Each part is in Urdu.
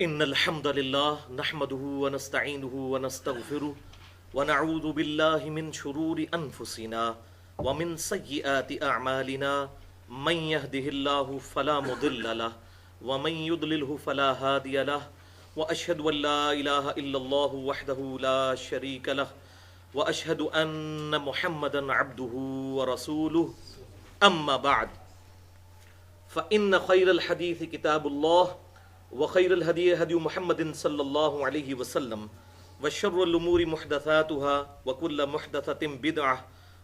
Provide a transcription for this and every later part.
ان الحمد لله نحمده ونستعينه ونستغفره ونعوذ بالله من شرور انفسنا ومن سيئات اعمالنا من يهده الله فلا مضل له ومن يضلله فلا هادي له واشهد ان لا اله الا الله وحده لا شريك له واشهد ان محمدا عبده ورسوله اما بعد فان خير الحديث كتاب الله وخير الهدي هدي محمد صلى الله عليه وسلم وشر الأمور محدثاتها وكل محدثة بدعة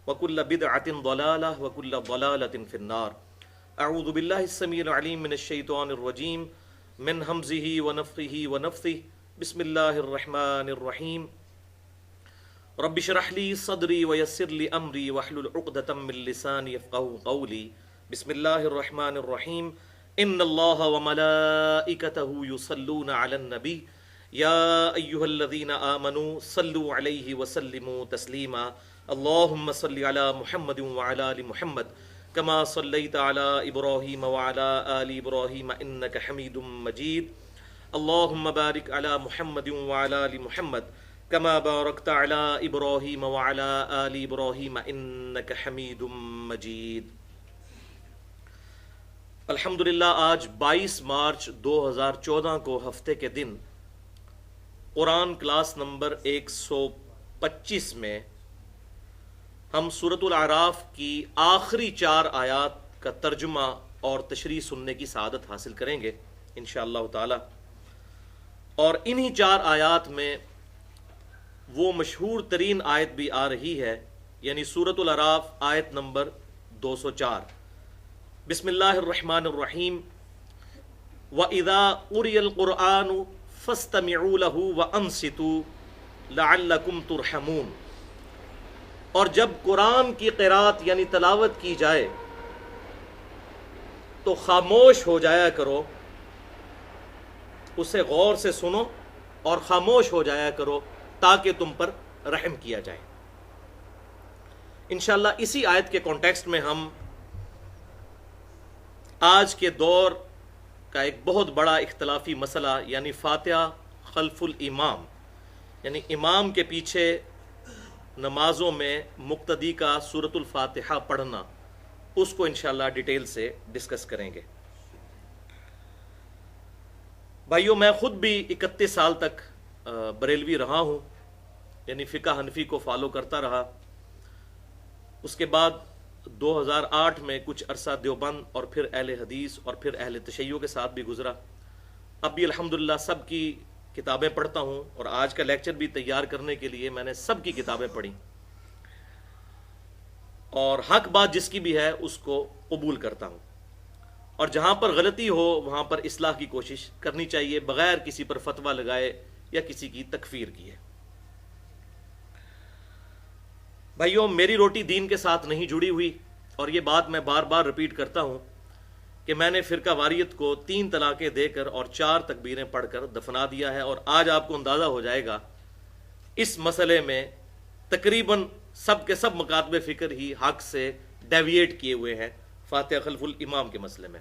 وكل بدعة ضلالة وكل ضلالة في النار. أعوذ بالله السميع العليم من الشيطان الرجيم من همزه ونفخه ونفثه. بسم الله الرحمن الرحيم. رب اشرح لي صدري ويسر لي أمري واحلل عقدة من لساني يفقهوا قولي. بسم الله الرحمن الرحيم. ان اللہ وملائکتہ یصلون علی النبی یا ایہا الذین آمنوا صلوا علیہ وسلموا تسلیما. اللہم صل علی محمد وعلی آل محمد کما صلیت علی ابراہیم وعلی آل ابراہیم انک حمید مجید. اللہم بارک علی محمد وعلی آل محمد کما بارکت علی ابراہیم وعلی آل ابراہیم انک حمید مجید. الحمدللہ آج 22 مارچ 2014 کو ہفتے کے دن قرآن کلاس نمبر 125 میں ہم سورۃ الاعراف کی آخری 4 آیات کا ترجمہ اور تشریح سننے کی سعادت حاصل کریں گے انشاءاللہ تعالی. اور انہی 4 آیات میں وہ مشہور ترین آیت بھی آ رہی ہے، یعنی سورۃ الاعراف آیت نمبر 204. بسم اللہ الرحمن الرحیم. وَإِذَا قُرِئَ الْقُرْآنُ فَاسْتَمِعُوا لَهُ وَأَنصِتُوا لَعَلَّكُمْ تُرْحَمُونَ. اور جب قرآن کی قرات یعنی تلاوت کی جائے تو خاموش ہو جایا کرو، اسے غور سے سنو اور خاموش ہو جایا کرو تاکہ تم پر رحم کیا جائے. انشاءاللہ اسی آیت کے کانٹیکسٹ میں ہم آج کے دور کا ایک بہت بڑا اختلافی مسئلہ یعنی فاتحہ خلف الامام، یعنی امام کے پیچھے نمازوں میں مقتدی کا سورۃ الفاتحہ پڑھنا، اس کو انشاءاللہ ڈیٹیل سے ڈسکس کریں گے. بھائیو، میں خود بھی 31 سال تک بریلوی رہا ہوں، یعنی فقہ حنفی کو فالو کرتا رہا. اس کے بعد 2008 میں کچھ عرصہ دیوبند اور پھر اہل حدیث اور پھر اہل تشیع کے ساتھ بھی گزرا. اب بھی الحمدللہ سب کی کتابیں پڑھتا ہوں، اور آج کا لیکچر بھی تیار کرنے کے لیے میں نے سب کی کتابیں پڑھی، اور حق بات جس کی بھی ہے اس کو قبول کرتا ہوں، اور جہاں پر غلطی ہو وہاں پر اصلاح کی کوشش کرنی چاہیے بغیر کسی پر فتویٰ لگائے یا کسی کی تکفیر کیے. بھائیوں، میری روٹی دین کے ساتھ نہیں جڑی ہوئی، اور یہ بات میں بار بار ریپیٹ کرتا ہوں کہ میں نے فرقہ واریت کو 3 طلاقیں دے کر اور 4 تکبیریں پڑھ کر دفنا دیا ہے. اور آج آپ کو اندازہ ہو جائے گا اس مسئلے میں تقریباً سب کے سب مکاتب فکر ہی حق سے ڈیویٹ کیے ہوئے ہیں فاتحہ خلف الامام کے مسئلے میں.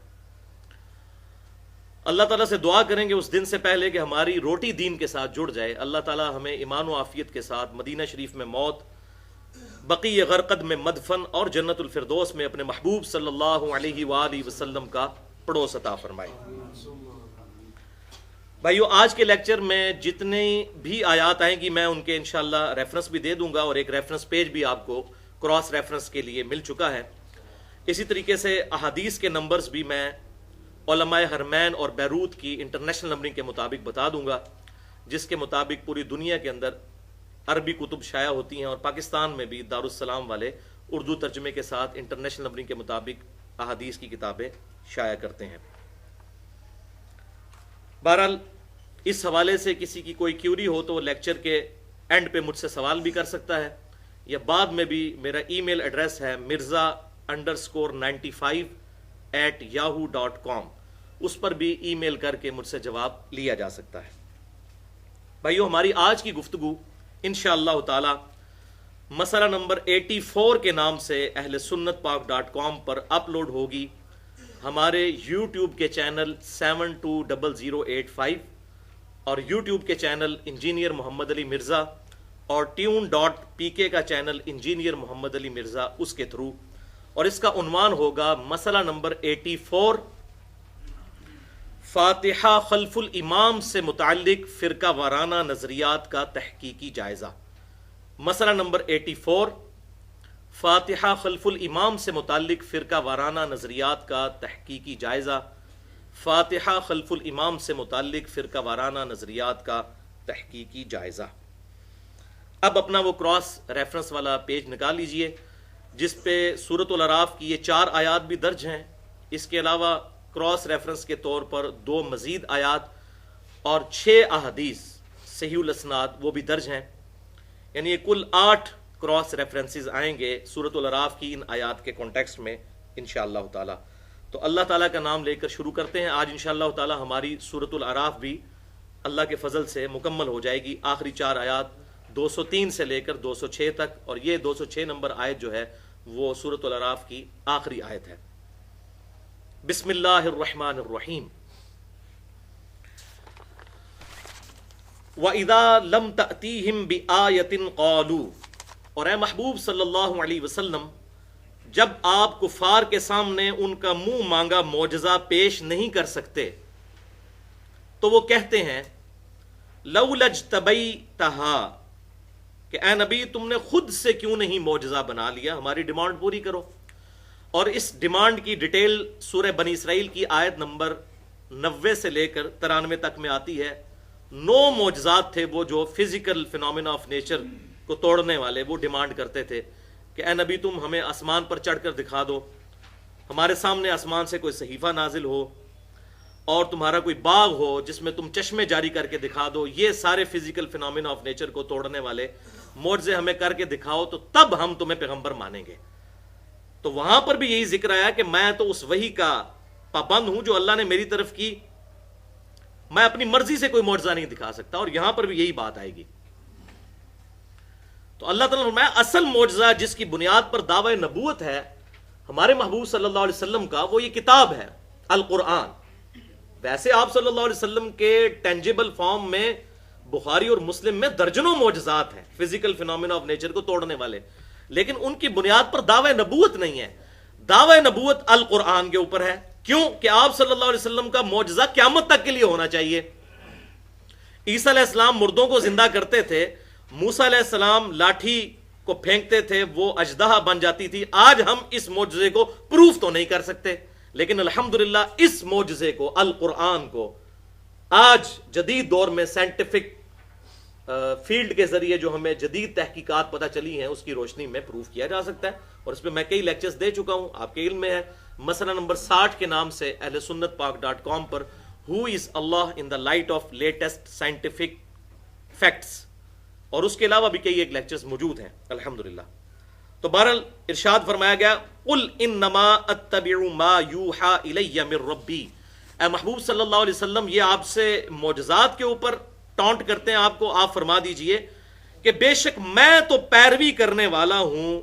اللہ تعالیٰ سے دعا کریں گے اس دن سے پہلے کہ ہماری روٹی دین کے ساتھ جڑ جائے. اللہ تعالیٰ ہمیں ایمان و عافیت کے ساتھ مدینہ شریف میں موت، بقیع غرقد میں مدفن، اور جنت الفردوس میں اپنے محبوب صلی اللہ علیہ وآلہ وسلم کا پڑوس عطا فرمائے. بھائیو، آج کے لیکچر میں جتنی بھی آیات آئیں گی میں ان کے انشاءاللہ ریفرنس بھی دے دوں گا، اور ایک ریفرنس پیج بھی آپ کو کراس ریفرنس کے لیے مل چکا ہے. اسی طریقے سے احادیث کے نمبرز بھی میں علماء حرمین اور بیروت کی انٹرنیشنل نمبرنگ کے مطابق بتا دوں گا، جس کے مطابق پوری دنیا کے اندر عربی کتب شائع ہوتی ہیں، اور پاکستان میں بھی دارالسلام والے اردو ترجمے کے ساتھ انٹرنیشنل نمبرنگ کے مطابق احادیث کی کتابیں شائع کرتے ہیں. بہرحال اس حوالے سے کسی کی کوئی کیوری ہو تو لیکچر کے اینڈ پہ مجھ سے سوال بھی کر سکتا ہے، یا بعد میں بھی میرا ای میل ایڈریس ہے mirza_95@yahoo.com، اس پر بھی ای میل کر کے مجھ سے جواب لیا جا سکتا ہے. بھائیو، ہماری آج کی گفتگو انشاءاللہ تعالی مسئلہ نمبر 84 کے نام سے اہل سنت پاک.com پر اپلوڈ ہوگی ہمارے یوٹیوب کے چینل 720085 اور یوٹیوب کے چینل انجینئر محمد علی مرزا اور tune.pk کا چینل انجینئر محمد علی مرزا اس کے تھرو. اور اس کا عنوان ہوگا مسئلہ نمبر 84، فاتحہ خلف الامام سے متعلق فرقہ وارانہ نظریات کا تحقیقی جائزہ. مسئلہ نمبر 84، فاتحہ خلف الامام سے متعلق فرقہ وارانہ نظریات کا تحقیقی جائزہ. فاتحہ خلف الامام سے متعلق فرقہ وارانہ نظریات کا تحقیقی جائزہ. اب اپنا وہ کراس ریفرنس والا پیج نکال لیجئے جس پہ سورۃ الاعراف کی یہ 4 آیات بھی درج ہیں. اس کے علاوہ کراس ریفرنس کے طور پر 2 مزید آیات اور 6 احادیث صحیح الاسناد وہ بھی درج ہیں. یعنی یہ کل 8 کراس ریفرنسز آئیں گے سورۃ الاعراف کی ان آیات کے کانٹیکسٹ میں انشاءاللہ تعالی. تو اللہ تعالیٰ کا نام لے کر شروع کرتے ہیں. آج انشاءاللہ تعالی ہماری سورۃ الاعراف بھی اللہ کے فضل سے مکمل ہو جائے گی. آخری 4 آیات 203 سے لے کر 206 تک، اور یہ 206 نمبر آیت جو ہے وہ سورۃ الاعراف کی آخری آیت ہے. بسم اللہ الرحمن الرحیم. وَإِذَا لَمْ تَأْتِيهِمْ بِآيَةٍ قَالُوا، اور اے محبوب صلی اللہ علیہ وسلم جب آپ کفار کے سامنے ان کا منہ مانگا معجزہ پیش نہیں کر سکتے تو وہ کہتے ہیں لَوْلَا اجْتَبَيْتَهَا، کہ اے نبی تم نے خود سے کیوں نہیں معجزہ بنا لیا، ہماری ڈیمانڈ پوری کرو. اور اس ڈیمانڈ کی ڈیٹیل سورہ بنی اسرائیل کی آیت نمبر 90 سے لے کر 93 تک میں آتی ہے. 9 معجزات تھے وہ جو فزیکل فینومینا آف نیچر کو توڑنے والے وہ ڈیمانڈ کرتے تھے کہ اے نبی تم ہمیں آسمان پر چڑھ کر دکھا دو، ہمارے سامنے آسمان سے کوئی صحیفہ نازل ہو، اور تمہارا کوئی باغ ہو جس میں تم چشمے جاری کر کے دکھا دو. یہ سارے فزیکل فینومینا آف نیچر کو توڑنے والے معجزے ہمیں کر کے دکھاؤ تو تب ہم تمہیں پیغمبر مانیں گے. تو وہاں پر بھی یہی ذکر آیا کہ میں تو اس وحی کا پابند ہوں جو اللہ نے میری طرف کی، میں اپنی مرضی سے کوئی معجزہ نہیں دکھا سکتا. اور یہاں پر بھی یہی بات آئے گی. تو اللہ تعالیٰ نے فرمایا اصل معجزہ جس کی بنیاد پر دعوی نبوت ہے ہمارے محبوب صلی اللہ علیہ وسلم کا، وہ یہ کتاب ہے القرآن. ویسے آپ صلی اللہ علیہ وسلم کے ٹینجیبل فارم میں بخاری اور مسلم میں درجنوں معجزات ہیں فزیکل فینومینا آف نیچر کو توڑنے والے، لیکن ان کی بنیاد پر دعوی نبوت نہیں ہے. دعوی نبوت القرآن کے اوپر ہے. کیوں کہ آپ صلی اللہ علیہ وسلم کا معجزہ قیامت تک کے لیے ہونا چاہیے. عیسیٰ علیہ السلام مردوں کو زندہ کرتے تھے، موسیٰ علیہ السلام لاٹھی کو پھینکتے تھے وہ اژدہا بن جاتی تھی. آج ہم اس معجزے کو پروف تو نہیں کر سکتے، لیکن الحمدللہ اس معجزے کو القرآن کو آج جدید دور میں سائنٹیفک فیلڈ کے ذریعے جو ہمیں جدید تحقیقات پتہ چلی ہیں اس کی روشنی میں پروف کیا جا سکتا ہے. اور اس پہ میں کئی لیکچرز دے چکا ہوں، آپ کے علم میں ہے. مسئلہ نمبر 60 کے نام سے اہل سنت پاک.com پر ہو از اللہ in the light of latest scientific facts, اور اس کے علاوہ بھی کئی ایک لیکچرز موجود ہیں الحمدللہ. تو بہرحال ارشاد فرمایا گیا قل انما اتبع ما یوحى الی من ربی. اے محبوب صلی اللہ علیہ وسلم یہ آپ سے معجزات کے اوپر ٹانٹ کرتے ہیں آپ کو، آپ فرما دیجئے کہ بے شک میں تو پیروی کرنے والا ہوں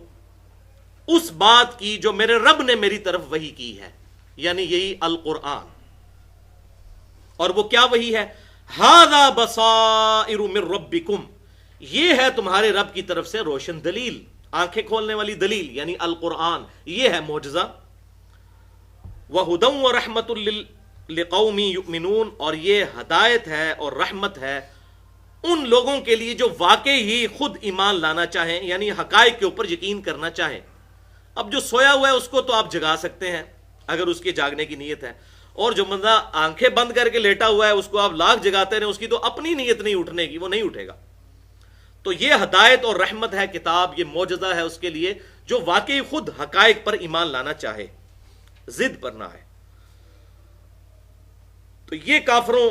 اس بات کی جو میرے رب نے میری طرف وحی کی ہے، یعنی یہی القرآن. اور وہ کیا وحی ہے؟ ھذا بصائر من ربکم، یہ ہے تمہارے رب کی طرف سے روشن دلیل، آنکھیں کھولنے والی دلیل، یعنی القرآن. یہ ہے معجزہ. وَھُدًى وَرَحْمَةٌ لِقَوْمٍ يُؤْمِنُونَ، اور یہ ہدایت ہے اور رحمت ہے ان لوگوں کے لیے جو واقعی ہی خود ایمان لانا چاہیں، یعنی حقائق کے اوپر یقین کرنا چاہیں. اب جو سویا ہوا ہے اس کو تو آپ جگا سکتے ہیں اگر اس کے جاگنے کی نیت ہے، اور جو بندہ آنکھیں بند کر کے لیٹا ہوا ہے اس کو آپ لاکھ جگاتے رہیں، اس کی تو اپنی نیت نہیں اٹھنے کی، وہ نہیں اٹھے گا. تو یہ ہدایت اور رحمت ہے کتاب، یہ معجزہ ہے اس کے لیے جو واقعی خود حقائق پر ایمان لانا چاہے، ضد پر نہ آئے. تو یہ کافروں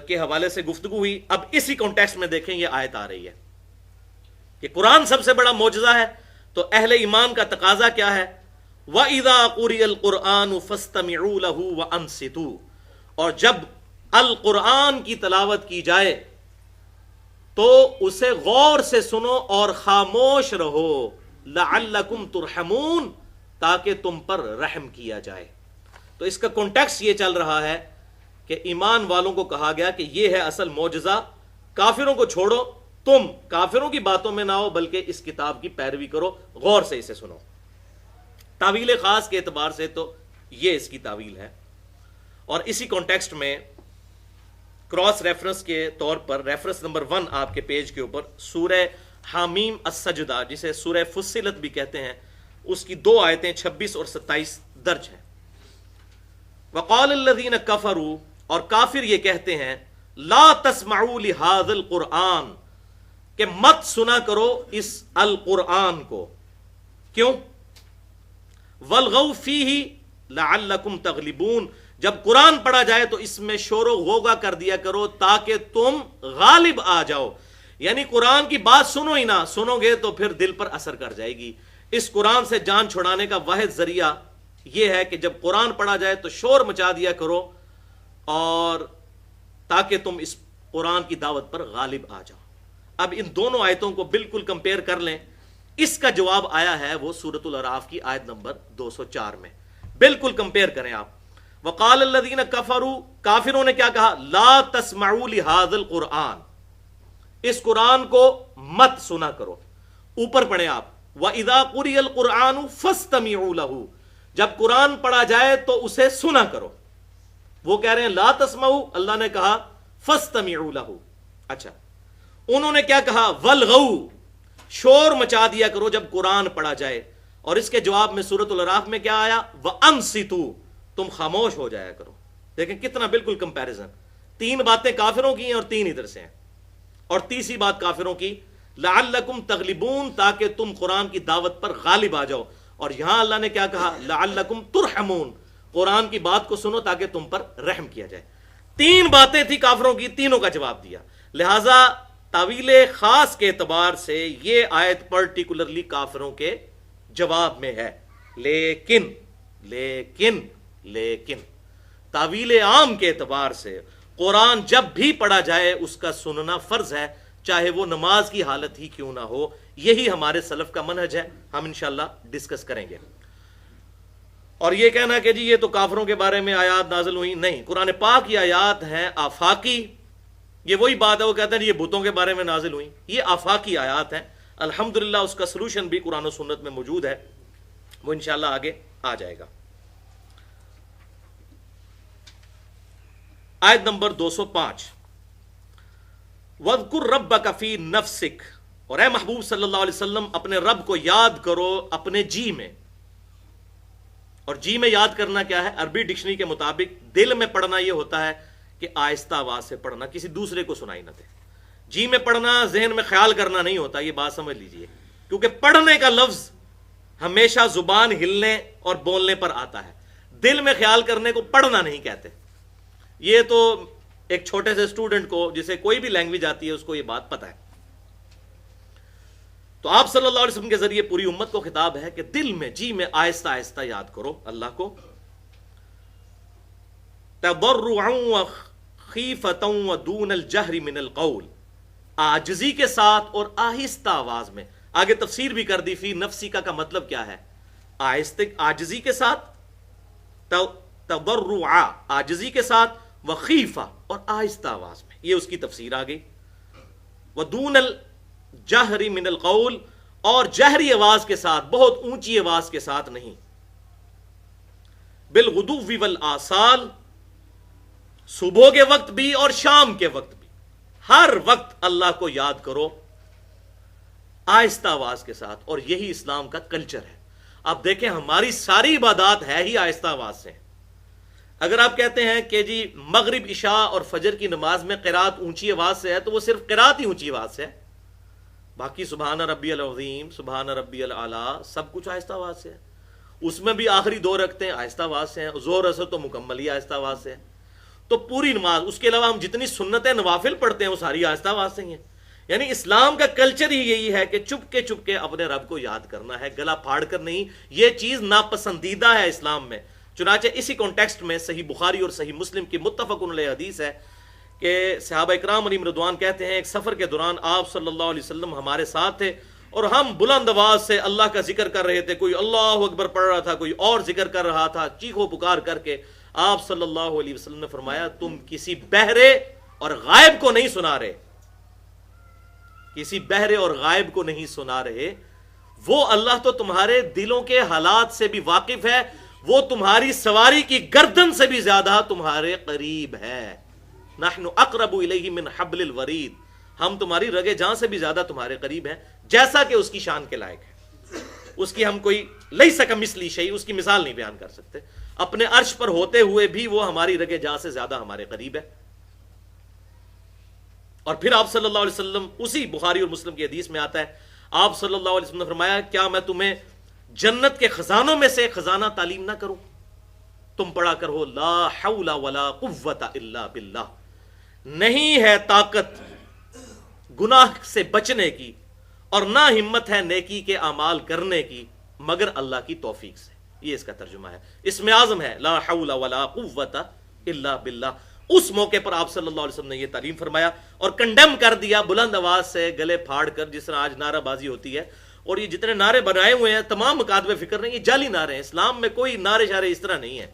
کے حوالے سے گفتگو ہوئی. اب اسی کانٹیکسٹ میں دیکھیں یہ آیت آ رہی ہے کہ قرآن سب سے بڑا معجزہ ہے، تو اہل ایمان کا تقاضا کیا ہے؟ وَإِذَا قُرِئَ الْقُرْآنُ فَاسْتَمِعُوا لَهُ وَأَنصِتُوا، اور جب القرآن کی تلاوت کی جائے تو اسے غور سے سنو اور خاموش رہو، لَعَلَّكُمْ تُرْحَمُونَ، تاکہ تم پر رحم کیا جائے. تو اس کا کانٹیکسٹ یہ چل رہا ہے کہ ایمان والوں کو کہا گیا کہ یہ ہے اصل معجزہ، کافروں کو چھوڑو، تم کافروں کی باتوں میں نہ ہو بلکہ اس کتاب کی پیروی کرو، غور سے اسے سنو۔ تعویل خاص کے اعتبار سے تو یہ اس کی تعویل ہے، اور اسی کانٹیکسٹ میں کراس ریفرنس کے طور پر ریفرنس نمبر 1 آپ کے پیج کے اوپر سورہ حامیم السجدہ، جسے سورہ فصلت بھی کہتے ہیں، اس کی 2 آیتیں 26 اور 27 درج ہیں۔ وقال الذین کفروا، اور کافر یہ کہتے ہیں، لا تسمعوا لہذا القرآن، کہ مت سنا کرو اس القرآن کو، کیوں؟ والغوا فیہ لعلکم تغلبون، جب قرآن پڑھا جائے تو اس میں شور و غوغا کر دیا کرو تاکہ تم غالب آ جاؤ۔ یعنی قرآن کی بات سنو ہی نہ، سنو گے تو پھر دل پر اثر کر جائے گی۔ اس قرآن سے جان چھڑانے کا واحد ذریعہ یہ ہے کہ جب قرآن پڑھا جائے تو شور مچا دیا کرو، اور تاکہ تم اس قرآن کی دعوت پر غالب آ جاؤ۔ اب ان دونوں آیتوں کو بالکل کمپیئر کر لیں، اس کا جواب آیا ہے وہ سورۃ الاعراف کی آیت نمبر 204 میں، بالکل کمپیئر کریں آپ۔ وقال الذین کفروا، کافروں نے کیا کہا؟ لا تسمعوا لہذا القرآن، اس قرآن کو مت سنا کرو۔ اوپر پڑھیں آپ، وَإِذَا قُرِئَ الْقُرْآنُ فَاسْتَمِعُوا لَهُ، جب قرآن پڑھا جائے تو اسے سنا کرو۔ وہ کہہ رہے ہیں لا تسمعوا، اللہ نے کہا فَاسْتَمِعُوا لَهُ۔ اچھا، انہوں نے کیا کہا؟ وَالْغَوْا، شور مچا دیا کرو جب قرآن پڑھا جائے، اور اس کے جواب میں سورۃ الاعراف میں کیا آیا؟ وَأَنصِتُوا، تم خاموش ہو جایا کرو۔ دیکھیں کتنا بالکل کمپیریزن، 3 باتیں کافروں کی ہیں اور 3 ادھر سے ہیں، اور تیسری بات کافروں کی لعلکم تغلبون، تاکہ تم قرآن کی دعوت پر غالب آ جاؤ، اور یہاں اللہ نے کیا کہا؟ لعلکم ترحمون، قرآن کی بات کو سنو تاکہ تم پر رحم کیا جائے۔ 3 باتیں تھی کافروں کی، تینوں کا جواب دیا۔ لہٰذا تعویل خاص کے اعتبار سے یہ آیت پرٹیکولرلی کافروں کے جواب میں ہے، لیکن تعویل عام کے اعتبار سے قرآن جب بھی پڑھا جائے اس کا سننا فرض ہے، چاہے وہ نماز کی حالت ہی کیوں نہ ہو۔ یہی ہمارے سلف کا منہج ہے، ہم انشاءاللہ ڈسکس کریں گے۔ اور یہ کہنا کہ جی یہ تو کافروں کے بارے میں آیات نازل ہوئی، نہیں، قرآن پاک کی آیات ہیں آفاقی۔ یہ وہی بات ہے، وہ کہتے ہیں یہ بتوں کے بارے میں نازل ہوئی، یہ آفاقی آیات ہیں۔ الحمدللہ اس کا سلوشن بھی قرآن و سنت میں موجود ہے، وہ انشاءاللہ آگے آ جائے گا۔ آیت نمبر 205، وَاذْكُرْ رَبَّكَ فِي نَفْسِكَ، اور اے محبوب صلی اللہ علیہ وسلم اپنے رب کو یاد کرو اپنے جی میں۔ اور جی میں یاد کرنا کیا ہے؟ عربی ڈکشنری کے مطابق دل میں پڑھنا یہ ہوتا ہے کہ آہستہ آواز سے پڑھنا، کسی دوسرے کو سنائی نہ دے۔ جی میں پڑھنا ذہن میں خیال کرنا نہیں ہوتا، یہ بات سمجھ لیجئے، کیونکہ پڑھنے کا لفظ ہمیشہ زبان ہلنے اور بولنے پر آتا ہے، دل میں خیال کرنے کو پڑھنا نہیں کہتے۔ یہ تو ایک چھوٹے سے اسٹوڈنٹ کو جسے کوئی بھی لینگویج آتی ہے اس کو یہ بات پتہ ہے۔ تو آپ صلی اللہ علیہ وسلم کے ذریعے پوری امت کو خطاب ہے کہ دل میں، جی میں آہستہ آہستہ یاد کرو اللہ کو، تضرعا وخیفتا ودون الجہر من القول، عاجزی کے ساتھ اور آہستہ آواز میں۔ آگے تفسیر بھی کر دی، فی نفسی کا مطلب کیا ہے؟ عاجزی کے ساتھ، تضرعا عاجزی کے ساتھ، وخیفہ اور آہستہ آواز میں، یہ اس کی تفسیر آ گئی۔ ودون الجہر من القول، اور جہری آواز کے ساتھ، بہت اونچی آواز کے ساتھ نہیں۔ بالغدو والآصال، صبح کے وقت بھی اور شام کے وقت بھی، ہر وقت اللہ کو یاد کرو آہستہ آواز کے ساتھ، اور یہی اسلام کا کلچر ہے۔ آپ دیکھیں ہماری ساری عبادات ہے ہی آہستہ آواز سے۔ اگر آپ کہتے ہیں کہ جی مغرب، عشاء اور فجر کی نماز میں قرات اونچی آواز سے ہے، تو وہ صرف قرات ہی اونچی آواز سے ہے، باقی سبحان ربی العظیم، سبحان ربی العلیٰ سب کچھ آہستہ آواز سے ہے۔ اس میں بھی آخری 2 رکعتیں آہستہ آواز سے ہیں، ظہر اثر تو مکمل ہی آہستہ آواز سے ہے۔ تو پوری نماز، اس کے علاوہ ہم جتنی سنتیں نوافل پڑھتے ہیں وہ ساری آہستہ آواز سے ہی ہیں۔ یعنی اسلام کا کلچر ہی یہی ہے کہ چپ کے اپنے رب کو یاد کرنا ہے، گلا پھاڑ کر نہیں۔ یہ چیز ناپسندیدہ ہے اسلام میں۔ چنانچہ اسی کانٹیکسٹ میں صحیح بخاری اور صحیح مسلم کی متفق علیہ حدیث ہے کہ صحابہ اکرام علیہم رضوان کہتے ہیں ایک سفر کے دوران آپ صلی اللہ علیہ وسلم ہمارے ساتھ تھے، اور ہم بلند آواز سے اللہ کا ذکر کر رہے تھے، کوئی اللہ اکبر پڑھ رہا تھا، کوئی اور ذکر کر رہا تھا، چیخو پکار کر کے آپ صلی اللہ علیہ وسلم نے فرمایا تم کسی بہرے اور غائب کو نہیں سنا رہے، کسی بہرے اور غائب کو نہیں سنا رہے، وہ اللہ تو تمہارے دلوں کے حالات سے بھی واقف ہے، وہ تمہاری سواری کی گردن سے بھی زیادہ تمہارے قریب ہے۔ نحن اقرب الیہ من حبل الورید، ہم تمہاری رگے جاں سے بھی زیادہ تمہارے قریب ہیں، جیسا کہ اس کی شان کے لائق ہے۔ اس کی ہم کوئی لیس کمثلہ شیء، اس کی مثال نہیں بیان کر سکتے، اپنے عرش پر ہوتے ہوئے بھی وہ ہماری رگے جاں سے زیادہ ہمارے قریب ہے۔ اور پھر آپ صلی اللہ علیہ وسلم، اسی بخاری اور مسلم کی حدیث میں آتا ہے، آپ صلی اللہ علیہ وسلم نے فرمایا کیا میں تمہیں جنت کے خزانوں میں سے خزانہ تعلیم نہ کروں؟ تم پڑھا کرو لا حول ولا قوت الا باللہ، نہیں ہے طاقت گناہ سے بچنے کی اور نہ ہمت ہے نیکی کے اعمال کرنے کی مگر اللہ کی توفیق سے۔ یہ اس کا ترجمہ ہے، اس میں اعظم ہے لا حول ولا قوت الا باللہ۔ اس موقع پر آپ صلی اللہ علیہ وسلم نے یہ تعلیم فرمایا اور کنڈیم کر دیا بلند آواز سے، گلے پھاڑ کر، جس طرح آج نعرہ بازی ہوتی ہے، اور یہ جتنے نعرے بنائے ہوئے ہیں تمام مکاتب فکر نے، یہ جعلی نعرے ہیں، اسلام میں کوئی نعرے شعرے اس طرح نہیں ہے۔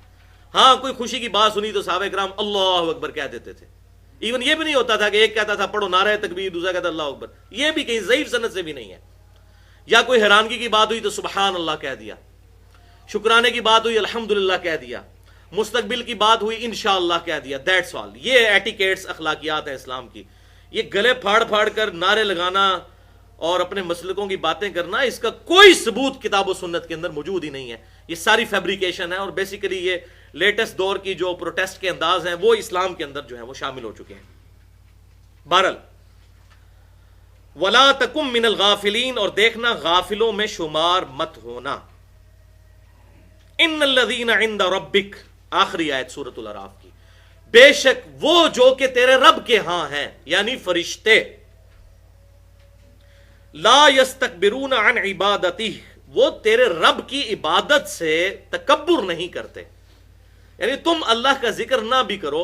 ہاں کوئی خوشی کی بات سنی تو صحابہ کرام اللہ اکبر کہہ دیتے تھے، ایون یہ بھی نہیں ہوتا تھا کہ ایک کہتا تھا پڑھو نعرہ تکبیر، دوسرا کہتا اللہ اکبر، یہ بھی کہیں ضعیف سند سے بھی نہیں ہے۔ یا کوئی حیرانگی کی بات ہوئی تو سبحان اللہ کہہ دیا، شکرانے کی بات ہوئی الحمدللہ کہہ دیا، مستقبل کی بات ہوئی انشاءاللہ کہہ دیا، دیٹس آل۔ یہ ایٹیکیٹس اخلاقیات ہیں اسلام کی۔ یہ گلے پھاڑ پھاڑ کر نعرے لگانا اور اپنے مسلکوں کی باتیں کرنا، اس کا کوئی ثبوت کتاب و سنت کے اندر موجود ہی نہیں ہے، یہ ساری فیبریکیشن ہے، اور بیسیکلی یہ لیٹسٹ دور کی جو پروٹیسٹ کے انداز ہیں وہ اسلام کے اندر جو ہیں وہ شامل ہو چکے ہیں۔ بہرحال وَلَا تَكُن مِّنَ الْغَافِلِينَ، اور دیکھنا غافلوں میں شمار مت ہونا۔ إِنَّ الَّذِينَ عِندَ رَبِّكَ، آخری آیت سورۃ الاعراف کی، بے شک وہ جو کہ تیرے رب کے ہاں ہیں، یعنی فرشتے، لا يستكبرون عن عبادتہ، وہ تیرے رب کی عبادت سے تکبر نہیں کرتے، یعنی تم اللہ کا ذکر نہ بھی کرو،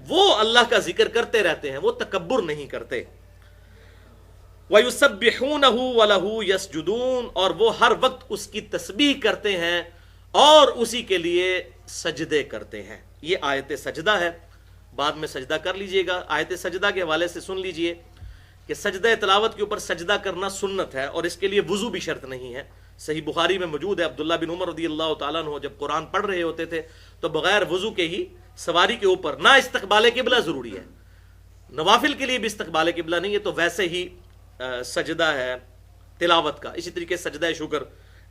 وہ اللہ کا ذکر کرتے رہتے ہیں، وہ تکبر نہیں کرتے۔ وَيُسَبِّحُونَهُ وَلَهُ يَسْجُدُونَ، اور وہ ہر وقت اس کی تسبیح کرتے ہیں اور اسی کے لیے سجدے کرتے ہیں۔ یہ آیت سجدہ ہے، بعد میں سجدہ کر لیجئے گا۔ آیت سجدہ کے حوالے سے سن لیجئے کہ سجدہ تلاوت کے اوپر سجدہ کرنا سنت ہے اور اس کے لیے وضو بھی شرط نہیں ہے۔ صحیح بخاری میں موجود ہے، عبداللہ بن عمر رضی اللہ تعالیٰ عنہ جب قرآن پڑھ رہے ہوتے تھے تو بغیر وضو کے ہی سواری کے اوپر، نہ استقبال قبلہ ضروری ہے، نوافل کے لیے بھی استقبال قبلہ نہیں ہے، تو ویسے ہی سجدہ ہے تلاوت کا۔ اسی طریقے سجدہ شکر،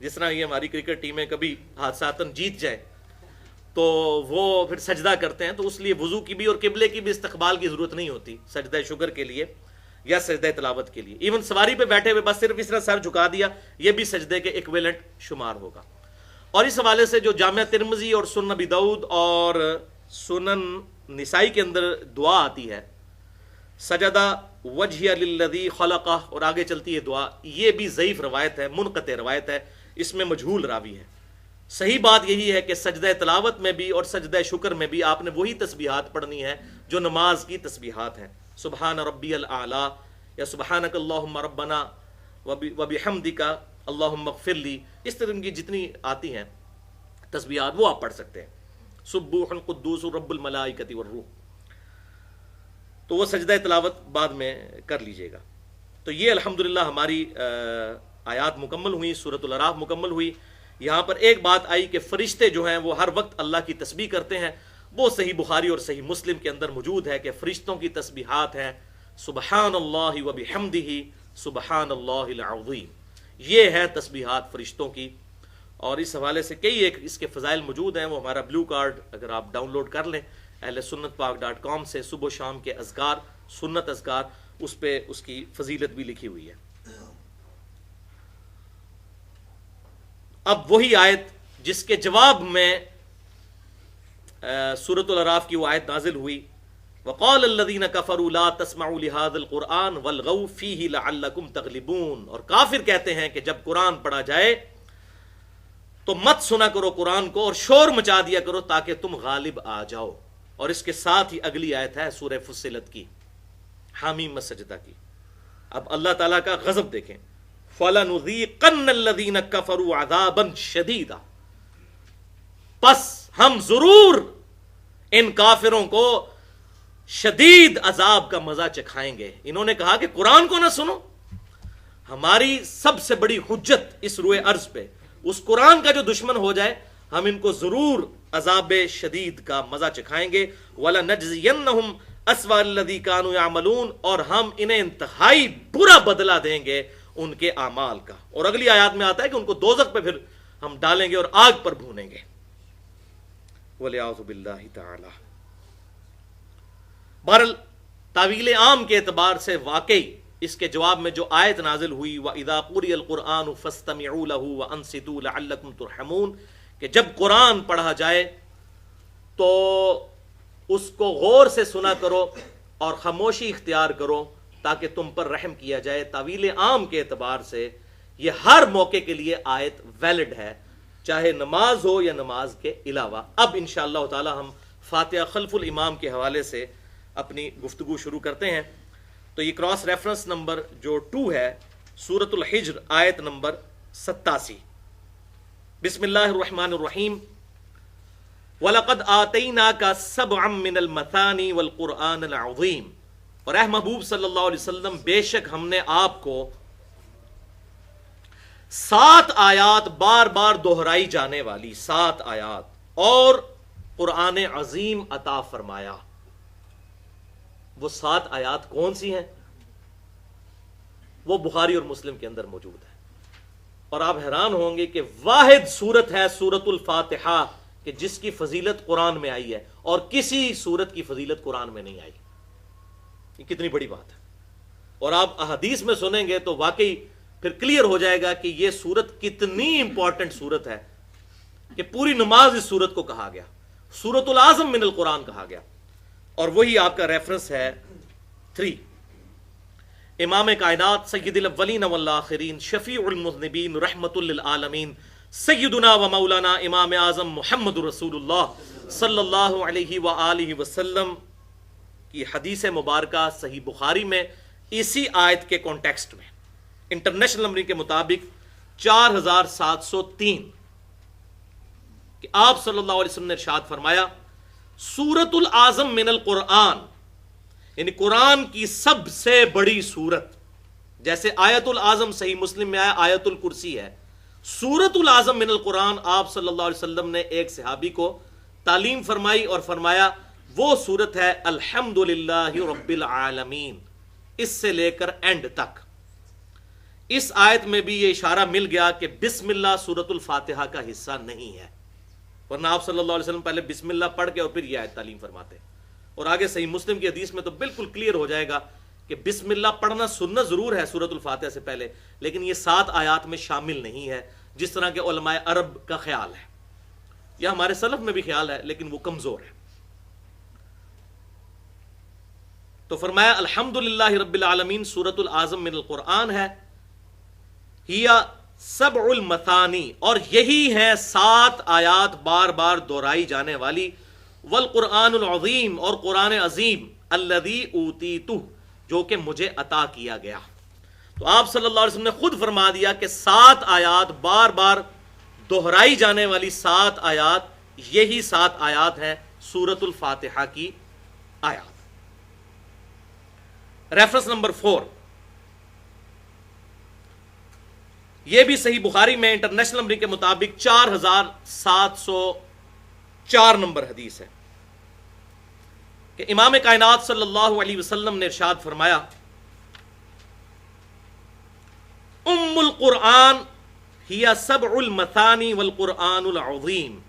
جس طرح یہ ہماری کرکٹ ٹیمیں کبھی حادثاتاً جیت جائیں تو وہ پھر سجدہ کرتے ہیں، تو اس لیے وضو کی بھی اور قبلے کی بھی استقبال کی ضرورت نہیں ہوتی سجدہ شکر کے لیے یا سجدہ تلاوت کے لیے۔ ایون سواری پہ بیٹھے ہوئے بس صرف اس طرح سر جھکا دیا، یہ بھی سجدے کے ایکویلنٹ شمار ہوگا۔ اور اس حوالے سے جو جامعہ ترمذی اور سنن ابی داؤد اور سنن نسائی کے اندر دعا آتی ہے، سجدہ وجہ للذی خلقہ، اور آگے چلتی ہے دعا، یہ بھی ضعیف روایت ہے، منقطع روایت ہے، اس میں مجہول راوی ہے۔ صحیح بات یہی ہے کہ سجدہ تلاوت میں بھی اور سجدہ شکر میں بھی آپ نے وہی تسبیحات پڑھنی ہے جو نماز کی تسبیحات ہیں، سبحان ربی الاعلی یا سبحانک اللہم ربنا وبحمدک اللہم اغفر لی، اس طرح کی جتنی آتی ہیں تسبیحات وہ آپ پڑھ سکتے ہیں، سبوح قدوس رب الملائکۃ والروح، تو وہ سجدہ تلاوت بعد میں کر لیجئے گا۔ تو یہ الحمدللہ ہماری آیات مکمل ہوئی، سورۃ الاعراف مکمل ہوئی۔ یہاں پر ایک بات آئی کہ فرشتے جو ہیں وہ ہر وقت اللہ کی تسبیح کرتے ہیں، وہ صحیح بخاری اور صحیح مسلم کے اندر موجود ہے کہ فرشتوں کی تسبیحات ہیں سبحان اللہ وبحمدہ سبحان اللہ العظیم، یہ ہے تسبیحات فرشتوں کی۔ اور اس حوالے سے کئی ایک اس کے فضائل موجود ہیں، وہ ہمارا بلو کارڈ اگر آپ ڈاؤن لوڈ کر لیں اہل سنت پاک.com سے، صبح و شام کے اذکار، سنت اذکار، اس پہ اس کی فضیلت بھی لکھی ہوئی ہے۔ اب وہی آیت جس کے جواب میں سورۃ الاعراف کی وہ آیت نازل ہوئی، وقال الذین کفروا لا تسمعوا لهذا القرآن والغوا فیہ لعلکم تغلبون، اور کافر کہتے ہیں کہ جب قرآن پڑھا جائے تو مت سنا کرو قرآن کو اور شور مچا دیا کرو تاکہ تم غالب آ جاؤ۔ اور اس کے ساتھ ہی اگلی آیت ہے سورہ فصلت کی، حامیم سجدہ کی۔ اب اللہ تعالیٰ کا غضب دیکھیں، فَلَنُذِيقَنَّ الَّذِينَ كَفَرُوا عَذَابًا شَدِيدًا، پس ہم ضرور ان کافروں کو شدید عذاب کا مزہ چکھائیں گے. انہوں نے کہا کہ قرآن کو نہ سنو. ہماری سب سے بڑی حجت اس روئے ارض پہ اس قرآن کا جو دشمن ہو جائے ہم ان کو ضرور عذاب شدید کا مزہ چکھائیں گے. وَلَنَجْزِيَنَّهُمْ أَسْوَأَ الَّذِي كَانُوا يَعْمَلُونَ, اور ہم انہیں انتہائی برا بدلہ دیں گے ان کے اعمال کا. اور اگلی آیات میں آتا ہے کہ ان کو دوزخ پہ پھر ہم ڈالیں گے اور آگ پر بھونیں گے. وَلِعَوْذُ بِاللَّهِ تَعَالَى. بہرحال تعویل عام کے اعتبار سے واقعی اس کے جواب میں جو آیت نازل ہوئی وَإِذَا قُرِئَ الْقُرْآنُ فَاسْتَمِعُوا لَهُ وَأَنصِتُوا لَعَلَّكُمْ تُرْحَمُونَ, کہ جب قرآن پڑھا جائے تو اس کو غور سے سنا کرو اور خاموشی اختیار کرو تاکہ تم پر رحم کیا جائے. تعویل عام کے اعتبار سے یہ ہر موقع کے لیے آیت ویلڈ ہے, چاہے نماز ہو یا نماز کے علاوہ. اب انشاءاللہ تعالی ہم فاتحہ خلف الامام کے حوالے سے اپنی گفتگو شروع کرتے ہیں. تو یہ کراس ریفرنس نمبر جو 2 ہے سورۃ الحجر آیت نمبر 87. بسم اللہ الرحمن الرحیم. وَلَقَدْ آتَيْنَاكَ سَبْعًا مِّنَ الْمَثَانِي وَالْقُرْآنِ الْعَظِيمِ, اور اے محبوب صلی اللہ علیہ وسلم بے شک ہم نے آپ کو 7 آیات بار بار دہرائی جانے والی 7 آیات اور قرآن عظیم عطا فرمایا. وہ 7 آیات کون سی ہیں؟ وہ بخاری اور مسلم کے اندر موجود ہے. اور آپ حیران ہوں گے کہ واحد سورت ہے سورۃ الفاتحہ کہ جس کی فضیلت قرآن میں آئی ہے اور کسی سورت کی فضیلت قرآن میں نہیں آئی. یہ کتنی بڑی بات ہے. اور آپ احادیث میں سنیں گے تو واقعی پھر کلیئر ہو جائے گا کہ یہ سورت کتنی امپورٹنٹ سورت ہے کہ پوری نماز اس سورت کو کہا گیا, سورۃ العظم من القرآن کہا گیا. اور وہی آپ کا ریفرنس ہے 3. امام کائنات سید الاولین والآخرین شفیع المذنبین رحمت للعالمین سیدنا و مولانا امام اعظم محمد رسول اللہ صلی اللہ علیہ وآلہ وسلم کی حدیث مبارکہ صحیح بخاری میں اسی آیت کے کانٹیکسٹ میں انٹرنیشنل نمبر کے مطابق 4703 کہ آپ صلی اللہ علیہ وسلم نے ارشاد فرمایا سورۃ العظم من القرآن, یعنی قرآن کی سب سے بڑی سورت. جیسے آیت العظم صحیح مسلم میں آیا آیت الکرسی ہے, سورۃ العظم من القرآن آپ صلی اللہ علیہ وسلم نے ایک صحابی کو تعلیم فرمائی اور فرمایا وہ سورت ہے الحمدللہ رب العالمین, اس سے لے کر اینڈ تک. اس آیت میں بھی یہ اشارہ مل گیا کہ بسم اللہ سورۃ الفاتحہ کا حصہ نہیں ہے, ورنہ آپ صلی اللہ علیہ وسلم پہلے بسم اللہ پڑھ کے اور پھر یہ آیت تعلیم فرماتے. اور آگے صحیح مسلم کی حدیث میں تو بالکل کلیئر ہو جائے گا کہ بسم اللہ پڑھنا سنت ضرور ہے سورۃ الفاتحہ سے پہلے, لیکن یہ 7 آیات میں شامل نہیں ہے جس طرح کے علماء عرب کا خیال ہے, یا ہمارے سلف میں بھی خیال ہے لیکن وہ کمزور ہے. تو فرمایا الحمدللہ رب العالمین سورۃ العظم من القرآن ہے, ہیا 7 المثانی, اور یہی ہے 7 آیات بار بار دہرائی جانے والی, والقرآن العظیم, اور قرآن عظیم, الذی اوتیتہ, جو کہ مجھے عطا کیا گیا. تو آپ صلی اللہ علیہ وسلم نے خود فرما دیا کہ 7 آیات بار بار دہرائی جانے والی 7 آیات یہی 7 آیات ہیں سورۃ الفاتحہ کی آیات. ریفرنس نمبر 4, یہ بھی صحیح بخاری میں انٹرنیشنل نمبر کے مطابق 4704 نمبر حدیث ہے کہ امام کائنات صلی اللہ علیہ وسلم نے ارشاد فرمایا ام القرآن ہی 7 المثانی والقرآن العظیم,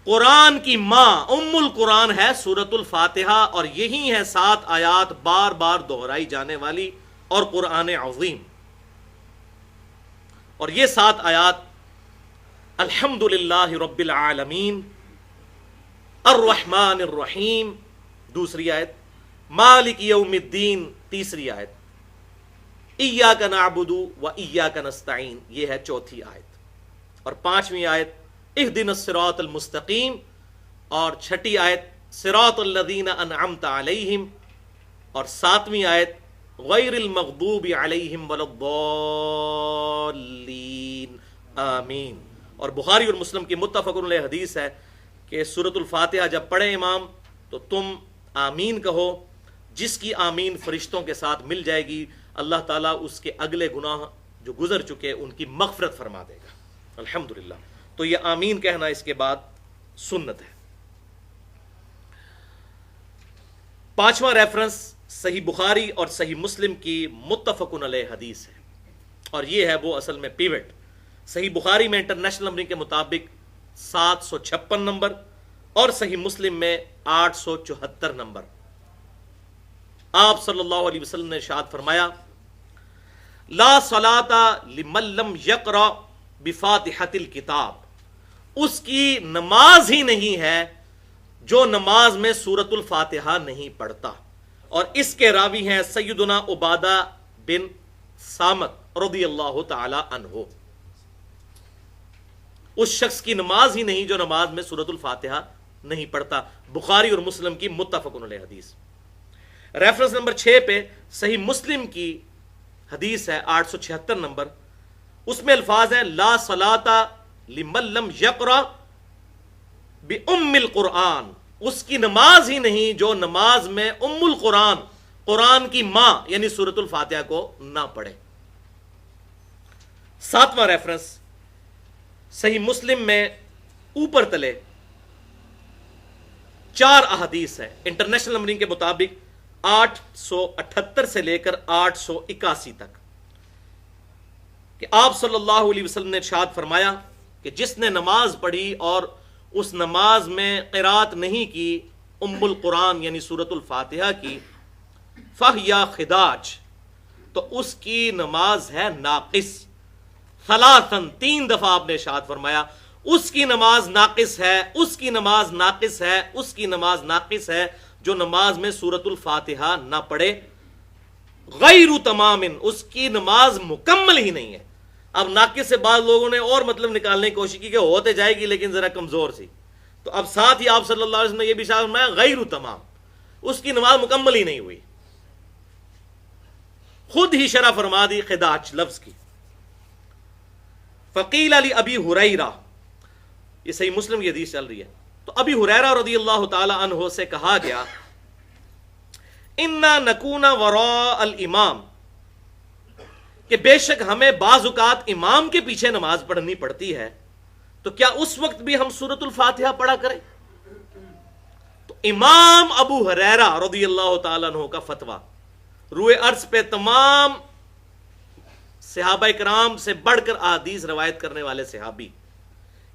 قرآن کی ماں ام القرآن ہے سورۃ الفاتحہ, اور یہی ہے 7 آیات بار بار دہرائی جانے والی اور قرآن عظیم. اور یہ 7 آیات الحمدللہ رب العالمین, الرحمن الرحیم دوسری آیت, مالک یوم الدین تیسری آیت, ایاک نعبد و ایاک نستعین یہ ہے چوتھی آیت, اور 5ویں آیت اہدنا الصراط المستقیم, اور 6ٹھی آیت صراط الذین انعمت علیہم, اور 7ویں آیت غیر المغضوب علیہم ولا الضالین آمین. اور بخاری اور مسلم کی متفق علیہ حدیث ہے کہ سورۃ الفاتحہ جب پڑھے امام تو تم آمین کہو، جس کی آمین فرشتوں کے ساتھ مل جائے گی اللہ تعالیٰ اس کے اگلے گناہ جو گزر چکے ان کی مغفرت فرما دے گا۔ الحمدللہ، تو یہ آمین کہنا اس کے بعد سنت ہے۔ پانچواں ریفرنس صحیح بخاری اور صحیح مسلم کی متفق علیہ حدیث ہے، اور یہ ہے وہ اصل میں پیوٹ۔ صحیح بخاری میں انٹرنیشنل نمبرنگ کے مطابق 756 نمبر اور صحیح مسلم میں 874 نمبر۔ آپ صلی اللہ علیہ وسلم نے ارشاد فرمایا، لا صلاۃ لمن لم یقرأ بفاتحۃ الکتاب، اس کی نماز ہی نہیں ہے جو نماز میں سورۃ الفاتحہ نہیں پڑھتا۔ اور اس کے راوی ہیں سیدنا عبادہ بن صامت رضی اللہ تعالی عنہ۔ اس شخص کی نماز ہی نہیں جو نماز میں سورۃ الفاتحہ نہیں پڑھتا۔ بخاری اور مسلم کی متفق علیہ حدیث۔ ریفرنس نمبر 6 پہ صحیح مسلم کی حدیث ہے 876 نمبر، اس میں الفاظ ہیں لا صلاۃ لمن لم یقرأ بأم القرآن، اس کی نماز ہی نہیں جو نماز میں ام القرآن، قرآن کی ماں یعنی سورۃ الفاتحہ کو نہ پڑھے۔ ساتواں ریفرنس صحیح مسلم میں اوپر تلے 4 احادیث ہے انٹرنیشنل نمبرنگ کے مطابق 878 سے لے کر 881 تک، کہ آپ صلی اللہ علیہ وسلم نے ارشاد فرمایا کہ جس نے نماز پڑھی اور اس نماز میں قرات نہیں کی ام القرآن یعنی سورۃ الفاتحہ کی، فَهِيَ خِدَاج، تو اس کی نماز ہے ناقص۔ ثلاثاً، 3 دفعہ آپ نے ارشاد فرمایا اس کی نماز ناقص ہے، اس کی نماز ناقص ہے، اس کی نماز ناقص ہے جو نماز میں سورۃ الفاتحہ نہ پڑھے۔ غیر تمام، اس کی نماز مکمل ہی نہیں ہے۔ اب ناقص سے بعض لوگوں نے اور مطلب نکالنے کی کوشش کی کہ ہوتے جائے گی لیکن ذرا کمزور سی، تو اب ساتھ ہی آپ صلی اللہ علیہ وسلم نے یہ بھی ارشاد فرمایا غیر تمام، اس کی نماز مکمل ہی نہیں ہوئی۔ خود ہی شرح فرما دی خداج لفظ کی۔ فقیل علی ابی ہریرہ، یہ صحیح مسلم کی حدیث چل رہی ہے، تو ابی ہریرہ رضی اللہ تعالی عنہ سے کہا گیا انا نکون وراء الامام، کہ بے شک ہمیں بعض اوقات امام کے پیچھے نماز پڑھنی پڑتی ہے، تو کیا اس وقت بھی ہم سورۃ الفاتحہ پڑھا کریں؟ تو امام ابو ہریرہ رضی اللہ تعالیٰ عنہ کا فتویٰ روئے عرض پہ تمام صحابہ کرام سے بڑھ کر احادیث روایت کرنے والے صحابی،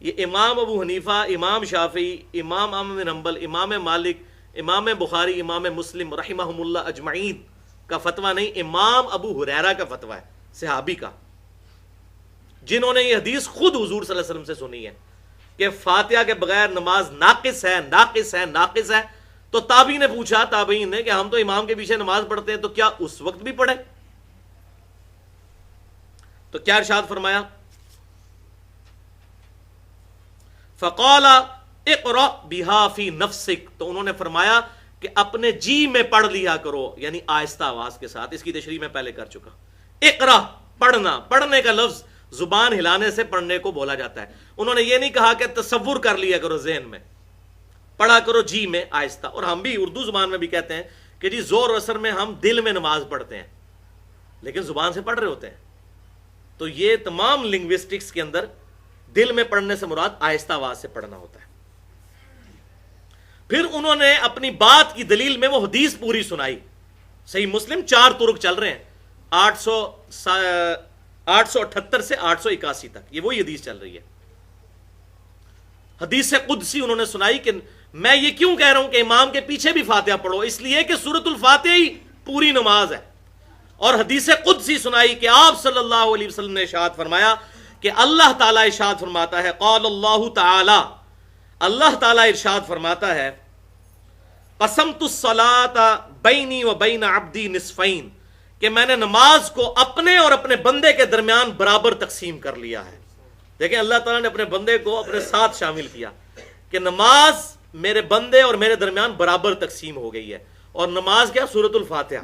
یہ امام ابو حنیفہ، امام شافعی، امام احمد بن حنبل، امام مالک، امام بخاری، امام مسلم رحمہم اللہ اجمعین کا فتویٰ نہیں، امام ابو ہریرہ کا فتویٰ ہے، صحابی کا، جنہوں نے یہ حدیث خود حضور صلی اللہ علیہ وسلم سے سنی ہے کہ فاتحہ کے بغیر نماز ناقص ہے، ناقص ہے، ناقص ہے۔ تو تابعی نے پوچھا، تابعین نے، کہ ہم تو امام کے پیچھے نماز پڑھتے ہیں تو کیا اس وقت بھی پڑھے؟ تو کیا ارشاد فرمایا؟ فقال اقرأ بها فی نفسک، تو انہوں نے فرمایا کہ اپنے جی میں پڑھ لیا کرو، یعنی آہستہ آواز کے ساتھ۔ اس کی تشریح میں پہلے کر چکا۔ اقرا، پڑھنا، پڑھنے کا لفظ زبان ہلانے سے پڑھنے کو بولا جاتا ہے۔ انہوں نے یہ نہیں کہا کہ تصور کر لیا کرو ذہن میں، پڑھا کرو جی میں آہستہ۔ اور ہم بھی اردو زبان میں بھی کہتے ہیں کہ جی زور اثر میں ہم دل میں نماز پڑھتے ہیں لیکن زبان سے پڑھ رہے ہوتے ہیں، تو یہ تمام لنگوسٹکس کے اندر دل میں پڑھنے سے مراد آہستہ آواز سے پڑھنا ہوتا ہے۔ پھر انہوں نے اپنی بات کی دلیل میں وہ حدیث پوری سنائی۔ صحیح مسلم 4 طرق چل رہے ہیں، 878 سے 881 تک، یہ وہی حدیث چل رہی ہے۔ حدیث قدسی انہوں نے سنائی کہ میں یہ کیوں کہہ رہا ہوں کہ امام کے پیچھے بھی فاتحہ پڑھو، اس لیے کہ سورۃ الفاتحہ ہی پوری نماز ہے۔ اور حدیث قدسی سنائی کہ آپ صلی اللہ علیہ وسلم نے ارشاد فرمایا کہ اللہ تعالیٰ ارشاد فرماتا ہے، قال اللہ تعالی، اللہ تعالیٰ ارشاد فرماتا ہے، قسمت الصلاۃ بینی و بین عبدی نصفین، کہ میں نے نماز کو اپنے اور اپنے بندے کے درمیان برابر تقسیم کر لیا ہے۔ دیکھیں اللہ تعالیٰ نے اپنے بندے کو اپنے ساتھ شامل کیا کہ نماز میرے بندے اور میرے درمیان برابر تقسیم ہو گئی ہے۔ اور نماز کیا؟ سورۃ الفاتحہ،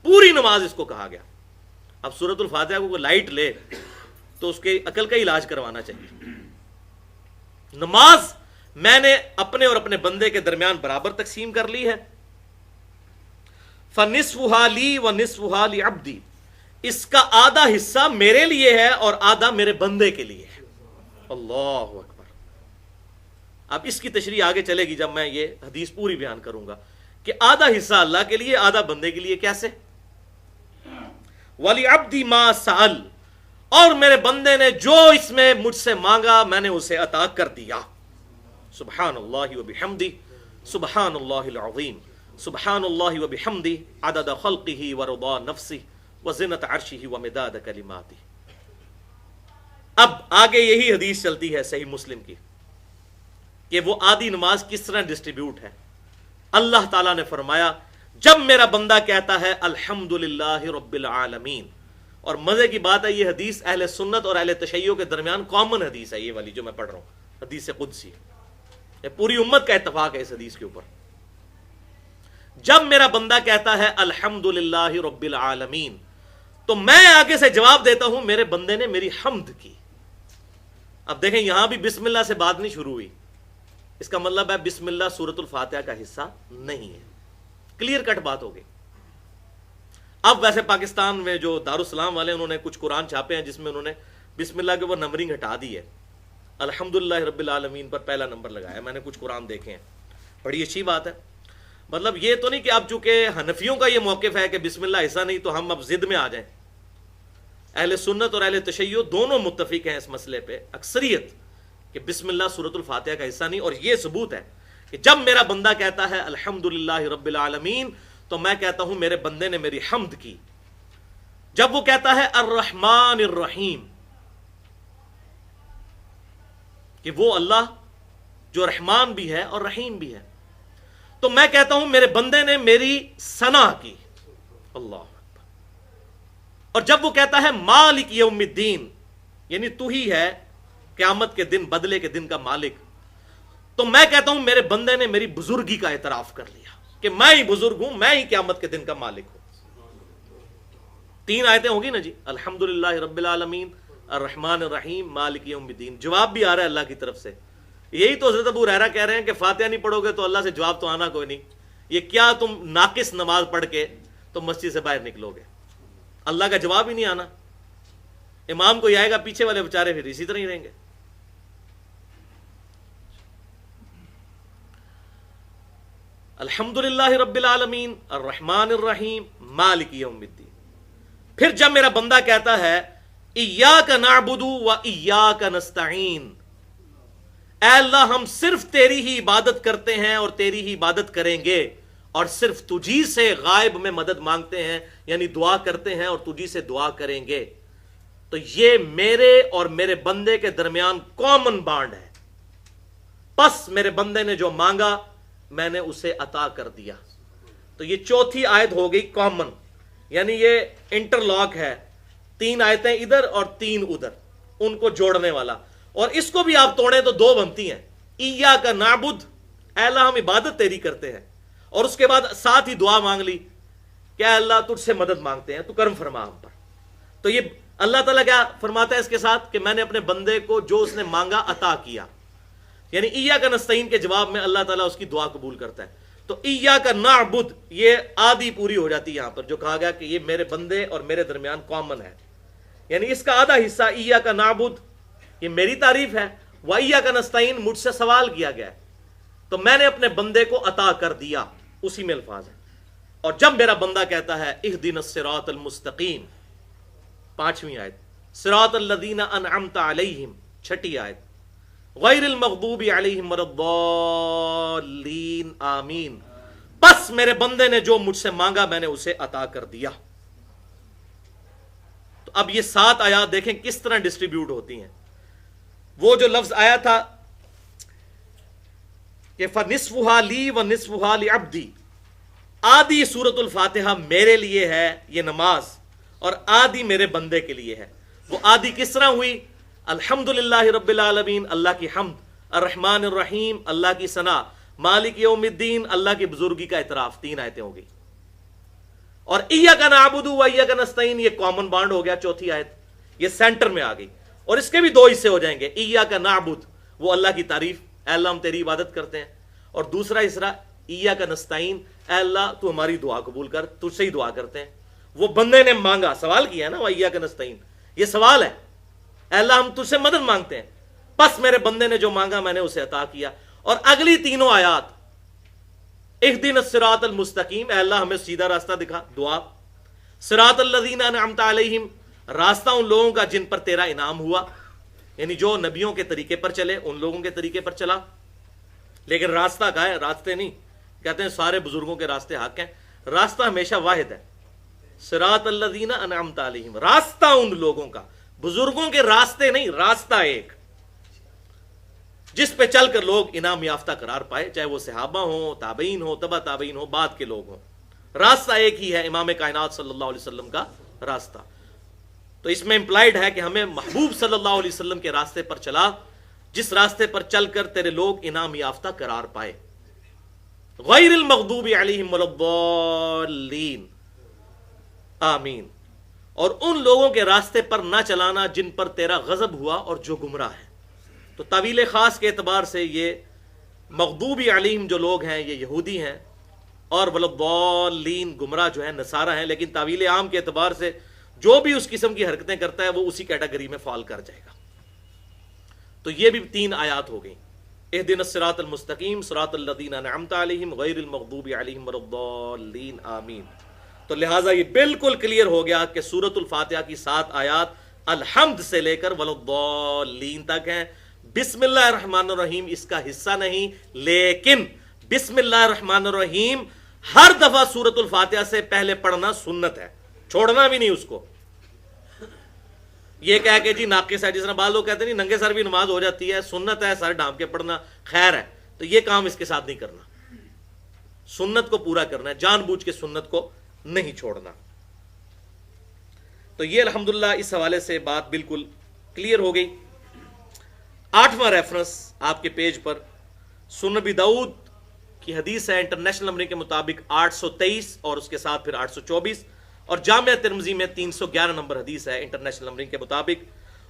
پوری نماز اس کو کہا گیا۔ اب سورۃ الفاتحہ کو کوئی لائٹ لے تو اس کے عقل کا علاج کروانا چاہیے۔ نماز میں نے اپنے اور اپنے بندے کے درمیان برابر تقسیم کر لی ہے. فَنِصْفُهَا لِي وَنِصْفُهَا لِعَبْدِي، اس کا آدھا حصہ میرے لیے ہے اور آدھا میرے بندے کے لیے ہے. اللہ اکبر. اب اس کی تشریح آگے چلے گی جب میں یہ حدیث پوری بیان کروں گا کہ آدھا حصہ اللہ کے لیے آدھا بندے کے لیے کیسے. وَلِعَبْدِ مَا سَأَلَ، اور میرے بندے نے جو اس میں مجھ سے مانگا میں نے اسے عطا کر دیا. سبحان اللہ وبحمدہ، سبحان اللہ العظیم، سبحان اللہ وبحمدہ، عدد خلقہ ورضا نفسہ وزنت عرشہ ومداد کلماتہ. اب آگے یہی حدیث چلتی ہے صحیح مسلم کی کہ وہ آدھی نماز کس طرح ڈسٹریبیوٹ ہے. اللہ تعالیٰ نے فرمایا جب میرا بندہ کہتا ہے الحمدللہ رب العالمین، اور مزے کی بات ہے یہ حدیث اہل سنت اور اہل تشیع کے درمیان کامن حدیث ہے، یہ والی جو میں پڑھ رہا ہوں حدیث قدسی، یہ پوری امت کا اتفاق ہے اس حدیث کے اوپر. جب میرا بندہ کہتا ہے الحمدللہ رب العالمین تو میں آگے سے جواب دیتا ہوں میرے بندے نے میری حمد کی. اب دیکھیں یہاں بھی بسم اللہ سے بات نہیں شروع ہوئی، اس کا مطلب ہے بسم اللہ سورۃ الفاتحہ کا حصہ نہیں ہے. کلیئر کٹ بات ہوگی. اب ویسے پاکستان میں جو دارالسلام والے انہوں نے کچھ قرآن چھاپے ہیں جس میں انہوں نے بسم اللہ کے اوپر نمبرنگ ہٹا دی ہے، الحمدللہ رب العالمین پر پہلا نمبر لگایا. میں نے کچھ قرآن دیکھے ہیں، بڑی اچھی بات ہے. مطلب یہ تو نہیں کہ اب چونکہ حنفیوں کا یہ موقف ہے کہ بسم اللہ حصہ نہیں تو ہم اب ضد میں آ جائیں. اہل سنت اور اہل تشیع دونوں متفق ہیں اس مسئلے پہ، اکثریت، کہ بسم اللہ سورۃ الفاتحہ کا حصہ نہیں. اور یہ ثبوت ہے کہ جب میرا بندہ کہتا ہے الحمدللہ رب العالمین تو میں کہتا ہوں میرے بندے نے میری حمد کی. جب وہ کہتا ہے الرحمن الرحیم، کہ وہ اللہ جو رحمان بھی ہے اور رحیم بھی ہے، تو میں کہتا ہوں میرے بندے نے میری ثنا کی. اللہ اکبر. اور جب وہ کہتا ہے مالک یوم الدین، یعنی تو ہی ہے قیامت کے دن بدلے کے دن کا مالک، تو میں کہتا ہوں میرے بندے نے میری بزرگی کا اعتراف کر لیا کہ میں ہی بزرگ ہوں، میں ہی قیامت کے دن کا مالک ہوں. 3 آیتیں ہوگی نا جی، الحمدللہ رب العالمین، الرحمن الرحیم، مالک یوم الدین. جواب بھی آ رہا ہے اللہ کی طرف سے. یہی تو حضرت ابو ہریرہ کہہ رہے ہیں کہ فاتحہ نہیں پڑھو گے تو اللہ سے جواب تو آنا کوئی نہیں. یہ کیا تم ناقص نماز پڑھ کے تو مسجد سے باہر نکلو گے، اللہ کا جواب ہی نہیں آنا. امام کو یہ آئے گا، پیچھے والے بیچارے پھر اسی طرح ہی رہیں گے. الحمدللہ رب العالمین الرحمن الرحیم مالک یوم الدین. پھر جب میرا بندہ کہتا ہے ایاک نعبد و ایاک نستعین، اے اللہ ہم صرف تیری ہی عبادت کرتے ہیں اور تیری ہی عبادت کریں گے، اور صرف تجھی سے غائب میں مدد مانگتے ہیں، یعنی دعا کرتے ہیں اور تجھی سے دعا کریں گے. تو یہ میرے اور میرے بندے کے درمیان کامن بانڈ ہے. پس میرے بندے نے جو مانگا میں نے اسے عطا کر دیا. تو یہ چوتھی آیت ہو گئی کامن، یعنی یہ انٹرلاک ہے، 3 آیتیں ادھر اور 3 ادھر، ان کو جوڑنے والا. اور اس کو بھی آپ توڑیں تو 2 بنتی ہیں. ایاک نعبد، اے اللہ ہم عبادت تیری کرتے ہیں، اور اس کے بعد ساتھ ہی دعا مانگ لی کہ اے اللہ تجھ سے مدد مانگتے ہیں، تو کرم فرما ہم پر. تو یہ اللہ تعالیٰ کیا فرماتا ہے اس کے ساتھ کہ میں نے اپنے بندے کو جو اس نے مانگا عطا کیا. یعنی ایاک نستعین کے جواب میں اللہ تعالیٰ اس کی دعا قبول کرتا ہے. تو ایاک نعبد یہ آدھی پوری ہو جاتی ہے یہاں پر، جو کہا گیا کہ یہ میرے بندے اور میرے درمیان کامن ہے. یعنی اس کا آدھا حصہ ایاک نعبد یہ میری تعریف ہے، وَإِيَّاكَ نَسْتَعِينُ مجھ سے سوال کیا گیا ہے، تو میں نے اپنے بندے کو عطا کر دیا. اسی میں الفاظ ہے. اور جب میرا بندہ کہتا ہے اهْدِنَا الصِّرَاطَ الْمُسْتَقِيمَ، 5ویں آیت، صراط الذین انعمت علیہم، 6ٹھی آیت، غیر المغضوب علیہم ولا الضالین آمین، بس میرے بندے نے جو مجھ سے مانگا میں نے اسے عطا کر دیا. تو اب یہ 7 آیات دیکھیں کس طرح ڈسٹریبیوٹ ہوتی ہیں. وہ جو لفظ آیا تھا کہ فَنِصْفُهَا لِي وَنِصْفُهَا لِعَبْدِي، آدھی سورۃ الفاتحہ میرے لیے ہے یہ نماز، اور آدھی میرے بندے کے لیے ہے. وہ آدھی کس طرح ہوئی؟ الحمدللہ رب العالمین اللہ کی حمد، الرحمن الرحیم اللہ کی ثنا، مالک یوم الدین اللہ کی بزرگی کا اعتراف. 3 آیتیں ہو گئی. اور ایاک نعبد و ایاک نستعین یہ کامن بانڈ ہو گیا، 4تھی آیت یہ سینٹر میں آ گئی. اور اس کے بھی 2 حصے ہو جائیں گے. ایاک نعبد وہ اللہ کی تعریف، اے اللہ ہم تیری عبادت کرتے ہیں، اور دوسرا حصہ ایاک نستعین، اے اللہ تو ہماری دعا قبول کر، تجھ سے ہی دعا کرتے ہیں۔ وہ بندے نے مانگا، سوال کیا نا، وہ ایاک نستعین، یہ سوال ہے، اے اللہ ہم تجھ سے مدد مانگتے ہیں، بس میرے بندے نے جو مانگا میں نے اسے عطا کیا۔ اور اگلی تینوں آیات، اہدنا الصراط المستقیم، اے اللہ ہمیں سیدھا راستہ دکھا، دعا، صراط الذین انعمت علیہم، راستہ ان لوگوں کا جن پر تیرا انعام ہوا، یعنی جو نبیوں کے طریقے پر چلے ان لوگوں کے طریقے پر چلا۔ لیکن راستہ کہا ہے، راستے نہیں، کہتے ہیں سارے بزرگوں کے راستے حق ہیں، راستہ ہمیشہ واحد ہے، صراط الذین انعمت علیہم، راستہ ان لوگوں کا، بزرگوں کے راستے نہیں، راستہ ایک جس پہ چل کر لوگ انعام یافتہ قرار پائے، چاہے وہ صحابہ ہوں، تابعین ہوں، تبع تابعین ہوں، بعد کے لوگ ہوں، راستہ ایک ہی ہے، امام کائنات صلی اللہ علیہ وسلم کا راستہ۔ تو اس میں امپلائڈ ہے کہ ہمیں محبوب صلی اللہ علیہ وسلم کے راستے پر چلا، جس راستے پر چل کر تیرے لوگ انعام یافتہ قرار پائے۔ غیر المغضوب علیہم ولا الضالین، آمین۔ اور ان لوگوں کے راستے پر نہ چلانا جن پر تیرا غضب ہوا اور جو گمراہ ہیں۔ تو طویل خاص کے اعتبار سے یہ مغضوب علیہم جو لوگ ہیں یہ یہودی ہیں، اور ولا الضالین گمراہ جو ہیں نصارہ ہیں، لیکن طویل عام کے اعتبار سے جو بھی اس قسم کی حرکتیں کرتا ہے وہ اسی کیٹیگری میں فال کر جائے گا۔ تو یہ بھی 3 آیات ہو گئیں، اہدنا الصراط المستقیم، صراط الذین انعمت علیہم، غیر المغضوب علیہم ولا الضالین، آمین۔ تو لہٰذا یہ بالکل کلیئر ہو گیا کہ سورۃ الفاتحہ کی 7 آیات الحمد سے لے کر ولا الضالین تک ہیں۔ بسم اللہ الرحمن الرحیم اس کا حصہ نہیں، لیکن بسم اللہ الرحمن الرحیم ہر دفعہ سورۃ الفاتحہ سے پہلے پڑھنا سنت ہے، چھوڑنا بھی نہیں اس کو۔ یہ کہہ کہ جی ناقص ہے، جس طرح بعض لوگ کہتے ہیں ننگے سر بھی نماز ہو جاتی ہے، سنت ہے سر ڈھانپ کے پڑھنا، خیر ہے، تو یہ کام اس کے ساتھ نہیں کرنا، سنت کو پورا کرنا ہے، جان بوجھ کے سنت کو نہیں چھوڑنا۔ تو یہ الحمدللہ اس حوالے سے بات بالکل کلیئر ہو گئی۔ 8واں ریفرنس آپ کے پیج پر سنن ابی داؤد کی حدیث ہے، انٹرنیشنل نمبرنگ کے مطابق 823 اور اس کے ساتھ پھر 824، اور جامعہ ترمذی میں 311 نمبر حدیث ہے انٹرنیشنل نمبرنگ کے مطابق۔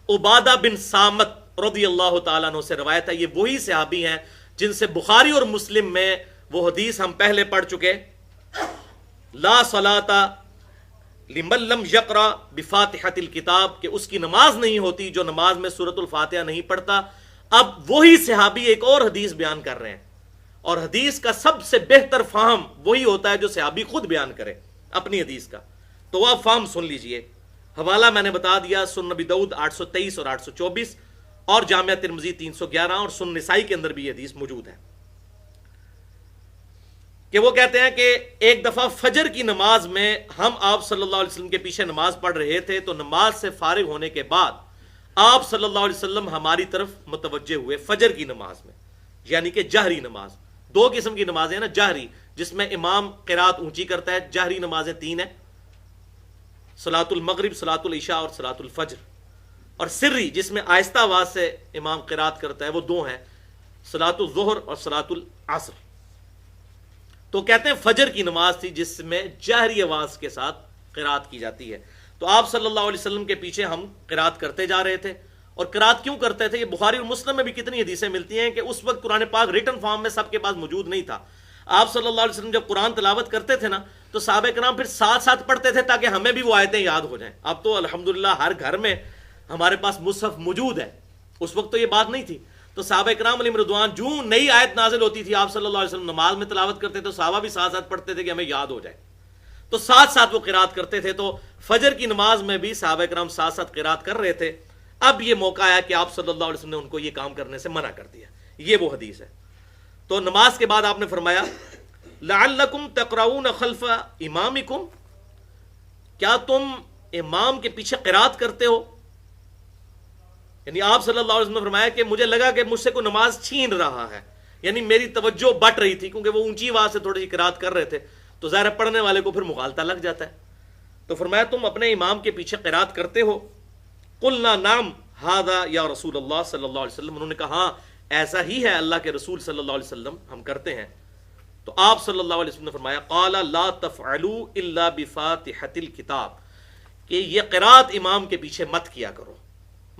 عبادہ بن صامت رضی اللہ تعالیٰ عنہ سے روایت ہے، یہ وہی صحابی ہیں جن سے بخاری اور مسلم میں وہ حدیث ہم پہلے پڑھ چکے، لا صلاۃ لمن لم یقرأ بفاتحۃ الکتاب، کہ اس کی نماز نہیں ہوتی جو نماز میں سورۃ الفاتحہ نہیں پڑھتا۔ اب وہی صحابی ایک اور حدیث بیان کر رہے ہیں، اور حدیث کا سب سے بہتر فہم وہی ہوتا ہے جو صحابی خود بیان کرے اپنی حدیث کا۔ تو وہ آپ فہم سن لیجئے، حوالہ میں نے بتا دیا، سنن ابی داؤد 823 اور 824، اور جامعہ ترمذی 311، اور سنن نسائی کے اندر بھی یہ حدیث موجود ہے، کہ وہ کہتے ہیں کہ ایک دفعہ فجر کی نماز میں ہم آپ صلی اللہ علیہ وسلم کے پیچھے نماز پڑھ رہے تھے، تو نماز سے فارغ ہونے کے بعد آپ صلی اللہ علیہ وسلم ہماری طرف متوجہ ہوئے فجر کی نماز میں، یعنی کہ جہری نماز۔ 2 قسم کی نمازیں ہیں نا، جہری جس میں امام قرات اونچی کرتا ہے، جہری نمازیں 3 ہیں، صلاۃ المغرب، صلاۃ العشاء اور صلاۃ الفجر، اور سری جس میں آہستہ آواز سے امام قرات کرتا ہے وہ 2 ہیں، صلاۃ الظہر اور صلاۃ العصر۔ تو کہتے ہیں فجر کی نماز تھی جس میں جہری آواز کے ساتھ قرات کی جاتی ہے، تو آپ صلی اللہ علیہ وسلم کے پیچھے ہم قرات کرتے جا رہے تھے۔ اور قرات کیوں کرتے تھے؟ یہ بخاری اور مسلم میں بھی کتنی حدیثیں ملتی ہیں کہ اس وقت قرآن پاک ریٹن فارم میں سب کے پاس موجود نہیں تھا۔ آپ صلی اللہ علیہ وسلم جب قرآن تلاوت کرتے تھے نا تو صحابہ کرام پھر ساتھ ساتھ پڑھتے تھے تاکہ ہمیں بھی وہ آیتیں یاد ہو جائیں۔ اب تو الحمدللہ ہر گھر میں ہمارے پاس مصحف موجود ہے، اس وقت تو یہ بات نہیں تھی۔ تو صحابہ کرام علیہم رضوان جو نئی آیت نازل ہوتی تھی آپ صلی اللہ علیہ وسلم نماز میں تلاوت کرتے تو صحابہ بھی ساتھ ساتھ پڑھتے تھے کہ ہمیں یاد ہو جائے، تو ساتھ ساتھ وہ قرات کرتے تھے۔ تو فجر کی نماز میں بھی صحابہ کرام ساتھ ساتھ قرات کر رہے تھے۔ اب یہ موقع آیا کہ آپ صلی اللہ علیہ وسلم نے ان کو یہ کام کرنے سے منع کر دیا، یہ وہ حدیث ہے۔ تو نماز کے بعد آپ نے فرمایا لعلکم تقرؤون خلف امامکم، کیا تم امام کے پیچھے قرات کرتے ہو؟ یعنی آپ صلی اللہ علیہ وسلم نے فرمایا کہ مجھے لگا کہ مجھ سے کوئی نماز چھین رہا ہے، یعنی میری توجہ بٹ رہی تھی کیونکہ وہ اونچی آواز سے تھوڑی سی قرات کر رہے تھے، تو ظاہر پڑھنے والے کو پھر مغالطہ لگ جاتا ہے۔ تو فرمایا تم اپنے امام کے پیچھے قرات کرتے ہو؟ قلنا نعم ھذا یا رسول اللہ صلی اللہ علیہ وسلم، انہوں نے کہا ہاں ایسا ہی ہے اللہ کے رسول صلی اللہ علیہ وسلم، ہم کرتے ہیں۔ تو آپ صلی اللہ علیہ وسلم نے فرمایا قال لا تفعلوا الا بفاتحۃ الکتاب، کہ یہ قرات امام کے پیچھے مت کیا کرو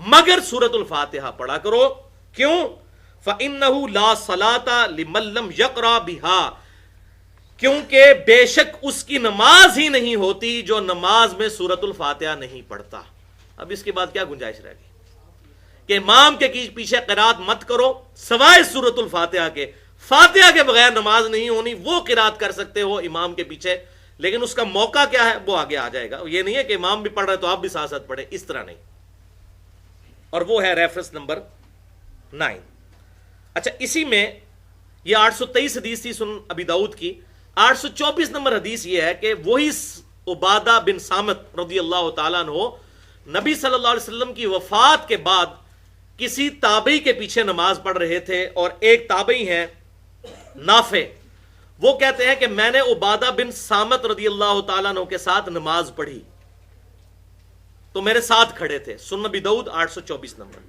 مگر سورۃ الفاتحہ پڑھا کرو۔ کیوں؟ فَإِنَّهُ لَا صَلَاةَ لِمَن لَّمْ يَقْرَأْ بِهَا، کیونکہ بے شک اس کی نماز ہی نہیں ہوتی جو نماز میں سورۃ الفاتحہ نہیں پڑھتا۔ اب اس کے بعد کیا گنجائش رہ گئی کہ امام کے پیچھے قرات مت کرو سوائے سورۃ الفاتحہ کے، فاتحہ کے بغیر نماز نہیں ہونی، وہ قرات کر سکتے ہو امام کے پیچھے، لیکن اس کا موقع کیا ہے وہ آگے آ جائے گا۔ یہ نہیں ہے کہ امام بھی پڑھ رہا ہے تو آپ بھی ساتھ ساتھ پڑھیں، اس طرح نہیں۔ اور وہ ہے ریفرنس نمبر 9۔ اچھا، اسی میں یہ 823 حدیث تھی سنن ابی داؤد کی۔ 824 نمبر حدیث یہ ہے کہ وہی عبادہ بن صامت رضی اللہ تعالیٰ عنہ نبی صلی اللہ علیہ وسلم کی وفات کے بعد کسی تابعی کے پیچھے نماز پڑھ رہے تھے، اور ایک تابعی ہیں نافع، وہ کہتے ہیں کہ میں نے عبادہ بن صامت رضی اللہ تعالیٰ عنہ کے ساتھ نماز پڑھی تو میرے ساتھ کھڑے تھے، سنن ابی داؤد 824 نمبر۔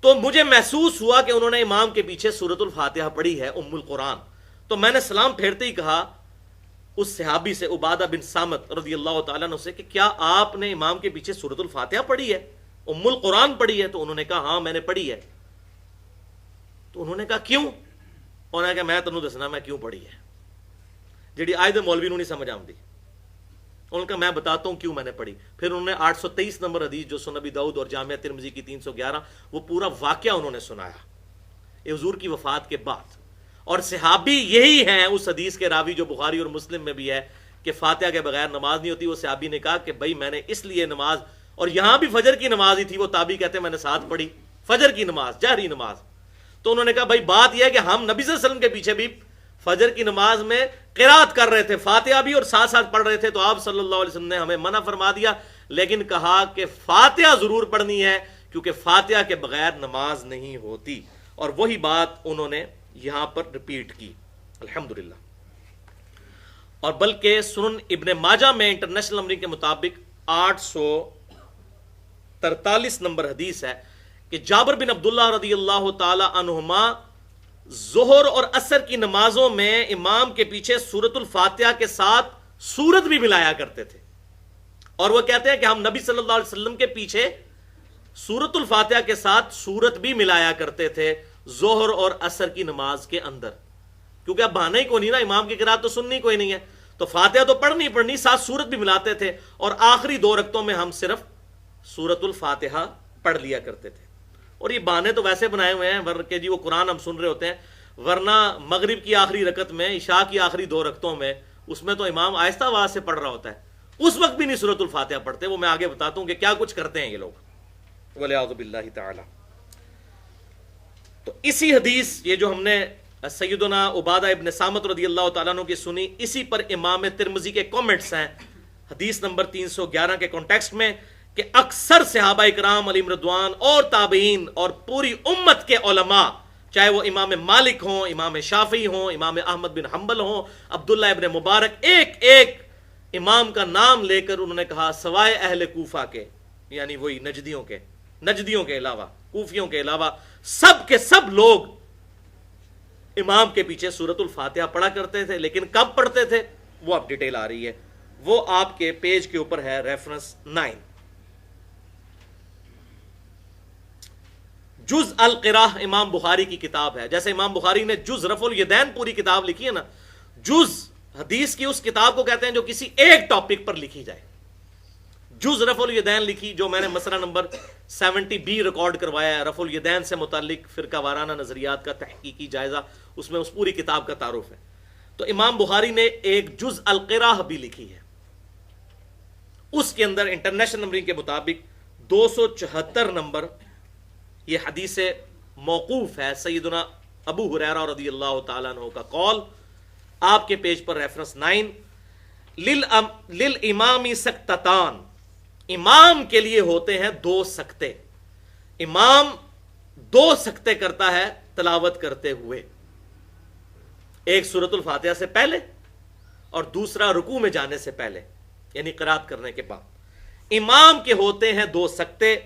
تو مجھے محسوس ہوا کہ انہوں نے امام کے پیچھے سورۃ الفاتحہ پڑھی ہے، ام القرآن، تو میں نے سلام پھیرتے ہی کہا اس صحابی سے، عبادہ بن صامت رضی اللہ تعالیٰ عنہ سے، کہ کیا آپ نے امام کے پیچھے سورۃ الفاتحہ پڑھی ہے، ام القرآن پڑھی ہے؟ تو انہوں نے کہا ہاں میں نے پڑھی ہے۔ تو انہوں نے کہا کیوں؟ انہوں نے کہا میں تنوں دسنا میں کیوں پڑھی ہے، جڑی آیت مولوی نوں نہیں سمجھ آندی۔ انہوں نے کہا میں بتاتا ہوں کیوں میں نے پڑھی۔ پھر انہوں نے 823 نمبر حدیث جو سنن ابی داؤد اور جامعہ ترمذی کی 311، وہ پورا واقعہ انہوں نے سنایا یہ حضور کی وفات کے بعد۔ اور صحابی یہی ہیں اس حدیث کے راوی جو بخاری اور مسلم میں بھی ہے کہ فاتحہ کے بغیر نماز نہیں ہوتی۔ وہ صحابی نے کہا کہ بھائی میں نے اس لیے نماز، اور یہاں بھی فجر کی نماز ہی تھی، وہ تابعی کہتے ہیں میں نے ساتھ پڑھی فجر کی نماز، جہری نماز۔ تو انہوں نے کہا بھائی بات یہ ہے کہ ہم نبی صلی اللہ علیہ وسلم کے پیچھے بھی فجر کی نماز میں قرات کر رہے تھے، فاتحہ بھی اور ساتھ ساتھ پڑھ رہے تھے، تو آپ صلی اللہ علیہ وسلم نے ہمیں منع فرما دیا، لیکن کہا کہ فاتحہ ضرور پڑھنی ہے کیونکہ فاتحہ کے بغیر نماز نہیں ہوتی۔ اور وہی بات انہوں نے یہاں پر ریپیٹ کی، الحمدللہ۔ اور بلکہ سنن ابن ماجہ میں انٹرنیشنل نمبرنگ کے مطابق 843 نمبر حدیث ہے کہ جابر بن عبداللہ رضی اللہ تعالی عنہما ظہر اور عصر کی نمازوں میں امام کے پیچھے سورۃ الفاتحہ کے ساتھ سورت بھی ملایا کرتے تھے، اور وہ کہتے ہیں کہ ہم نبی صلی اللہ علیہ وسلم کے پیچھے سورۃ الفاتحہ کے ساتھ سورت بھی ملایا کرتے تھے ظہر اور عصر کی نماز کے اندر، کیونکہ اب بہانا ہی کوئی نہیں نا، امام کی قرات تو سننی کوئی نہیں ہے، تو فاتحہ تو پڑھنی ساتھ سورت بھی ملاتے تھے، اور آخری 2 رکعتوں میں ہم صرف سورۃ الفاتحہ پڑھ لیا کرتے تھے۔ اور یہ بہانے تو ویسے بنائے ہوئے ہیں کہ جی وہ قرآن ہم سن رہے ہوتے ہیں، ورنہ مغرب کی آخری رکعت میں، عشاء کی آخری 2 رکعتوں میں، اس میں تو امام آہستہ آواز سے پڑھ رہا ہوتا ہے، اس وقت بھی نہیں سورۃ الفاتحہ پڑھتے۔ وہ میں آگے بتاتا ہوں کہ کیا کچھ کرتے ہیں یہ لوگ، والعیاذ باللہ تعالی۔ تو اسی حدیث یہ جو ہم نے سیدنا عبادہ ابن صامت رضی اللہ تعالیٰ عنہ کی سنی، اسی پر امام ترمذی کے کامنٹس ہیں حدیث نمبر 311 کے کانٹیکسٹ میں، کہ اکثر صحابہ اکرام علیہم رضوان اور تابعین اور پوری امت کے علماء، چاہے وہ امام مالک ہوں، امام شافعی ہوں، امام احمد بن حنبل ہوں، عبداللہ ابن مبارک، ایک ایک امام کا نام لے کر انہوں نے کہا سوائے اہل کوفہ کے، یعنی وہی نجدیوں کے علاوہ، کوفیوں کے علاوہ، سب کے سب لوگ امام کے پیچھے سورۃ الفاتحہ پڑھا کرتے تھے، لیکن کب پڑھتے تھے وہ اب ڈیٹیل آ رہی ہے، وہ آپ کے پیج کے اوپر ہے، ریفرنس 9۔ جز القراء امام بخاری کی کتاب ہے، جیسے امام بخاری نے جز رفع الیدین پوری کتاب لکھی ہے نا، جز حدیث کی اس کتاب کو کہتے ہیں جو کسی ایک ٹاپک پر لکھی جائے۔ جز رفع الیدین لکھی، جو میں نے مسئلہ نمبر 70B ریکارڈ کروایا ہے، رفع الیدین سے متعلق فرقہ وارانہ نظریات کا تحقیقی جائزہ، اس میں اس پوری کتاب کا تعارف ہے۔ تو امام بخاری نے ایک جز القراء بھی لکھی ہے، اس کے اندر انٹرنیشنل نمبرنگ کے مطابق 274 نمبر یہ حدیث موقوف ہے، سیدنا ابو ہریرہ رضی اللہ تعالیٰ عنہ کا قول، آپ کے پیج پر ریفرنس 9۔ للامام سکتتان، امام کے لیے ہوتے ہیں 2 سکتے، امام 2 سکتے کرتا ہے تلاوت کرتے ہوئے، ایک سورۃ الفاتحہ سے پہلے اور دوسرا رکوع میں جانے سے پہلے، یعنی قرات کرنے کے بعد امام کے ہوتے ہیں 2 سکتے۔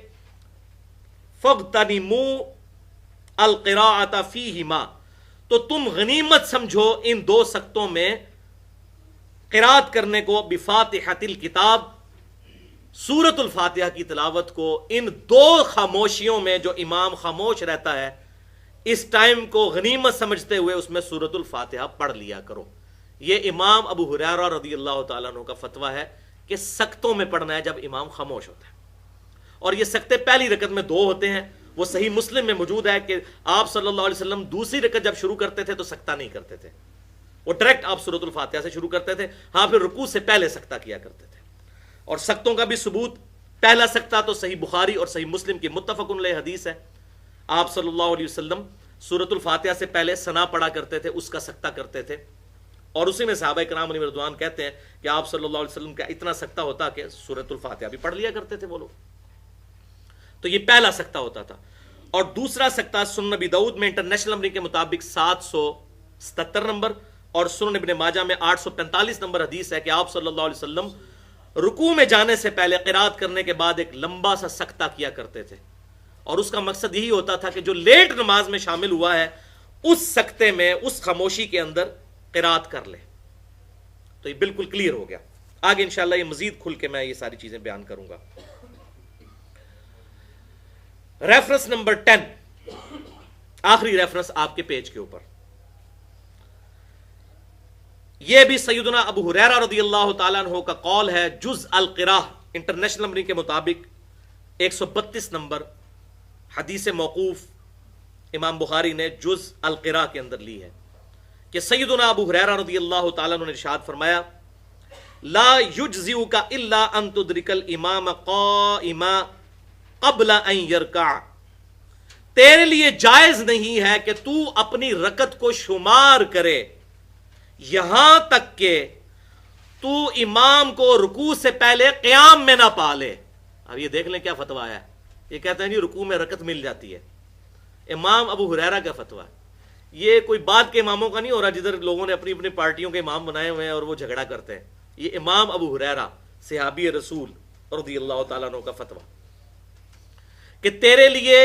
فَاغْتَنِمُوا الْقِرَاءَةَ فِيهِمَا، تو تم غنیمت سمجھو ان 2 سکتوں میں قرات کرنے کو، بفاتحۃ الکتاب، سورۃ الفاتحہ کی تلاوت کو، ان 2 خاموشیوں میں جو امام خاموش رہتا ہے، اس ٹائم کو غنیمت سمجھتے ہوئے اس میں سورۃ الفاتحہ پڑھ لیا کرو. یہ امام ابو ہریرہ رضی اللہ تعالیٰ عنہ کا فتویٰ ہے کہ سکتوں میں پڑھنا ہے جب امام خاموش ہوتا ہے. اور یہ سکتے پہلی رکعت میں 2 ہوتے ہیں. وہ صحیح مسلم میں موجود ہے کہ آپ صلی اللہ علیہ وسلم دوسری رکعت جب شروع کرتے تھے تو سکتہ نہیں کرتے تھے, وہ ڈائریکٹ آپ سورۃ الفاتحہ سے شروع کرتے تھے. ہاں, پھر رکوع سے پہلے سکتہ کیا کرتے تھے. اور سکتوں کا بھی ثبوت, پہلا سکتہ تو صحیح بخاری اور صحیح مسلم کی متفق علیہ حدیث ہے. آپ صلی اللہ علیہ وسلم سورۃ الفاتحہ سے پہلے ثنا پڑھا کرتے تھے, اس کا سکتہ کرتے تھے. اور اسی میں صحابہ کرام علیہم رضوان کہتے ہیں کہ آپ صلی اللہ علیہ وسلم کا اتنا سکتہ ہوتا کہ سورۃ الفاتحہ بھی پڑھ لیا کرتے تھے وہ لوگ. تو یہ پہلا سکتہ ہوتا تھا. اور دوسرا سکتہ سنن نبی داؤد میں انٹرنیشنل نمبر کے مطابق 777 نمبر اور سنن ابن ماجہ میں 845 نمبر حدیث ہے کہ آپ صلی اللہ علیہ وسلم رکوع میں جانے سے پہلے قرات کرنے کے بعد ایک لمبا سا سکتہ کیا کرتے تھے. اور اس کا مقصد یہی ہوتا تھا کہ جو لیٹ نماز میں شامل ہوا ہے اس سکتے میں, اس خاموشی کے اندر قرات کر لے. تو یہ بالکل کلیئر ہو گیا. آگے انشاءاللہ یہ مزید کھل کے میں یہ ساری چیزیں بیان کروں گا. ریفرنس نمبر 10, آخری ریفرنس آپ کے پیج کے اوپر. یہ بھی سیدنا ابو ہریرہ رضی اللہ تعالیٰ عنہ کا قول ہے. جز القراء انٹرنیشنل نمبر کے مطابق 132 نمبر حدیث موقوف امام بخاری نے جز القراء کے اندر لی ہے کہ سیدنا ابو ہریرہ رضی اللہ تعالیٰ عنہ نے ارشاد فرمایا لا یجزئک الا ان تدرک الامام قائما قبل ان یرکع. تیرے لیے جائز نہیں ہے کہ تو اپنی رکعت کو شمار کرے یہاں تک کہ تو امام کو رکوع سے پہلے قیام میں نہ پا لے. اب یہ دیکھ لیں کیا فتویٰ آیا ہے. یہ کہتے ہیں جی رکوع میں رکعت مل جاتی ہے. امام ابو ہریرہ کا فتویٰ. یہ کوئی بعد کے اماموں کا نہیں ہو رہا جدھر لوگوں نے اپنی اپنی پارٹیوں کے امام بنائے ہوئے ہیں اور وہ جھگڑا کرتے ہیں. یہ امام ابو ہریرہ صحابی رسول رضی اللہ تعالیٰ عنہ کا فتویٰ کہ تیرے لیے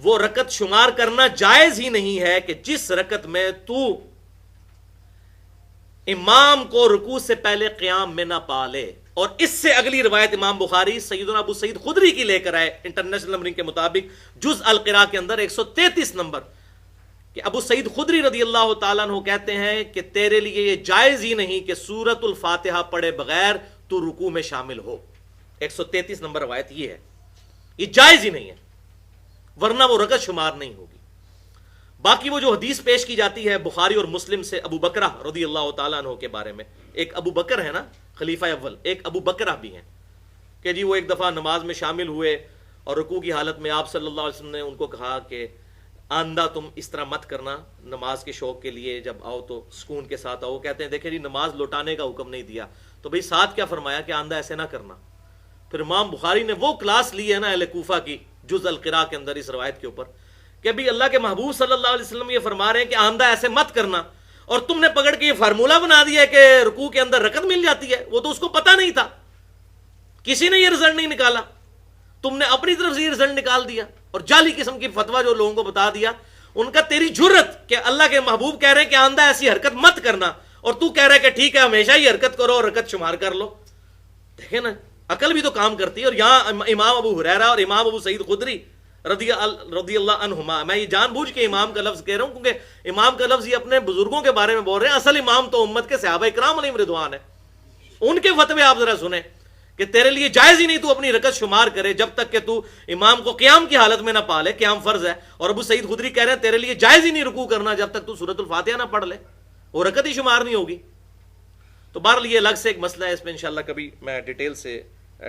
وہ رکعت شمار کرنا جائز ہی نہیں ہے کہ جس رکعت میں تو امام کو رکوع سے پہلے قیام میں نہ پا لے. اور اس سے اگلی روایت امام بخاری سیدنا ابو سعید خدری کی لے کر آئے انٹرنیشنل نمبرنگ کے مطابق جز القراء کے اندر 133 نمبر کہ ابو سعید خدری رضی اللہ تعالیٰ عنہ کہتے ہیں کہ تیرے لیے یہ جائز ہی نہیں کہ سورۃ الفاتحہ پڑھے بغیر تو رکوع میں شامل ہو. 133 نمبر روایت یہ ہے, یہ جائز ہی نہیں ہے ورنہ وہ رکعت شمار نہیں ہوگی. باقی وہ جو حدیث پیش کی جاتی ہے بخاری اور مسلم سے ابو بکرہ رضی اللہ تعالیٰ عنہ کے بارے میں, ایک ابو بکر ہے نا خلیفہ اول, ایک ابو بکرہ بھی ہیں کہ جی وہ ایک دفعہ نماز میں شامل ہوئے اور رکوع کی حالت میں آپ صلی اللہ علیہ وسلم نے ان کو کہا کہ آندہ تم اس طرح مت کرنا, نماز کے شوق کے لیے جب آؤ تو سکون کے ساتھ آؤ. کہتے ہیں دیکھیں جی نماز لوٹانے کا حکم نہیں دیا تو بھئی ساتھ کیا فرمایا کہ آندہ ایسے نہ کرنا. پھر امام بخاری نے وہ کلاس لی ہے نا اہل کوفہ کی جز القراء کے اندر اس روایت کے اوپر کہ ابھی اللہ کے محبوب صلی اللہ علیہ وسلم یہ فرما رہے ہیں کہ آندہ ایسے مت کرنا, اور تم نے پکڑ کے یہ فارمولہ بنا دیا ہے کہ رکوع کے اندر رکعت مل جاتی ہے. وہ تو اس کو پتہ نہیں تھا, کسی نے یہ رزلٹ نہیں نکالا, تم نے اپنی طرف سے یہ رزلٹ نکال دیا اور جعلی قسم کی فتویٰ جو لوگوں کو بتا دیا. ان کا تیری جرت کہ اللہ کے محبوب کہہ رہے ہیں کہ آندہ ایسی حرکت مت کرنا اور تو کہہ رہا ہے کہ ٹھیک ہے ہمیشہ ہی حرکت کرو اور رکعت شمار کر لو. دیکھیں نا عقل بھی تو کام کرتی ہے. اور یہاں امام ابو ہریرہ اور امام ابو سعید خدری رضی اللہ عنہما, میں یہ جان بوجھ کے امام کا لفظ کہہ رہا ہوں کیونکہ امام کا لفظ یہ اپنے بزرگوں کے بارے میں بول رہے ہیں. اصل امام تو امت کے صحابہ کرام علیہم رضوان ہے. ان کے فتوے آپ ذرا سنیں کہ تیرے لیے جائز ہی نہیں تو اپنی رکعت شمار کرے جب تک کہ تو امام کو قیام کی حالت میں نہ پا لے. قیام فرض ہے. اور ابو سعید خدری کہہ رہے ہیں تیرے لیے جائز ہی نہیں رکوع کرنا جب تک تو سورۃ الفاتحہ نہ پڑھ لے, وہ رکعت ہی شمار نہیں ہوگی. تو بہرحال یہ الگ سے ایک مسئلہ ہے, اس پہ انشاءاللہ کبھی میں ڈیٹیل سے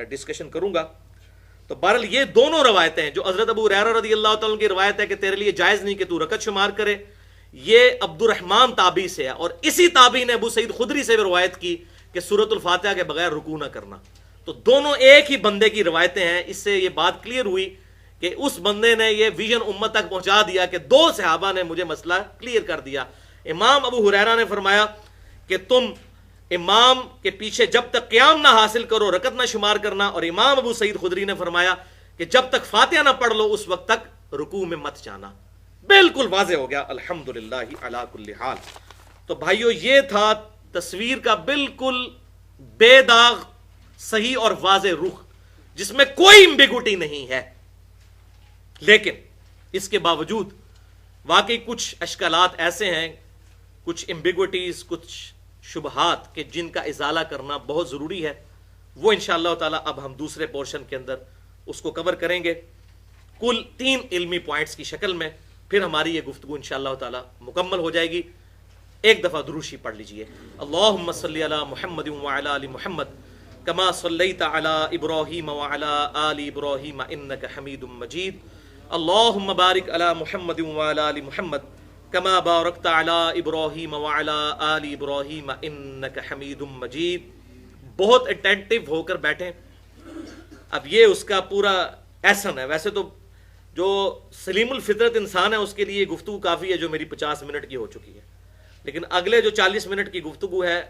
ڈسکشن کروں گا. تو بہرحال یہ دونوں روایتیں ہیں, جو حضرت ابو ہریرہ رضی اللہ تعالیٰ کی روایت ہے کہ تیرے لیے جائز نہیں کہ تو رکعت شمار کرے, یہ عبد الرحمن تابعی سے ہے. اور اسی تابعی نے ابو سعید خدری سے بھی روایت کی کہ سورۃ الفاتحہ کے بغیر رکوع نہ کرنا. تو دونوں ایک ہی بندے کی روایتیں ہیں. اس سے یہ بات کلیئر ہوئی کہ اس بندے نے یہ ویژن امت تک پہنچا دیا کہ دو صحابہ نے مجھے مسئلہ کلیئر کر دیا. امام ابو ہریرہ نے فرمایا کہ تم امام کے پیچھے جب تک قیام نہ حاصل کرو رکعت نہ شمار کرنا, اور امام ابو سعید خدری نے فرمایا کہ جب تک فاتحہ نہ پڑھ لو اس وقت تک رکوع میں مت جانا. بالکل واضح ہو گیا الحمدللہ علی کل حال. تو بھائیو یہ تھا تصویر کا بالکل بے داغ صحیح اور واضح رخ جس میں کوئی امبیگوٹی نہیں ہے. لیکن اس کے باوجود واقعی کچھ اشکالات ایسے ہیں، کچھ ایمبیگوٹیز، کچھ شبہات کہ جن کا ازالہ کرنا بہت ضروری ہے. وہ انشاءاللہ تعالی اب ہم دوسرے پورشن کے اندر اس کو کور کریں گے کل 3 علمی پوائنٹس کی شکل میں. پھر ہماری یہ گفتگو انشاءاللہ تعالی مکمل ہو جائے گی. ایک دفعہ دروشی پڑھ لیجئے. اللہم صلی علی محمد وعلی آل محمد کما صلیت علی ابراہیم وعلی آل ابراہیم انک حمید مجید. اللہم بارک علی محمد وعلی آل محمد کما بارکت علی ابراہیم وعلی آل ابراہیم انک حمید مجید. بہت اٹینٹیو ہو کر بیٹھیں. اب یہ اس کا پورا ایسن ہے. ویسے تو جو سلیم الفطرت انسان ہے اس کے لیے گفتگو کافی ہے جو میری 50 منٹ کی ہو چکی ہے، لیکن اگلے جو 40 منٹ کی گفتگو ہے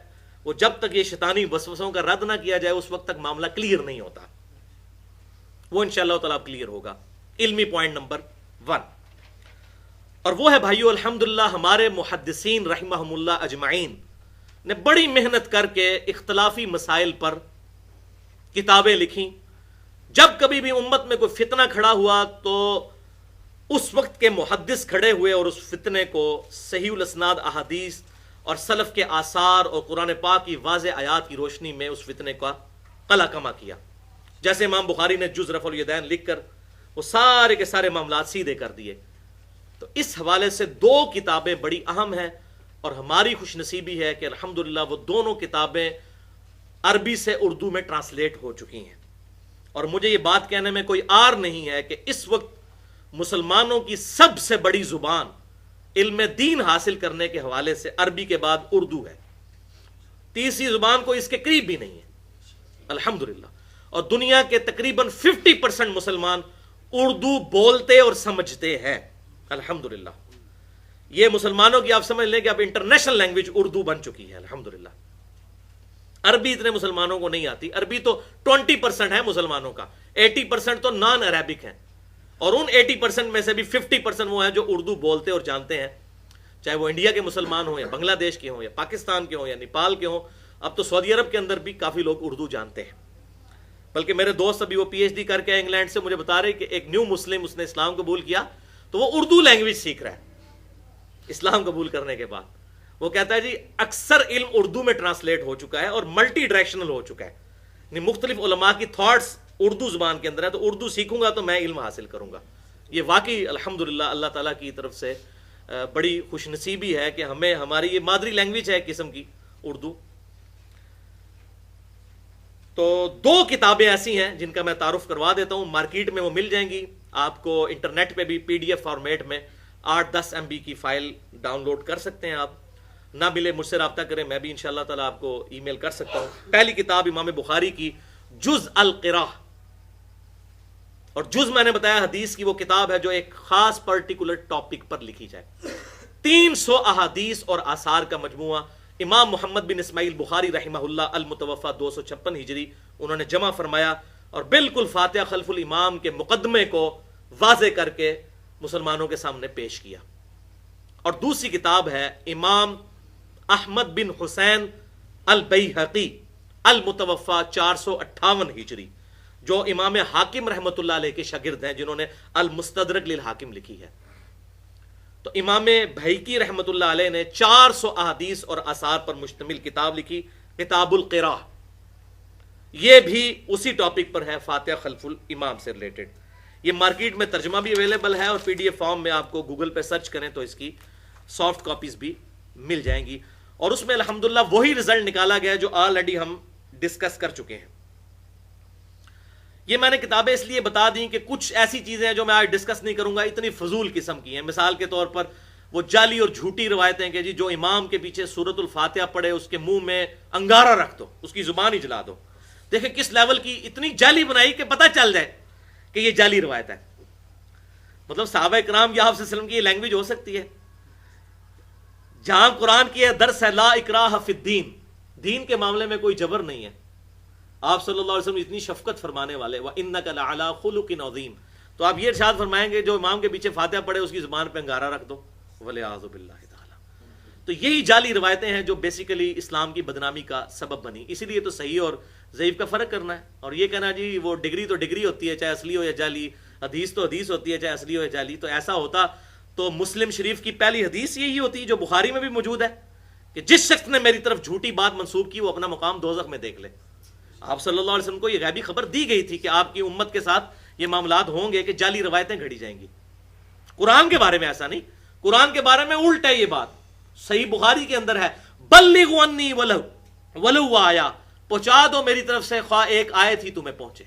وہ جب تک یہ شیطانی وسوسوں کا رد نہ کیا جائے اس وقت تک معاملہ کلیئر نہیں ہوتا. وہ انشاءاللہ تعالیٰ کلیئر ہوگا. علمی پوائنٹ نمبر 1، اور وہ ہے بھائیو الحمدللہ ہمارے محدثین رحمہم اللہ اجمعین نے بڑی محنت کر کے اختلافی مسائل پر کتابیں لکھی. جب کبھی بھی امت میں کوئی فتنہ کھڑا ہوا تو اس وقت کے محدث کھڑے ہوئے اور اس فتنے کو صحیح الاسناد احادیث اور سلف کے آثار اور قرآن پاک کی واضح آیات کی روشنی میں اس فتنے کا قلع کما کیا. جیسے امام بخاری نے جز رفع الیدین لکھ کر وہ سارے کے سارے معاملات سیدھے کر دیے. تو اس حوالے سے 2 کتابیں بڑی اہم ہیں، اور ہماری خوش نصیبی ہے کہ الحمدللہ وہ دونوں کتابیں عربی سے اردو میں ٹرانسلیٹ ہو چکی ہیں. اور مجھے یہ بات کہنے میں کوئی عار نہیں ہے کہ اس وقت مسلمانوں کی سب سے بڑی زبان علم دین حاصل کرنے کے حوالے سے عربی کے بعد اردو ہے. تیسری زبان کو اس کے قریب بھی نہیں ہے الحمدللہ. اور دنیا کے تقریباً 50% مسلمان اردو بولتے اور سمجھتے ہیں الحمدللہ. یہ مسلمانوں کی آپ سمجھ لیں کہ اب انٹرنیشنل لینگویج اردو بن چکی ہے الحمدللہ. عربی اتنے مسلمانوں کو نہیں آتی. عربی تو 20% ہے مسلمانوں کا، 80% تو نان عربک ہیں، اور ان 80% میں سے بھی 50% وہ ہیں جو اردو بولتے اور جانتے ہیں، چاہے وہ انڈیا کے مسلمان ہوں یا بنگلہ دیش کے ہوں یا پاکستان کے ہوں یا نیپال کے ہوں. اب تو سعودی عرب کے اندر بھی کافی لوگ اردو جانتے ہیں. بلکہ میرے دوست ابھی وہ PhD کر کے انگلینڈ سے مجھے بتا رہے کہ ایک نیو مسلم اس نے اسلام قبول کیا تو وہ اردو لینگویج سیکھ رہا ہے اسلام قبول کرنے کے بعد. وہ کہتا ہے جی اکثر علم اردو میں ٹرانسلیٹ ہو چکا ہے اور ملٹی ڈائریکشنل ہو چکا ہے، یعنی مختلف علماء کی تھاٹس اردو زبان کے اندر ہے، تو اردو سیکھوں گا تو میں علم حاصل کروں گا. یہ واقعی الحمدللہ اللہ تعالیٰ کی طرف سے بڑی خوش نصیبی ہے کہ ہمیں ہماری یہ مادری لینگویج ہے ایک قسم کی اردو. تو 2 کتابیں ایسی ہیں جن کا میں تعارف کروا دیتا ہوں. مارکیٹ میں وہ مل جائیں گی آپ کو، انٹرنیٹ پہ بھی PDF فارمیٹ میں 8-10 MB کی فائل ڈاؤن لوڈ کر سکتے ہیں. آپ نہ ملے مجھ سے رابطہ کریں، میں بھی انشاءاللہ تعالیٰ آپ کو ای میل کر سکتا ہوں. پہلی کتاب امام بخاری کی جز القراء، اور جز میں نے بتایا حدیث کی وہ کتاب ہے جو ایک خاص پرٹیکولر ٹاپک پر لکھی جائے. 300 احادیث اور آثار کا مجموعہ امام محمد بن اسماعیل بخاری رحمہ اللہ المتوفى 256 ہجری انہوں نے جمع فرمایا، اور بالکل فاتحہ خلف الامام کے مقدمے کو واضح کر کے مسلمانوں کے سامنے پیش کیا. اور دوسری کتاب ہے امام احمد بن حسین البیہقی المتوفى 458 ہجری، جو امام حاکم رحمۃ اللہ علیہ کے شاگرد ہیں، جنہوں نے المستدرک للحاکم لکھی ہے. تو امام بھیقی رحمۃ اللہ علیہ نے 400 احادیث اور آثار پر مشتمل کتاب لکھی، کتاب القراء. یہ بھی اسی ٹاپک پر ہے، فاتحہ خلف الامام سے ریلیٹڈ. یہ مارکیٹ میں ترجمہ بھی اویلیبل ہے، اور PDF فارم میں آپ کو گوگل پہ سرچ کریں تو اس کی سافٹ کاپیز بھی مل جائیں گی. اور اس میں الحمدللہ وہی رزلٹ نکالا گیا جو آلریڈی ہم ڈسکس کر چکے ہیں. یہ میں نے کتابیں اس لیے بتا دیں کہ کچھ ایسی چیزیں ہیں جو میں آج ڈسکس نہیں کروں گا، اتنی فضول قسم کی ہیں. مثال کے طور پر وہ جعلی اور جھوٹی روایتیں کہ جی جو امام کے پیچھے سورۃ الفاتحہ پڑھے اس کے منہ میں انگارہ رکھ دو، اس کی زبان ہی جلا دو. دیکھیں کس لیول کی اتنی جعلی بنائی کہ پتہ چل جائے کہ یہ جعلی روایت ہے. مطلب صحابہ کرام یا آپ وسلم کی یہ لینگویج ہو سکتی ہے؟ جہاں قرآن کی ہے درس ہے لا اکراہ فی الدین، دین کے معاملے میں کوئی جبر نہیں ہے. آپ صلی اللہ علیہ وسلم اتنی شفقت فرمانے والے، وَإِنَّكَ لَعَلَىٰ خُلُقٍ عَظِيمٍ، تو آپ یہ ارشاد فرمائیں گے جو امام کے پیچھے فاتحہ پڑھے اس کی زبان پہ انگارہ رکھ دو، وَلِعَاذُ بِاللَّهِ تَعَالَىٰ. تو یہی جعلی روایتیں ہیں جو بیسیکلی اسلام کی بدنامی کا سبب بنی. اسی لیے تو صحیح اور ضعیف کا فرق کرنا ہے، اور یہ کہنا جی وہ ڈگری تو ڈگری ہوتی ہے چاہے اصلی ہو یا جعلی، حدیث تو حدیث ہوتی ہے چاہے اصلی ہو یا جعلی. تو ایسا ہوتا تو مسلم شریف کی پہلی حدیث یہی ہوتی ہے جو بخاری میں بھی موجود ہے کہ جس شخص نے میری طرف جھوٹی بات منسوب کی وہ اپنا مقام دوزخ میں دیکھ لے. آپ صلی اللہ علیہ وسلم کو یہ غیبی خبر دی گئی تھی کہ آپ کی امت کے ساتھ یہ معاملات ہوں گے کہ جعلی روایتیں گھڑی جائیں گی. قرآن کے بارے میں ایسا نہیں, قرآن کے بارے میں الٹ ہے. یہ بات صحیح بخاری کے اندر ہے, بلغوا عنی ولو آیا, پہنچا دو میری طرف سے خواہ ایک آیت ہی تمہیں پہنچے.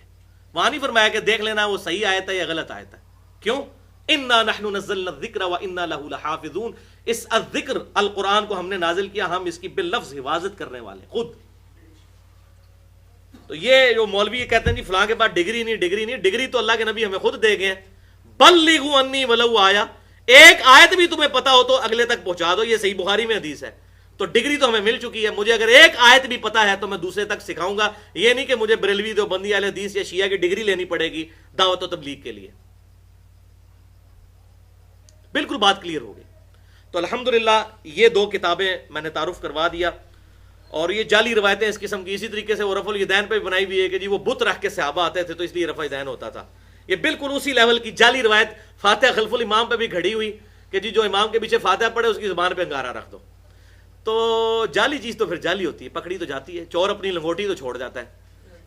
وہاں نہیں فرمایا کہ دیکھ لینا وہ صحیح آیت ہے یا غلط آیت ہے. کیوں؟ انا نحن نزلنا الذکر وانا له لحافظون, اس الذکر القرآن کو ہم نے نازل کیا, ہم اس کی باللفظ حفاظت کرنے والے خود. تو یہ جو مولوی یہ کہتے ہیں جی فلاں کے پاس ڈگری نہیں, ڈگری تو اللہ کے نبی ہمیں خود دے گئے. بلغوا عنی ولو آیا, ایک آیت بھی تمہیں پتا ہو تو اگلے تک پہنچا دو. یہ صحیح بخاری میں حدیث ہے. تو ڈگری تو ہمیں مل چکی ہے, مجھے اگر ایک آیت بھی پتا ہے تو میں دوسرے تک سکھاؤں گا. یہ نہیں کہ مجھے بریلوی دیوبندی اہل حدیث یا شیعہ کی ڈگری لینی پڑے گی دعوت و تبلیغ کے لیے. بالکل بات کلیئر ہو گئی. تو الحمدللہ یہ دو کتابیں میں نے تعارف کروا دیا. اور یہ جعلی روایتیں اس قسم کی اسی طریقے سے وہ رفع الیدین پہ بھی بنائی ہوئی ہے کہ جی وہ بت رکھ کے صحابہ آتے تھے تو اس لیے رفع الیدین ہوتا تھا. یہ بالکل اسی لیول کی جعلی روایت فاتحہ خلف الامام پہ بھی گھڑی ہوئی کہ جی جو امام کے پیچھے فاتحہ پڑھے اس کی زبان پہ انگارہ رکھ دو. تو جعلی چیز تو پھر جعلی ہوتی ہے, پکڑی تو جاتی ہے. چور اپنی لنگوٹی تو چھوڑ جاتا ہے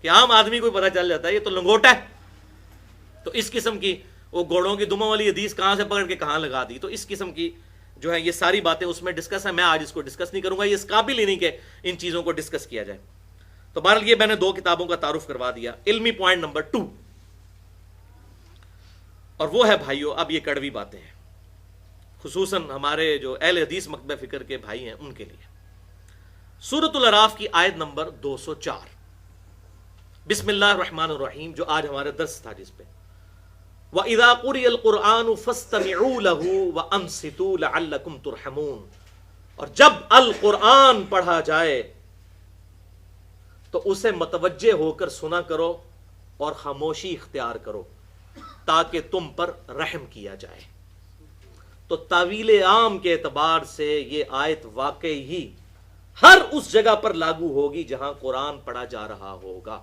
کہ عام آدمی کو پتہ چل جاتا ہے یہ تو لنگوٹا ہے. تو اس قسم کی وہ گھوڑوں کی دموں والی حدیث کہاں سے پکڑ کے کہاں لگا دی. تو اس قسم کی جو ہے یہ ساری باتیں اس میں ڈسکس ہیں. میں آج اس کو ڈسکس نہیں کروں گا, یہ اس قابل ہی نہیں کہ ان چیزوں کو ڈسکس کیا جائے. تو بہرحال یہ میں نے دو کتابوں کا تعارف کروا دیا. علمی پوائنٹ نمبر 2, اور وہ ہے بھائیو, اب یہ کڑوی باتیں ہیں خصوصاً ہمارے جو اہل حدیث مکتبہ فکر کے بھائی ہیں ان کے لیے. سورۃ الاعراف کی آیت نمبر 204, بسم اللہ الرحمن الرحیم, جو آج ہمارا درس تھا جس پہ وَإِذَا قُرِئَ الْقُرْآنُ فَاسْتَمِعُوا لَهُ وَأَنصِتُوا لَعَلَّكُمْ تُرْحَمُونَ, اور جب القرآن پڑھا جائے تو اسے متوجہ ہو کر سنا کرو اور خاموشی اختیار کرو تاکہ تم پر رحم کیا جائے. تو تعویل عام کے اعتبار سے یہ آیت واقعی ہی ہر اس جگہ پر لاگو ہوگی جہاں قرآن پڑھا جا رہا ہوگا,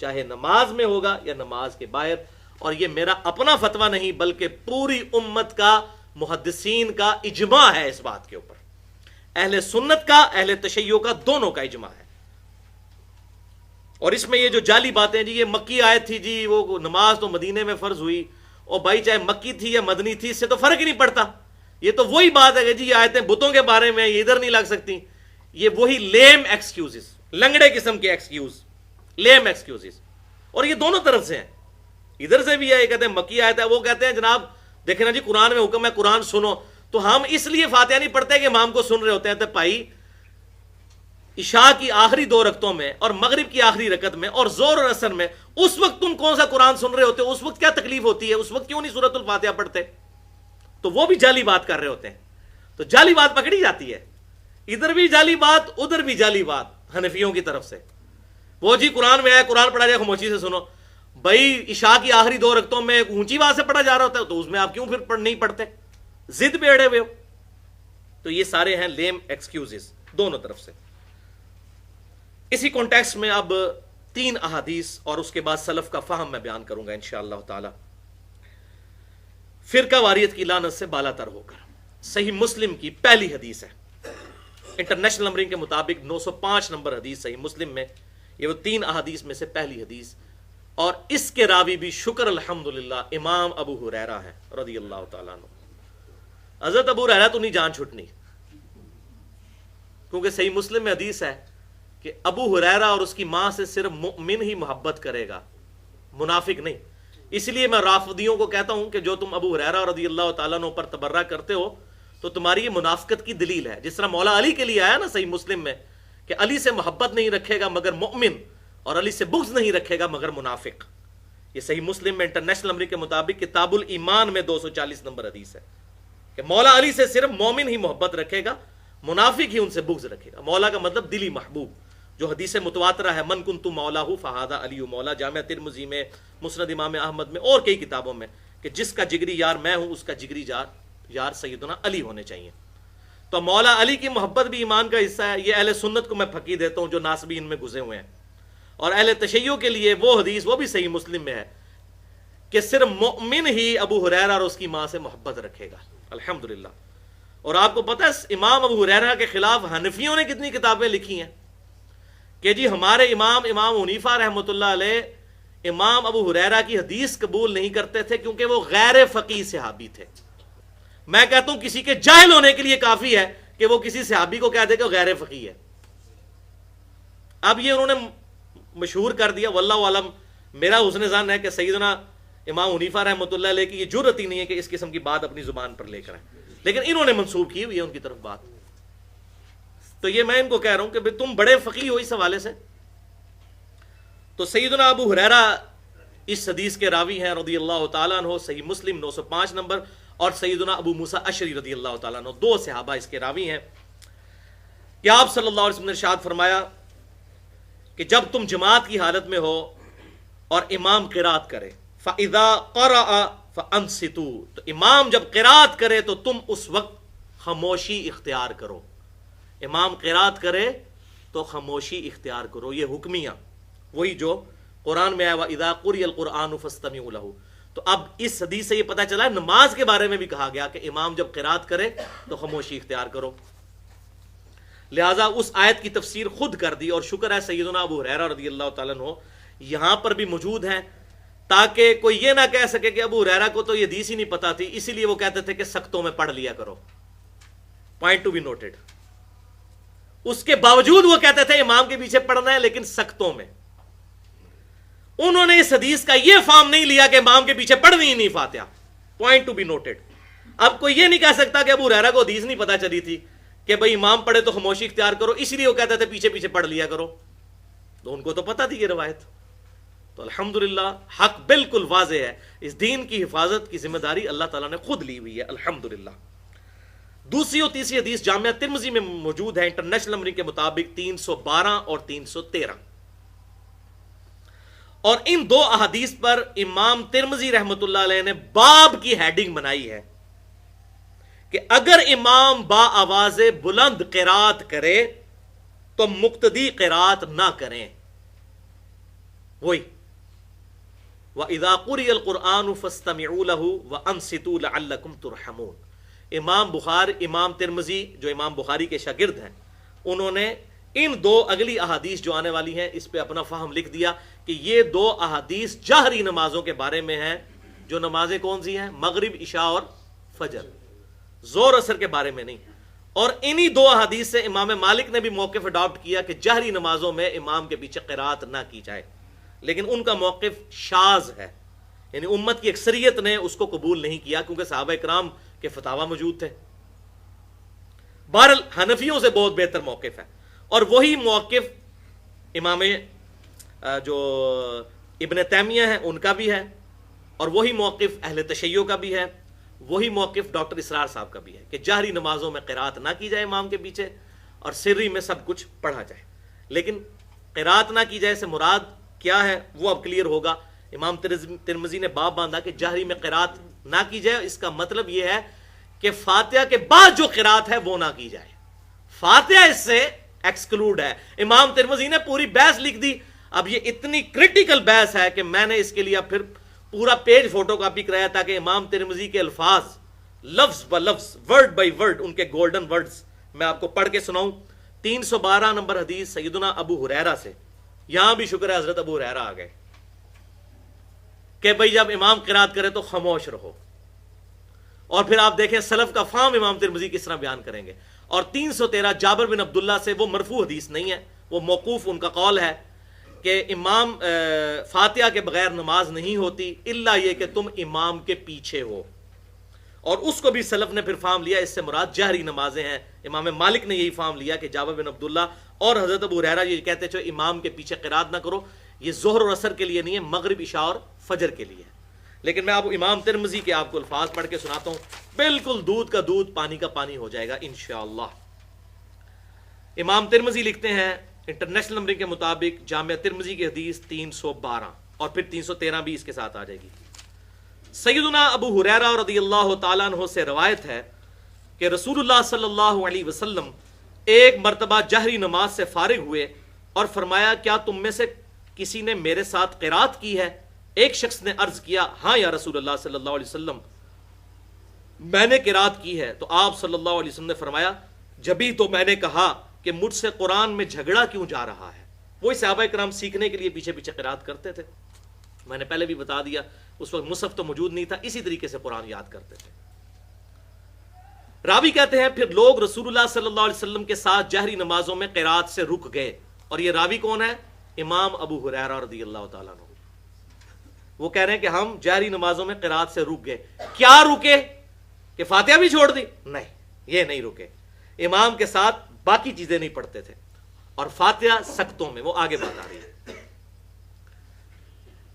چاہے نماز میں ہوگا یا نماز کے باہر. اور یہ میرا اپنا فتویٰ نہیں بلکہ پوری امت کا, محدثین کا اجماع ہے اس بات کے اوپر. اہل سنت کا, اہل تشیع کا, دونوں کا اجماع ہے. اور اس میں یہ جو جعلی باتیں جی یہ مکی آیت تھی جی وہ نماز تو مدینے میں فرض ہوئی, اور بھائی چاہے مکی تھی یا مدنی تھی اس سے تو فرق ہی نہیں پڑتا. یہ تو وہی بات ہے کہ جی یہ آیتیں بتوں کے بارے میں, یہ ادھر نہیں لگ سکتی. یہ وہی لیم ایکسکیوزز, لنگڑے قسم کے ایکسکیوز, لیم ایکسکیوزز. اور یہ دونوں طرف سے ہیں, ادھر سے بھی ہے, یہ کہتے ہیں مکی آیت ہے, وہ کہتے ہیں جناب دیکھیں نا جی قرآن میں حکم ہے قرآن سنو. تو ہم اس لیے فاتحہ نہیں پڑھتے کہ امام کو سن رہے ہوتے ہیں. تو بھائی عشاء کی آخری 2 رکعتوں میں اور مغرب کی آخری رکعت میں اور ظہر اور عصر میں اس وقت تم کون سا قرآن سن رہے ہوتے ہو؟ اس وقت کیا تکلیف ہوتی ہے؟ اس وقت کیوں نہیں سورۃ الفاتحہ پڑھتے؟ تو وہ بھی جعلی بات کر رہے ہوتے ہیں. تو جعلی بات پکڑی جاتی ہے, ادھر بھی جعلی بات ادھر بھی جعلی بات حنفیوں کی طرف سے. وہ جی قرآن میں آیا قرآن پڑھا جائے خاموشی سے سنو. بھائی عشاء کی آخری 2 رکعتوں میں اونچی آواز سے پڑھا جا رہا ہوتا ہے تو اس میں آپ کیوں پھر نہیں پڑھتے؟ ضد پہ اڑے ہوئے ہو. تو یہ سارے ہیں لیم ایکسکیوزز دونوں طرف سے. اسی کانٹیکسٹ میں اب 3 احادیث اور اس کے بعد سلف کا فہم میں بیان کروں گا انشاءاللہ تعالی. فرقہ واریت کی لعنت سے بالا تر ہو کر صحیح مسلم کی پہلی حدیث ہے, انٹرنیشنل نمبرنگ کے مطابق 905 نمبر حدیث صحیح مسلم میں. یہ وہ 3 احادیث میں سے پہلی حدیث, اور اس کے راوی بھی شکر الحمدللہ امام ابو ہریرہ ہے رضی اللہ تعالیٰ عنہ. حضرت ابو ہریرہ تو نہیں جان چھٹنی, کیونکہ صحیح مسلم میں حدیث ہے کہ ابو ہریرہ اور اس کی ماں سے صرف مؤمن ہی محبت کرے گا, منافق نہیں. اس لیے میں رافضیوں کو کہتا ہوں کہ جو تم ابو ہریرہ رضی اللہ تعالیٰ عنہ پر تبرہ کرتے ہو تو تمہاری یہ منافقت کی دلیل ہے. جس طرح مولا علی کے لیے آیا نا صحیح مسلم میں کہ علی سے محبت نہیں رکھے گا مگر مؤمن, اور علی سے بغض نہیں رکھے گا مگر منافق. یہ صحیح مسلم میں انٹرنیشنل نمبر کے مطابق کتاب الایمان میں 240 نمبر حدیث ہے کہ مولا علی سے صرف مومن ہی محبت رکھے گا, منافق ہی ان سے بغض رکھے گا. مولا کا مطلب دلی محبوب, جو حدیث متواترہ ہے من کنت مولاہ فہذا علی مولا, جامع ترمذی میں, مسند امام احمد میں اور کئی کتابوں میں, کہ جس کا جگری یار میں ہوں اس کا جگری یار سیدنا علی ہونے چاہیے. تو مولا علی کی محبت بھی ایمان کا حصہ ہے. یہ اہل سنت کو میں پھکی دیتا ہوں جو ناسبین میں گھسے ہوئے ہیں. اور اہل تشیع کے لیے وہ حدیث وہ بھی صحیح مسلم میں ہے کہ صرف مومن ہی ابو ہریرہ اور اس کی ماں سے محبت رکھے گا. الحمدللہ. اور آپ کو پتہ ہے امام ابو ہریرہ کے خلاف حنفیوں نے کتنی کتابیں لکھی ہیں کہ جی ہمارے امام حنیفہ رحمۃ اللہ علیہ امام ابو ہریرہ کی حدیث قبول نہیں کرتے تھے کیونکہ وہ غیر فقیہ صحابی تھے. میں کہتا ہوں کسی کے جاہل ہونے کے لیے کافی ہے کہ وہ کسی صحابی کو کہہ دے کہ وہ غیر فقیہ ہے. اب یہ انہوں نے مشہور کر دیا. واللہ عالم میرا حسن ظن ہے کہ سیدنا امام حنیفہ رحمۃ اللہ علیہ کی یہ جرأت ہی نہیں ہے کہ اس قسم کی بات اپنی زبان پر لے کر آئیں، لیکن انہوں نے منسوب کی ہوئی ہے ان کی طرف بات. تو یہ میں ان کو کہہ رہا ہوں کہ تم بڑے فقیہ ہو اس حوالے سے. تو سیدنا ابو ہریرہ اس حدیث کے راوی ہیں رضی اللہ تعالیٰ عنہ، صحیح مسلم 905 نمبر، اور سیدنا ابو موسیٰ اشعری رضی اللہ تعالیٰ عنہ، دو صحابہ اس کے راوی ہیں کہ آپ صلی اللہ علیہ وسلم نے ارشاد فرمایا کہ جب تم جماعت کی حالت میں ہو اور امام قرات کرے فَإِذَا قَرَأَ فَأَنصِتُوا، تو امام جب قرات کرے تو تم اس وقت خاموشی اختیار کرو. امام قرات کرے تو خاموشی اختیار کرو. یہ حکمیہ وہی جو قرآن میں آیا وَإِذَا قُرِئَ الْقُرْآنُ فَاسْتَمِعُوا لَهُ. تو اب اس حدیث سے یہ پتہ چلا ہے نماز کے بارے میں بھی کہا گیا کہ امام جب قرات کرے تو خاموشی اختیار کرو. لہٰذا اس آیت کی تفسیر خود کر دی، اور شکر ہے سیدنا ابو ہریرہ رضی اللہ تعالیٰ عنہ یہاں پر بھی موجود ہیں تاکہ کوئی یہ نہ کہہ سکے کہ ابو ہریرہ کو تو یہ حدیث ہی نہیں پتا تھی اسی لیے وہ کہتے تھے کہ سختوں میں پڑھ لیا کرو. Point to be noted. اس کے باوجود وہ کہتے تھے امام کے پیچھے پڑھنا ہے لیکن سختوں میں. انہوں نے اس حدیث کا یہ فارم نہیں لیا کہ امام کے پیچھے پڑھنی ہی نہیں فاتحہ. Point to be noted. اب کوئی یہ نہیں کہہ سکتا کہ ابو ہریرہ کو حدیث نہیں پتا چلی تھی کہ بھئی امام پڑھے تو خاموشی اختیار کرو، اسی لیے وہ کہتے تھے پیچھے پیچھے پڑھ لیا کرو. تو ان کو تو پتا تھی یہ روایت. تو الحمدللہ حق بالکل واضح ہے. اس دین کی حفاظت کی ذمہ داری اللہ تعالیٰ نے خود لی ہوئی ہے الحمدللہ. دوسری اور تیسری حدیث جامعہ ترمذی میں موجود ہے انٹرنیشنل نمبرنگ کے مطابق 312 اور 313. اور ان دو احادیث پر امام ترمذی رحمۃ اللہ علیہ نے باب کی ہیڈنگ بنائی ہے کہ اگر امام با آواز بلند قرات کرے تو مقتدی قرات نہ کریں. وہی وَإِذَا قُرِئَ الْقُرْآنُ فَاسْتَمِعُوا لَهُ وَأَنصِتُوا لَعَلَّكُمْ تُرْحَمُونَ. امام ترمذی جو امام بخاری کے شاگرد ہیں انہوں نے ان دو اگلی احادیث جو آنے والی ہیں اس پہ اپنا فہم لکھ دیا کہ یہ دو احادیث جہری نمازوں کے بارے میں ہیں. جو نمازیں کون سی ہیں؟ مغرب، عشاء اور فجر. زور اثر کے بارے میں نہیں. اور انہی دو احادیث سے امام مالک نے بھی موقف اڈاپٹ کیا کہ جہری نمازوں میں امام کے پیچھے قرات نہ کی جائے، لیکن ان کا موقف شاذ ہے، یعنی امت کی اکثریت نے اس کو قبول نہیں کیا کیونکہ صحابہ کرام کے فتاوی موجود تھے. بہرحال حنفیوں سے بہت بہتر موقف ہے، اور وہی موقف امام جو ابن تیمیہ ہیں ان کا بھی ہے، اور وہی موقف اہل تشیع کا بھی ہے، وہی موقف ڈاکٹر اسرار صاحب کا بھی ہے کہ جہری نمازوں میں قرات نہ کی جائے امام کے پیچھے اور سری میں سب کچھ پڑھا جائے. لیکن قرات نہ کی جائے سے مراد کیا ہے وہ اب کلیئر ہوگا. امام ترمذی نے باب باندھا کہ جہری میں قرات نہ کی جائے، اس کا مطلب یہ ہے کہ فاتحہ کے بعد جو قرات ہے وہ نہ کی جائے. فاتحہ اس سے ایکسکلوڈ ہے. امام ترمذی نے پوری بحث لکھ دی. اب یہ اتنی کرٹیکل بحث ہے کہ میں نے اس کے لیے پھر پورا پیج فوٹو کاپی کرایا تاکہ امام ترمذی کے الفاظ لفظ ب لفظ ورڈ بائی ورڈ ان کے گولڈن ورڈز میں آپ کو پڑھ کے سناؤں. 312 نمبر حدیث سیدنا ابو ہریرہ سے. یہاں بھی شکر ہے حضرت ابو ہریرہ آ گئے کہ بھئی جب امام قرات کرے تو خاموش رہو. اور پھر آپ دیکھیں سلف کا فہم امام ترمذی کس طرح بیان کریں گے. اور 313 جابر بن عبداللہ سے، وہ مرفوع حدیث نہیں ہے، وہ موقوف ان کا قول ہے کہ امام فاتحہ کے بغیر نماز نہیں ہوتی الا یہ کہ تم امام کے پیچھے ہو. اور اس کو بھی سلف نے پھر فہم لیا اس سے مراد جہری نمازیں ہیں. امام مالک نے یہی فہم لیا کہ جابر بن عبداللہ اور حضرت ابو ہریرہ یہ کہتے ہیں امام کے پیچھے قرات نہ کرو، یہ ظہر اور عصر کے لیے نہیں ہے، مغرب، عشاء اور فجر کے لیے. لیکن میں اب امام ترمذی کے آپ کو الفاظ پڑھ کے سناتا ہوں، بالکل دودھ کا دودھ پانی کا پانی ہو جائے گا انشاءاللہ. امام ترمذی لکھتے ہیں انٹرنیشنل نمبرنگ کے مطابق جامعہ ترمذی کی حدیث 312 اور پھر 313 بھی اس کے ساتھ آ جائے گی. سیدنا ابو ہریرہ رضی اللہ تعالیٰ عنہ سے روایت ہے کہ رسول اللہ صلی اللہ علیہ وسلم ایک مرتبہ جہری نماز سے فارغ ہوئے اور فرمایا کیا تم میں سے کسی نے میرے ساتھ قرات کی ہے؟ ایک شخص نے عرض کیا ہاں یا رسول اللہ صلی اللہ علیہ وسلم میں نے قرات کی ہے. تو آپ صلی اللہ علیہ وسلم نے فرمایا جبھی تو میں نے کہا کہ مجھ سے قرآن میں جھگڑا کیوں جا رہا ہے. وہی صحابہ کرام سیکھنے کے لیے پیچھے پیچھے قرات کرتے تھے. میں نے پہلے بھی بتا دیا اس وقت مصحف تو موجود نہیں تھا, اسی طریقے سے قرآن یاد کرتے تھے. راوی کہتے ہیں پھر لوگ رسول اللہ صلی اللہ علیہ وسلم کے ساتھ جہری نمازوں میں قرات سے رک گئے. اور یہ راوی کون ہے؟ امام ابو ہریرہ رضی اللہ تعالیٰ عنہ. وہ کہہ رہے ہیں کہ ہم جہری نمازوں میں قرات سے رک گئے. کیا رکے کہ فاتحہ بھی چھوڑ دی؟ نہیں, یہ نہیں رکے. امام کے ساتھ باقی چیزیں نہیں پڑھتے تھے اور فاتحہ سکتوں میں. وہ آگے بات آ رہی ہے.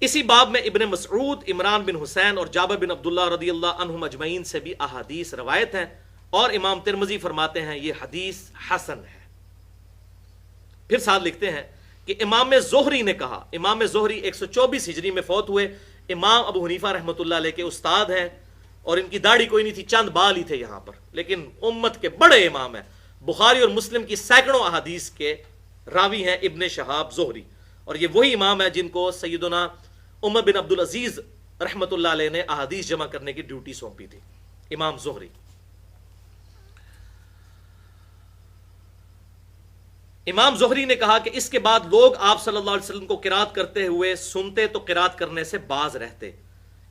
اسی باب میں ابن مسعود, عمران بن حسین اور جابر بن عبداللہ رضی اللہ عنہم اجمعین سے بھی احادیث روایت ہیں اور امام ترمذی فرماتے ہیں یہ حدیث حسن ہے. پھر ساتھ لکھتے ہیں کہ امام زہری نے کہا, امام زہری 124 ہجری میں فوت ہوئے, امام ابو حنیفہ رحمۃ اللہ علیہ کے استاد ہیں اور ان کی داڑھی کوئی نہیں تھی, چند بال ہی تھے یہاں پر, لیکن امت کے بڑے امام ہیں. بخاری اور مسلم کی سینکڑوں احادیث کے راوی ہیں ابن شہاب زہری, اور یہ وہی امام ہے جن کو سیدنا عمر بن عبد العزیز رحمۃ اللہ علیہ نے احادیث جمع کرنے کی ڈیوٹی سونپی تھی. امام زہری. امام زہری نے کہا کہ اس کے بعد لوگ آپ صلی اللہ علیہ وسلم کو قرات کرتے ہوئے سنتے تو قرات کرنے سے باز رہتے.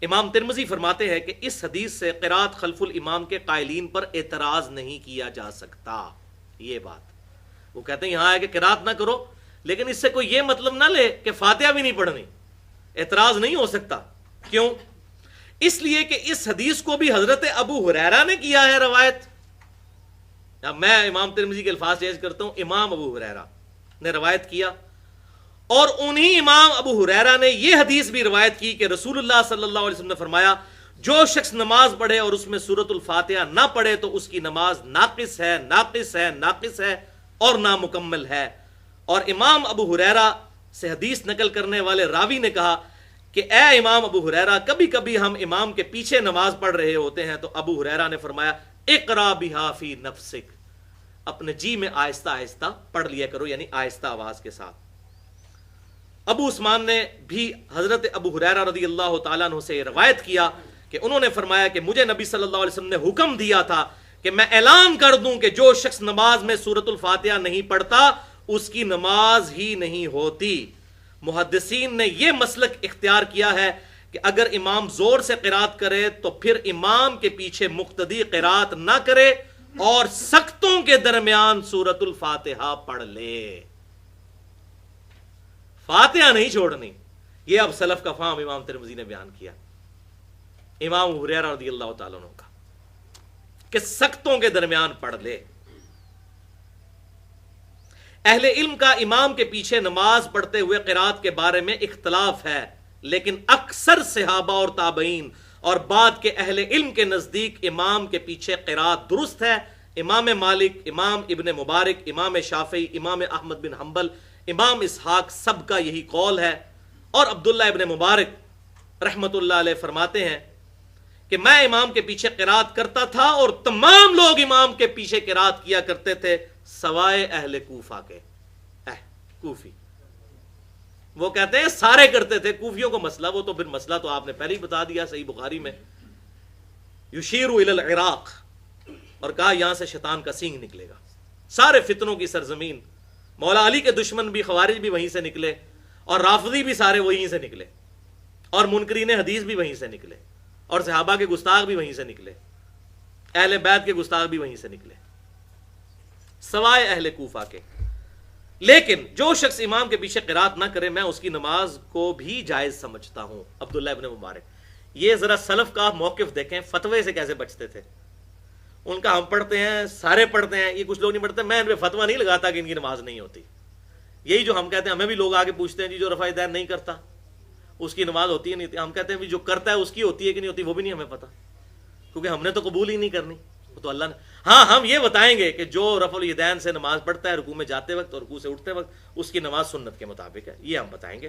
امام ترمذی فرماتے ہیں کہ اس حدیث سے قرات خلف الامام کے قائلین پر اعتراض نہیں کیا جا سکتا. یہ بات وہ کہتے ہیں یہاں ہے کہ قرات نہ کرو, لیکن اس سے کوئی یہ مطلب نہ لے کہ فاتحہ بھی نہیں پڑھنی. اعتراض نہیں ہو سکتا. کیوں؟ اس لیے کہ اس حدیث کو بھی حضرت ابو ہریرہ نے کیا ہے روایت. میں امام ترمذی کے الفاظ چینج کرتا ہوں, امام ابو ہریرہ نے روایت کیا, اور انہی امام ابو ہریرہ نے یہ حدیث بھی روایت کی کہ رسول اللہ صلی اللہ علیہ وسلم نے فرمایا جو شخص نماز پڑھے اور اس میں سورۃ الفاتحہ نہ پڑھے تو اس کی نماز ناقص ہے, ناقص ہے, ناقص ہے اور نامکمل ہے. اور امام ابو ہریرہ سے حدیث نقل کرنے والے راوی نے کہا کہ اے امام ابو ہریرہ کبھی کبھی ہم امام کے پیچھے نماز پڑھ رہے ہوتے ہیں تو ابو ہریرہ نے فرمایا اقرا بہا فی نفسک, اپنے جی میں آہستہ آہستہ پڑھ لیا کرو, یعنی آہستہ آواز کے ساتھ. ابو عثمان نے بھی حضرت ابو ہریرہ رضی اللہ تعالیٰ عنہ سے روایت کیا کہ انہوں نے فرمایا کہ مجھے نبی صلی اللہ علیہ وسلم نے حکم دیا تھا کہ میں اعلان کر دوں کہ جو شخص نماز میں سورۃ الفاتحہ نہیں پڑھتا اس کی نماز ہی نہیں ہوتی. محدثین نے یہ مسلک اختیار کیا ہے کہ اگر امام زور سے قرات کرے تو پھر امام کے پیچھے مقتدی قرات نہ کرے اور سکتوں کے درمیان سورۃ الفاتحہ پڑھ لے. فاتحہ نہیں چھوڑنی. یہ اب سلف کا فہم امام ترمذی نے بیان کیا, امام ابو ہریرہ رضی اللہ تعالیٰ عنہ کا, کہ سکتوں کے درمیان پڑھ لے. اہل علم کا امام کے پیچھے نماز پڑھتے ہوئے قرات کے بارے میں اختلاف ہے, لیکن اکثر صحابہ اور تابعین اور بعد کے اہل علم کے نزدیک امام کے پیچھے قرات درست ہے. امام مالک, امام ابن مبارک, امام شافعی, امام احمد بن حنبل, امام اسحاق سب کا یہی قول ہے. اور عبداللہ ابن مبارک رحمت اللہ علیہ فرماتے ہیں کہ میں امام کے پیچھے قرات کرتا تھا اور تمام لوگ امام کے پیچھے قرات کیا کرتے تھے سوائے اہل کوفہ کے. کوفی وہ کہتے ہیں سارے کرتے تھے, کوفیوں کو مسئلہ, وہ تو پھر مسئلہ تو آپ نے پہلے ہی بتا دیا صحیح بخاری میں, یشیر الی العراق, اور کہا یہاں سے شیطان کا سینگ نکلے گا. سارے فتنوں کی سرزمین, مولا علی کے دشمن بھی خوارج بھی وہیں سے نکلے, اور رافضی بھی سارے وہیں سے نکلے, اور منکرین حدیث بھی وہیں سے نکلے, اور صحابہ کے گستاخ بھی وہیں سے نکلے, اہل بیت کے گستاخ بھی وہیں سے نکلے سوائے اہل کوفہ کے. لیکن جو شخص امام کے پیچھے قرات نہ کرے میں اس کی نماز کو بھی جائز سمجھتا ہوں. عبداللہ ابن مبارک. یہ ذرا سلف کا موقف دیکھیں, فتوے سے کیسے بچتے تھے. ان کا ہم پڑھتے ہیں, سارے پڑھتے ہیں, یہ کچھ لوگ نہیں پڑھتے. میں ان پہ فتویٰ نہیں لگاتا کہ ان کی نماز نہیں ہوتی. یہی جو ہم کہتے ہیں, ہمیں بھی لوگ آگے پوچھتے ہیں جی جو رفع دین نہیں کرتا اس کی نماز ہوتی ہے نہیں. ہم کہتے ہیں جو کرتا ہے اس کی ہوتی ہے کہ نہیں ہوتی وہ بھی نہیں ہمیں پتا, کیونکہ ہم نے تو قبول ہی نہیں کرنی. تو اللہ نے, ہاں ہم یہ بتائیں گے کہ جو رفع الیدین سے نماز پڑھتا ہے رکوع میں جاتے وقت اور رکوع سے اٹھتے وقت اس کی نماز سنت کے مطابق ہے, یہ ہم بتائیں گے.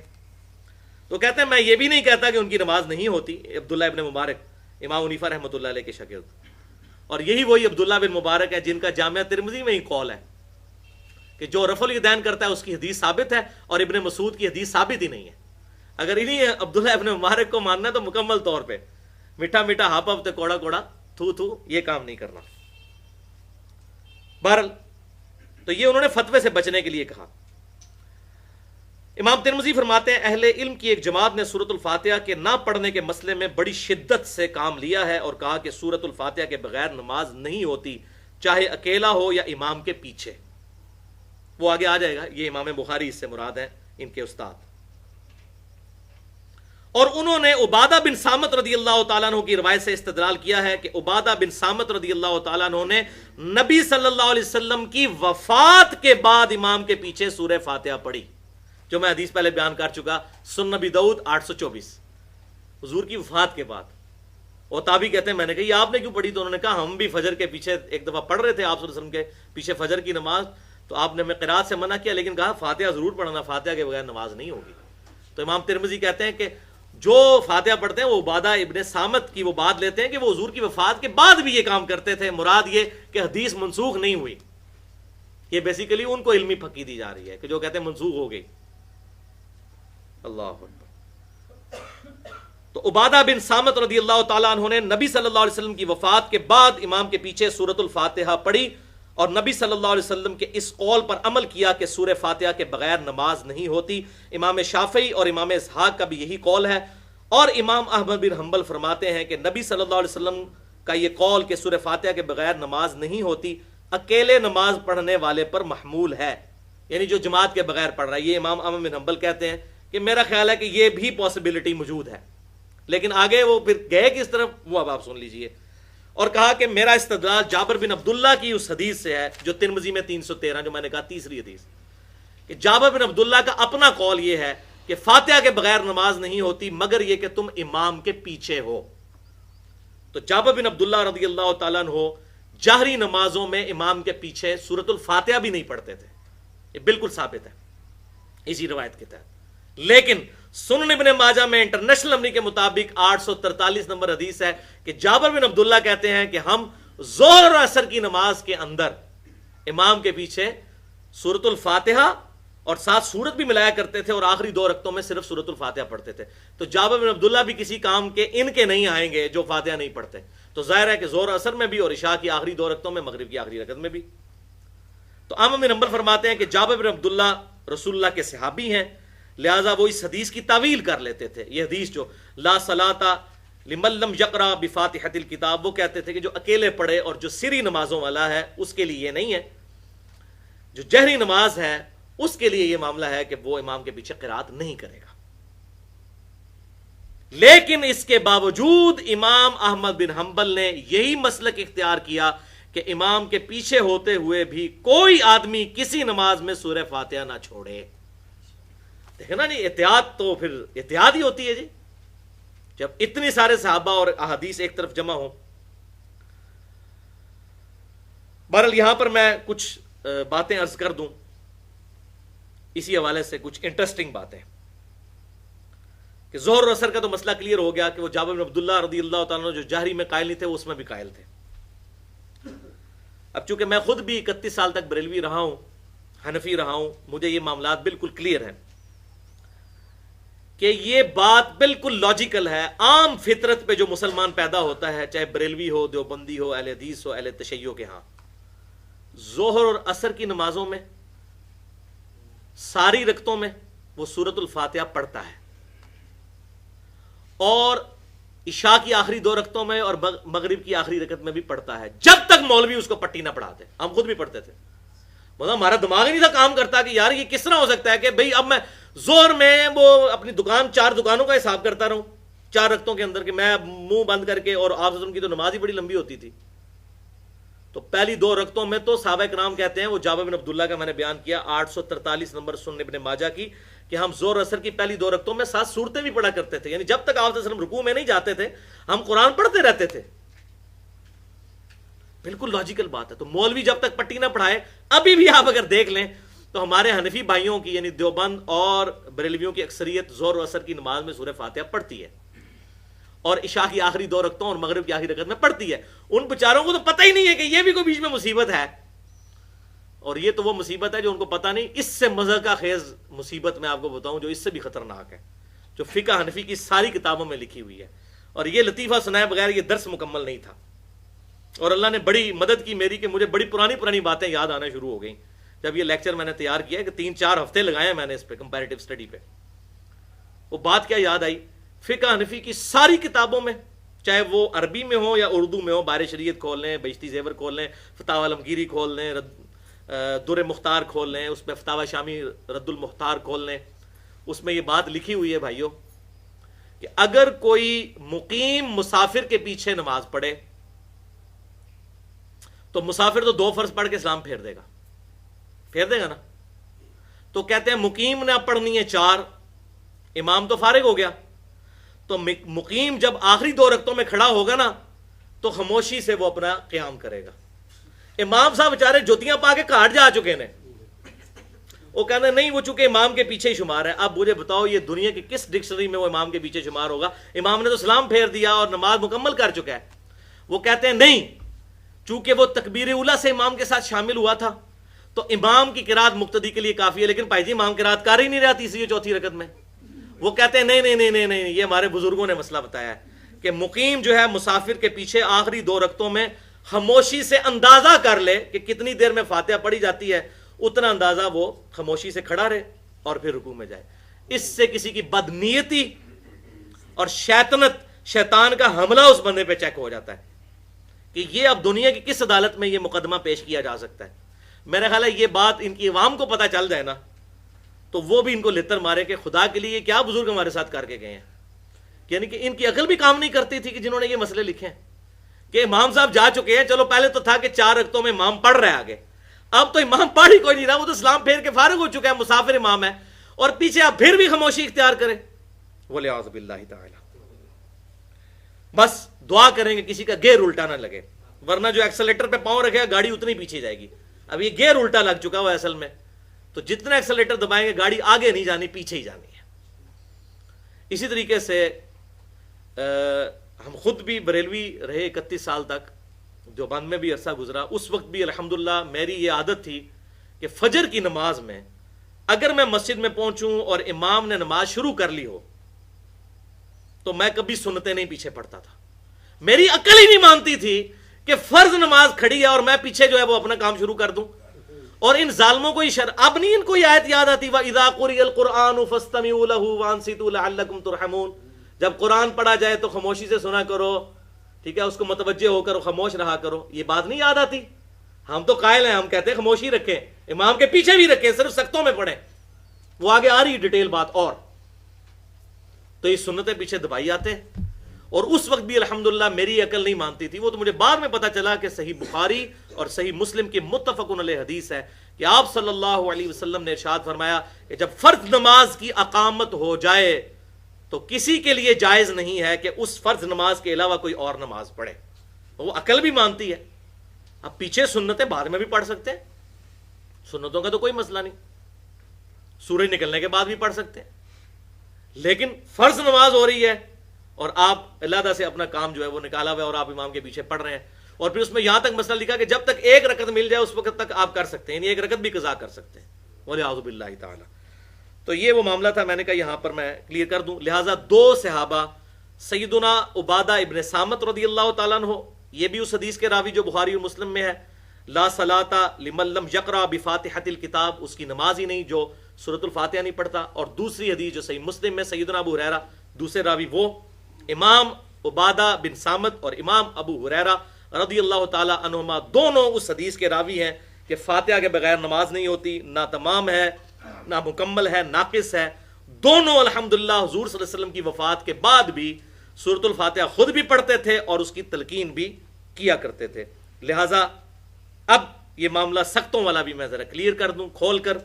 تو کہتے ہیں میں یہ بھی نہیں کہتا کہ ان کی نماز نہیں ہوتی. عبداللہ ابن مبارک امام حنیفہ رحمۃ اللہ علیہ کے شاگرد, اور یہی وہی عبداللہ بن مبارک ہے جن کا جامعہ ترمذی میں ہی قول ہے کہ جو رفع الیدین کرتا ہے اس کی حدیث ثابت ہے, اور ابن مسعود کی حدیث ثابت ہی نہیں ہے. اگر انہیں عبداللہ ابن مبارک کو ماننا ہے تو مکمل طور پہ میٹھا میٹھا ہاپ تے کوڑا کوڑا تھو تھو یہ کام نہیں کرنا. بہرحال تو یہ انہوں نے فتوے سے بچنے کے لیے کہا. امام ترمذی فرماتے ہیں اہل علم کی ایک جماعت نے سورۃ الفاتحہ کے نہ پڑھنے کے مسئلے میں بڑی شدت سے کام لیا ہے اور کہا کہ سورۃ الفاتحہ کے بغیر نماز نہیں ہوتی، چاہے اکیلا ہو یا امام کے پیچھے. وہ آگے آ جائے گا، یہ امام بخاری اس سے مراد ہیں ان کے استاد. اور انہوں نے عبادہ بن صامت رضی اللہ تعالیٰ عنہ کی روایت سے استدلال کیا ہے کہ عبادہ بن صامت رضی اللہ تعالیٰ عنہ نے نبی صلی اللہ علیہ وسلم کی وفات کے بعد امام کے پیچھے سورہ فاتحہ پڑھی، جو میں حدیث پہلے بیان کر چکا، سنن نبی داؤد 824، حضور کی وفات کے بعد. اور تابعی کہتے ہیں میں نے کہا یہ آپ نے کیوں پڑھی؟ تو انہوں نے کہا ہم بھی فجر کے پیچھے ایک دفعہ پڑھ رہے تھے آپ صلی اللہ علیہ وسلم کے پیچھے فجر کی نماز، تو آپ نے ہمیں قرات سے منع کیا، لیکن کہا فاتحہ ضرور پڑھنا، فاتحہ کے بغیر نماز نہیں ہوگی. تو امام ترمذی کہتے ہیں کہ جو فاتحہ پڑھتے ہیں وہ عبادہ ابن صامت کی وہ بات لیتے ہیں کہ وہ حضور کی وفات کے بعد بھی یہ کام کرتے تھے، مراد یہ کہ حدیث منسوخ نہیں ہوئی. یہ بیسیکلی ان کو علمی پھکی دی جا رہی ہے کہ جو کہتے ہیں منسوخ ہو گئی. اللہ اکبر. تو عبادہ بن صامت رضی اللہ تعالیٰ عنہ نے نبی صلی اللہ علیہ وسلم کی وفات کے بعد امام کے پیچھے سورۃ الفاتحہ پڑھی اور نبی صلی اللہ علیہ وسلم کے اس قول پر عمل کیا کہ سورہ فاتحہ کے بغیر نماز نہیں ہوتی. امام شافعی اور امام اسحاق کا بھی یہی قول ہے، اور امام احمد بن حنبل فرماتے ہیں کہ نبی صلی اللہ علیہ وسلم کا یہ قول کہ سورہ فاتحہ کے بغیر نماز نہیں ہوتی اکیلے نماز پڑھنے والے پر محمول ہے، یعنی جو جماعت کے بغیر پڑھ رہا ہے. یہ امام احمد بن حنبل کہتے ہیں کہ میرا خیال ہے کہ یہ بھی پاسبلٹی موجود ہے، لیکن آگے وہ پھر گئے کس طرف وہ اب آپ سن لیجئے. اور کہا کہ میرا استدلال جابر بن عبداللہ کی اس حدیث سے ہے جو ترمذی میں 313، جو میں نے کہا تیسری حدیث، کہ جابر بن عبداللہ کا اپنا قول یہ ہے کہ فاتحہ کے بغیر نماز نہیں ہوتی مگر یہ کہ تم امام کے پیچھے ہو. تو جابر بن عبداللہ رضی اللہ تعالیٰ عنہ جہری نمازوں میں امام کے پیچھے سورۃ الفاتحہ بھی نہیں پڑھتے تھے، یہ بالکل ثابت ہے اسی روایت کے تحت. لیکن سنن ابن ماجہ میں انٹرنیشنل نمبر کے مطابق 843 نمبر حدیث ہے کہ جابر بن عبداللہ کہتے ہیں کہ ہم ظہر اور عصر کی نماز کے اندر امام کے پیچھے سورۃ الفاتحہ اور ساتھ سورت بھی ملایا کرتے تھے اور آخری 2 رکعتوں میں صرف سورۃ الفاتحہ پڑھتے تھے. تو جابر بن عبداللہ بھی کسی کام کے ان کے نہیں آئیں گے جو فاتحہ نہیں پڑھتے. تو ظاہر ہے کہ ظہر عصر میں بھی اور عشاء کی آخری 2 رکعتوں میں، مغرب کی آخری رکعت میں بھی. تو احمد بن حنبل فرماتے ہیں کہ جابر بن عبداللہ رسول اللہ کے صحابی ہیں، لہٰذا وہ اس حدیث کی تعویل کر لیتے تھے. یہ حدیث جو لا صلاۃ لمن لم یقرأ بفاتحۃ الکتاب، وہ کہتے تھے کہ جو اکیلے پڑھے اور جو سری نمازوں والا ہے اس کے لیے یہ نہیں ہے، جو جہری نماز ہے اس کے لیے یہ معاملہ ہے کہ وہ امام کے پیچھے قرات نہیں کرے گا. لیکن اس کے باوجود امام احمد بن حنبل نے یہی مسلک اختیار کیا کہ امام کے پیچھے ہوتے ہوئے بھی کوئی آدمی کسی نماز میں سورہ فاتحہ نہ چھوڑے. دیکھیں نا جی، احتیاط تو پھر احتیاط ہی ہوتی ہے جی، جب اتنی سارے صحابہ اور احادیث ایک طرف جمع ہوں. بہرحال یہاں پر میں کچھ باتیں عرض کر دوں اسی حوالے سے، کچھ انٹرسٹنگ باتیں کہ ظہر اور عصر کا تو مسئلہ کلیئر ہو گیا کہ وہ جابر بن عبداللہ رضی اللہ تعالیٰ جو جہری میں قائل نہیں تھے وہ اس میں بھی قائل تھے. اب چونکہ میں خود بھی 31 سال تک بریلوی رہا ہوں، حنفی رہا ہوں، مجھے یہ معاملات بالکل کلیئر ہیں کہ یہ بات بالکل لاجیکل ہے. عام فطرت پہ جو مسلمان پیدا ہوتا ہے، چاہے بریلوی ہو، دیوبندی ہو، اہل حدیث ہو، اہل تشیع کے ہاں، ظہر اور عصر کی نمازوں میں ساری رکعتوں میں وہ سورۃ الفاتحہ پڑھتا ہے، اور عشاء کی آخری 2 رکعتوں میں اور مغرب کی آخری رکعت میں بھی پڑھتا ہے، جب تک مولوی اس کو پٹی نہ پڑھاتے. ہم خود بھی پڑھتے تھے، مطلب ہمارا دماغ ہی نہیں تھا کام کرتا کہ یار یہ کس طرح ہو سکتا ہے کہ بھئی اب میں ظہر میں وہ اپنی دکان 4 دکانوں کا حساب کرتا رہوں 4 رکعتوں کے اندر، کہ میں منہ بند کر کے، اور آپ کی تو نماز ہی بڑی لمبی ہوتی تھی. تو پہلی 2 رکعتوں میں تو صحابہ کرام کہتے ہیں، وہ جابر بن عبداللہ کا میں نے بیان کیا 843 نمبر سنن ابن ماجہ کی، کہ ہم ظہر عصر کی پہلی 2 رکعتوں میں 7 سورتیں بھی پڑھا کرتے تھے، یعنی جب تک آپ صلی اللہ علیہ وسلم رکوع میں نہیں جاتے تھے ہم قرآن پڑھتے رہتے تھے. بالکل لاجیکل بات ہے. تو مولوی جب تک پٹی نہ پڑھائے، ابھی بھی آپ اگر دیکھ لیں تو ہمارے حنفی بھائیوں کی یعنی دیوبند اور بریلویوں کی اکثریت ظہر و عصر کی نماز میں سورہ فاتحہ پڑھتی ہے، اور عشاء کی آخری 2 رکعتوں اور مغرب کی آخری رکعت میں پڑھتی ہے. ان بیچاروں کو تو پتہ ہی نہیں ہے کہ یہ بھی کوئی بیچ میں مصیبت ہے، اور یہ تو وہ مصیبت ہے جو ان کو پتہ نہیں. اس سے مضحکہ خیز مصیبت میں آپ کو بتاؤں جو اس سے بھی خطرناک ہے، جو فقہ حنفی کی ساری کتابوں میں لکھی ہوئی ہے. اور یہ لطیفہ سنائے بغیر یہ درس مکمل نہیں تھا. اور اللہ نے بڑی مدد کی میری کہ مجھے بڑی پرانی باتیں یاد آنا شروع ہو گئیں جب یہ لیکچر میں نے تیار کیا کہ 3-4 ہفتے لگائے میں نے اس پہ کمپیریٹیو اسٹڈی پہ. وہ بات کیا یاد آئی؟ فقہ حنفی کی ساری کتابوں میں، چاہے وہ عربی میں ہو یا اردو میں ہو، بار شریعت کھول لیں، بہشتی زیور کھول لیں، فتاوی علمگیری کھول لیں، در مختار کھول لیں، اس پہ فتاوی شامی رد المختار کھول لیں، اس میں یہ بات لکھی ہوئی ہے بھائیوں کہ اگر کوئی مقیم مسافر کے پیچھے نماز پڑھے تو مسافر تو 2 فرض پڑھ کے اسلام پھیر دے گا نا. تو کہتے ہیں مقیم نے پڑھنی ہے 4، امام تو فارغ ہو گیا، تو مقیم جب آخری 2 رکعتوں میں کھڑا ہوگا نا تو خاموشی سے وہ اپنا قیام کرے گا. امام صاحب بیچارے جوتیاں پا کے کاٹ جا چکے ہیں، وہ کہتے ہیں نہیں وہ چونکہ امام کے پیچھے ہی شمار ہے. اب مجھے بتاؤ یہ دنیا کی کس ڈکشنری میں وہ امام کے پیچھے شمار ہوگا؟ امام نے تو سلام پھیر دیا اور نماز مکمل کر چکا ہے. وہ کہتے ہیں نہیں، چونکہ وہ تکبیر اولیٰ سے امام کے ساتھ شامل ہوا تھا تو امام کی قرات مقتدی کے لیے کافی ہے، لیکن بھائی جی امام قرات کر ہی نہیں رہا تیسری اور چوتھی رکعت میں. وہ کہتے ہیں نہیں، یہ ہمارے بزرگوں نے مسئلہ بتایا ہے کہ مقیم جو ہے مسافر کے پیچھے آخری 2 رکعتوں میں خاموشی سے اندازہ کر لے کہ کتنی دیر میں فاتحہ پڑھی جاتی ہے، اتنا اندازہ وہ خاموشی سے کھڑا رہے اور پھر رکوع میں جائے. اس سے کسی کی بدنیتی اور شیطان کا حملہ اس بندے پہ چیک ہو جاتا ہے کہ یہ اب دنیا کی کس عدالت میں یہ مقدمہ پیش کیا جا سکتا ہے. میرا خیال ہے یہ بات ان کی عوام کو پتہ چل جائے نا تو وہ بھی ان کو لتر مارے کہ خدا کے لیے یہ کیا بزرگ ہمارے ساتھ کر کے گئے ہیں. یعنی کہ ان کی عقل بھی کام نہیں کرتی تھی کہ جنہوں نے یہ مسئلے لکھے ہیں کہ امام صاحب جا چکے ہیں. چلو پہلے تو تھا کہ 4 رکعتوں میں امام پڑھ رہے آگے، اب تو امام پڑھ ہی کوئی نہیں رہا، وہ تو اسلام پھیر کے فارغ ہو چکا ہے، مسافر امام ہے اور پیچھے آپ پھر بھی خاموشی اختیار کریں. وَلِعَوْذُ بِاللَّهِ تَعَالَى. بس دعا کریں گے کسی کا گیئر الٹا نہ لگے، ورنہ جو ایکسیلیٹر پہ پاؤں رکھے گا گاڑی اتنی پیچھے جائے گی. اب یہ گیئر الٹا لگ چکا ہوا اصل میں، تو جتنا ایکسیلیٹر دبائیں گے گاڑی آگے نہیں جانی، پیچھے ہی جانی ہے. اسی طریقے سے ہم خود بھی بریلوی رہے 31 سال تک، دیوبند میں بھی عرصہ گزرا. اس وقت بھی الحمدللہ میری یہ عادت تھی کہ فجر کی نماز میں اگر میں مسجد میں پہنچوں اور امام نے نماز شروع کر لی ہو تو میں کبھی سنتیں نہیں پیچھے پڑتا تھا. میری عقل ہی نہیں مانتی تھی کہ فرض نماز کھڑی ہے اور میں پیچھے جو ہے وہ اپنا کام شروع کر دوں. اور ان ظالموں کو اب نہیں ان کو یہ آیت یاد آتی وَإِذَا قُرِئَ الْقُرْآنُ فَاسْتَمِعُوا لَهُ وَأَنصِتُوا لَعَلَّكُمْ تُرْحَمُونَ. جب قرآن پڑھا جائے تو خاموشی سے سنا کرو، ٹھیک ہے، اس کو متوجہ ہو کر خاموش رہا کرو. یہ بات نہیں یاد آتی؟ ہم تو قائل ہیں، ہم کہتے ہیں خاموشی رکھیں، امام کے پیچھے بھی رکھیں، صرف سختوں میں پڑھیں. وہ آگے آ رہی ڈیٹیل بات. اور تو یہ سنتیں پیچھے دبائی آتے ہیں. اور اس وقت بھی الحمدللہ میری عقل نہیں مانتی تھی. وہ تو مجھے بعد میں پتا چلا کہ صحیح بخاری اور صحیح مسلم کی متفق علیہ حدیث ہے کہ آپ صلی اللہ علیہ وسلم نے ارشاد فرمایا کہ جب فرض نماز کی اقامت ہو جائے تو کسی کے لیے جائز نہیں ہے کہ اس فرض نماز کے علاوہ کوئی اور نماز پڑھے. وہ عقل بھی مانتی ہے. اب پیچھے سنتیں بعد میں بھی پڑھ سکتے ہیں، سنتوں کا تو کوئی مسئلہ نہیں، سورج نکلنے کے بعد بھی پڑھ سکتے ہیں. لیکن فرض نماز ہو رہی ہے اور آپ علیحدہ سے اپنا کام جو ہے وہ نکالا ہوا ہے اور آپ امام کے پیچھے پڑھ رہے ہیں، اور پھر اس میں یہاں تک مسئلہ لکھا کہ جب تک 1 رکعت مل جائے اس وقت تک آپ کر سکتے ہیں، یعنی 1 رکعت بھی قضا کر سکتے ہیں. وَلِعَوْذُ بِاللَّهِ تَعَالَى. تو یہ وہ معاملہ تھا، میں نے کہا یہاں پر میں کلیئر کر دوں. لہٰذا 2 صحابہ سیدنا عبادہ ابن صامت رضی اللہ تعالیٰ عنہ، یہ بھی اس حدیث کے راوی جو بخاری اور مسلم میں ہے، لا صلاۃ لمن لم یقرأ بفاتحۃ الکتاب، اس کی نماز ہی نہیں جو سورۃ الفاتحہ نہیں پڑھتا. اور دوسری حدیث جو صحیح مسلم میں سیدنا ابو ہریرہ، دوسرے راوی وہ امام عبادہ بن صامت اور امام ابو ہریرہ رضی اللہ تعالی عنہما، دونوں اس حدیث کے راوی ہیں کہ فاتحہ کے بغیر نماز نہیں ہوتی، نہ تمام ہے نہ مکمل ہے، ناقص ہے. دونوں الحمدللہ حضور صلی اللہ علیہ وسلم کی وفات کے بعد بھی سورۃ الفاتحہ خود بھی پڑھتے تھے اور اس کی تلقین بھی کیا کرتے تھے. لہٰذا اب یہ معاملہ سختوں والا بھی میں ذرا کلیئر کر دوں کھول کر.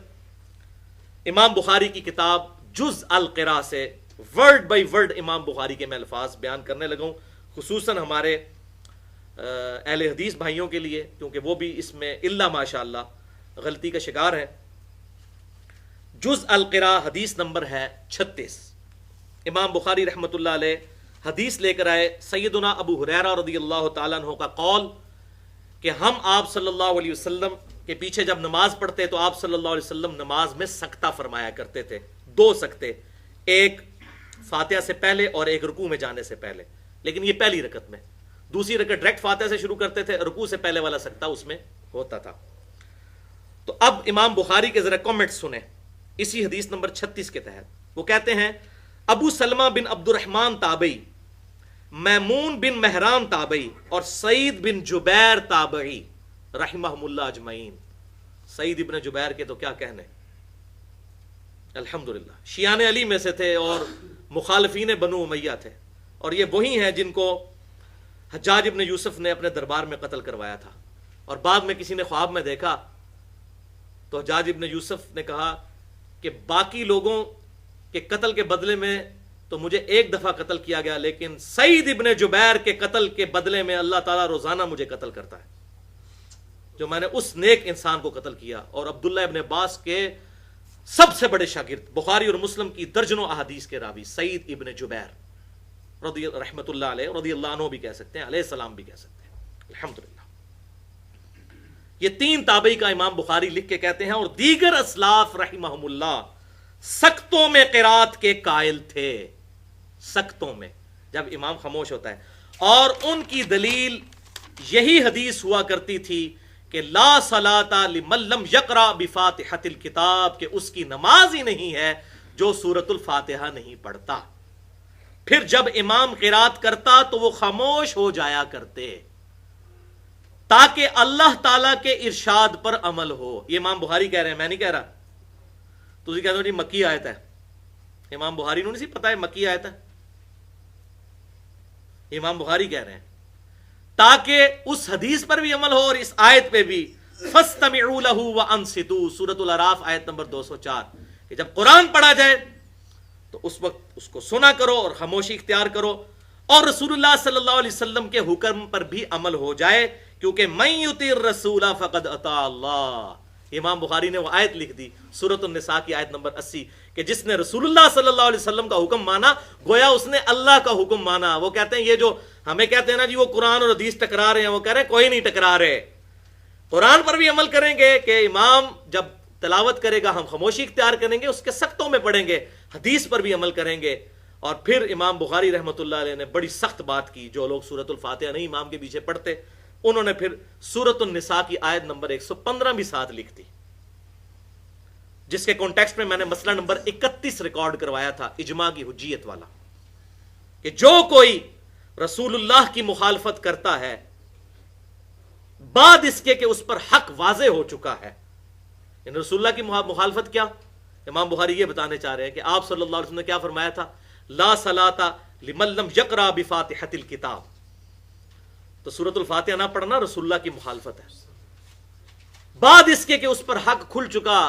امام بخاری کی کتاب جز القراء سے ورڈ بائی ورڈ امام بخاری کے میں الفاظ بیان کرنے لگا ہوں، خصوصاً ہمارے اہل حدیث بھائیوں کے لیے، کیونکہ وہ بھی اس میں الا ماشاء اللہ غلطی کا شکار ہے. جز القراء حدیث نمبر ہے 36. امام بخاری رحمۃ اللہ علیہ حدیث لے کر آئے سیدنا ابو ہریرہ رضی اللہ تعالیٰ عنہ کا قول کہ ہم آپ صلی اللہ علیہ وسلم کے پیچھے جب نماز پڑھتے تو آپ صلی اللہ علیہ وسلم نماز میں سکتہ فرمایا کرتے تھے. 2 سکتے، ایک فاتحہ سے پہلے اور ایک رکوع میں جانے سے پہلے، لیکن یہ پہلی رکعت میں. دوسری رکعت ڈائریکٹ فاتحہ سے شروع کرتے تھے، رکوع سے پہلے والا سجدہ اس میں ہوتا تھا. تو اب امام بخاری کے ذرا کامنٹ سنیں اسی حدیث نمبر 36 کے تحت. وہ کہتے ہیں ابو سلمہ بن عبد الرحمن تابعی، میمون بن مہران تابعی اور سعید بن جبیر تابعی رحمہم اللہ اجمعین. سعید ابن جبیر کے تو کیا کہنے، الحمدللہ شیعان علی میں سے تھے اور مخالفین بنو امیہ تھے، اور یہ وہی ہیں جن کو حجاج ابن یوسف نے اپنے دربار میں قتل کروایا تھا. اور بعد میں کسی نے خواب میں دیکھا تو حجاج ابن یوسف نے کہا کہ باقی لوگوں کے قتل کے بدلے میں تو مجھے ایک دفعہ قتل کیا گیا، لیکن سعید ابن جبیر کے قتل کے بدلے میں اللہ تعالیٰ روزانہ مجھے قتل کرتا ہے، جو میں نے اس نیک انسان کو قتل کیا. اور عبداللہ ابن عباس کے سب سے بڑے شاگرد، بخاری اور مسلم کی درجنوں احادیث کے راوی سعید ابن جبیر رضی رحمت اللہ علیہ، رضی اللہ عنہ بھی کہہ سکتے ہیں، علیہ السلام بھی کہہ سکتے ہیں، الحمدللہ. یہ 3 تابعی کا امام بخاری لکھ کے کہتے ہیں. اور دیگر اسلاف رحمہم اللہ سختوں میں قرات کے قائل تھے، سختوں میں، جب امام خاموش ہوتا ہے. اور ان کی دلیل یہی حدیث ہوا کرتی تھی کہ لا صلاۃ لمن لم یقرأ بفاتحۃ الکتاب، کہ اس کی نماز ہی نہیں ہے جو سورۃ الفاتحہ نہیں پڑھتا. پھر جب امام قرات کرتا تو وہ خاموش ہو جایا کرتے تاکہ اللہ تعالیٰ کے ارشاد پر عمل ہو. یہ امام بخاری کہہ رہے ہیں، میں نہیں کہہ رہا. تو کہتے ہو جی مکی آیت ہے، امام بخاری نے نہیں پتا ہے مکی آیت ہے، امام بخاری کہہ رہے ہیں تاکہ اس حدیث پر بھی عمل ہو اور اس آیت پہ بھی. فَاسْتَمِعُوا لَهُ وَأَنصِتُوا، سورۃ الاعراف آیت نمبر 204، کہ جب قرآن پڑھا جائے تو اس وقت اس کو سنا کرو اور خاموشی اختیار کرو، اور رسول اللہ صلی اللہ علیہ وسلم کے حکم پر بھی عمل ہو جائے، کیونکہ مَن یُطِعِ الرَّسُولَ فَقَدْ أَطَاعَ اللَّهَ. امام بخاری نے وہ آیت لکھ دی سورۃ النساء کی آیت نمبر 80 کہ جس نے رسول اللہ صلی اللہ علیہ وسلم کا حکم مانا گویا اس نے اللہ کا حکم مانا. وہ کہتے ہیں یہ جو ہمیں کہتے ہیں نا جی وہ قرآن اور حدیث ٹکرا رہے ہیں، وہ کہہ رہے ہیں کوئی نہیں ٹکرا رہے. قرآن پر بھی عمل کریں گے کہ امام جب تلاوت کرے گا ہم خاموشی اختیار کریں گے، اس کے سختوں میں پڑھیں گے. حدیث پر بھی عمل کریں گے. اور پھر امام بخاری رحمۃ اللہ علیہ نے بڑی سخت بات کی. جو لوگ سورۃ الفاتحہ نہیں امام کے پیچھے پڑھتے، انہوں نے پھر سورۃ النساء کی آیت نمبر 115 بھی ساتھ لکھ دی، جس کے کانٹیکسٹ میں نے مسئلہ نمبر 31 ریکارڈ کروایا تھا، اجماع کی حجیت والا، کہ جو کوئی رسول اللہ کی مخالفت کرتا ہے بعد اس کے کہ اس پر حق واضح ہو چکا ہے. یعنی رسول اللہ کی مخالفت کیا؟ امام بخاری یہ بتانے چاہ رہے ہیں کہ آپ صلی اللہ علیہ وسلم نے کیا فرمایا تھا؟ لا صلاۃ لمن لم یقرأ بفاتحۃ الکتاب. تو سورۃ الفاتحہ نہ پڑھنا رسول اللہ کی مخالفت ہے، بعد اس کے کہ اس پر حق کھل چکا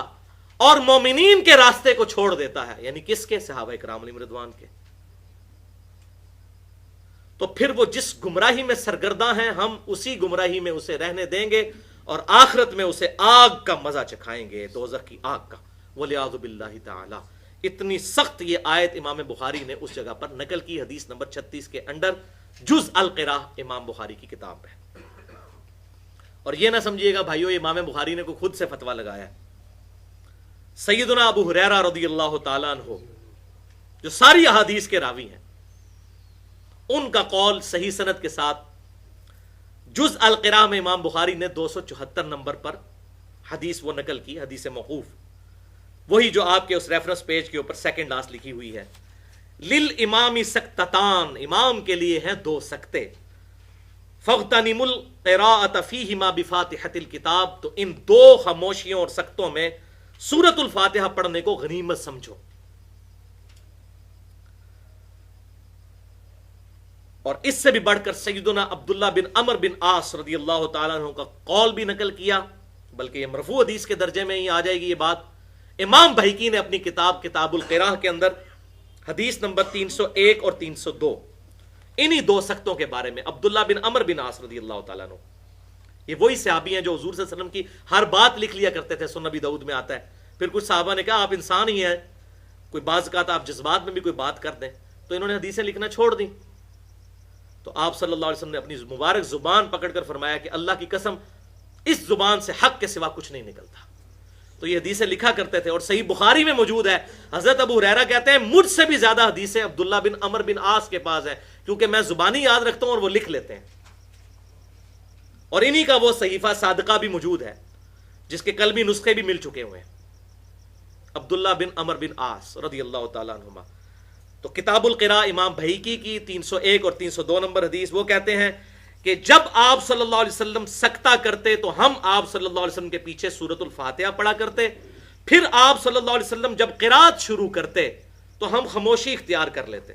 اور مومنین کے راستے کو چھوڑ دیتا ہے. یعنی کس کے؟ صحابہ کرام علیہم رضوان کے. تو پھر وہ جس گمراہی میں سرگرداں ہیں ہم اسی گمراہی میں اسے رہنے دیں گے اور آخرت میں اسے آگ کا مزہ چکھائیں گے، دوزخ کی آگ کا. وَلِعَاذُ بِاللَّهِ تَعَالَى. اتنی سخت یہ آیت امام بخاری نے اس جگہ پر نقل کی، حدیث نمبر 36 کے اندر جز القراء امام بخاری کی کتاب ہے. اور یہ نہ سمجھیے گا بھائیو امام بخاری نے کوئی خود سے فتویٰ لگایا. سیدنا ابو ہریرہ رضی اللہ تعالیٰ عنہ جو ساری احادیث کے راوی ہیں، ان کا قول صحیح سند کے ساتھ جز القراء میں امام بخاری نے 274 نمبر پر حدیث وہ نقل کی، حدیث موقوف، وہی جو آپ کے اس ریفرنس پیج کے اوپر سیکنڈ لاسٹ لکھی ہوئی ہے. للامام سکتتان، امام کے لیے ہیں 2 سکتے. فاغتنموا القراءۃ فیہما بفاتحۃ الکتاب، تو ان 2 خاموشیوں اور سکتوں میں سورۃ الفاتحہ پڑھنے کو غنیمت سمجھو. اور اس سے بھی بڑھ کر سیدنا عبداللہ بن عمر بن عاص رضی اللہ تعالیٰ عنہ کا قول بھی نقل کیا، بلکہ یہ مرفوع حدیث کے درجے میں ہی آ جائے گی یہ بات. امام بہقی نے اپنی کتاب کتاب القراء کے اندر حدیث نمبر 301 اور 302 انہی 2 سختوں کے بارے میں، عبداللہ بن عمر بن عاص رضی اللہ تعالیٰ عنہ، یہ وہی صحابی ہیں جو حضور صلی اللہ علیہ وسلم کی ہر بات لکھ لیا کرتے تھے. سنن ابی داؤد میں آتا ہے. پھر کچھ صحابہ نے کہا آپ انسان ہی ہیں، کوئی بعض کہا تھا آپ جذبات میں بھی کوئی بات کر دیں، تو انہوں نے حدیثیں لکھنا چھوڑ دیں. تو آپ صلی اللہ علیہ وسلم نے اپنی مبارک زبان پکڑ کر فرمایا کہ اللہ کی قسم اس زبان سے حق کے سوا کچھ نہیں نکلتا. تو یہ حدیثیں لکھا کرتے تھے، اور صحیح بخاری میں موجود ہے، حضرت ابو ہریرہ کہتے ہیں مجھ سے بھی زیادہ حدیثیں عبداللہ بن عمر بن عاص کے پاس ہے، کیونکہ میں زبانی یاد رکھتا ہوں اور وہ لکھ لیتے ہیں، اور انہی کا وہ صحیفہ صادقہ بھی موجود ہے جس کے قلمی نسخے بھی مل چکے ہوئے ہیں، عبداللہ بن عمر بن عاص رضی اللہ تعالیٰ عنہما۔ تو کتاب القراء امام بہیقی کی 301 اور 302 نمبر حدیث، وہ کہتے ہیں کہ جب آپ صلی اللہ علیہ وسلم سکتہ کرتے تو ہم آپ صلی اللہ علیہ وسلم کے پیچھے سورۃ الفاتحہ پڑھا کرتے، پھر آپ صلی اللہ علیہ وسلم جب قرات شروع کرتے تو ہم خاموشی اختیار کر لیتے،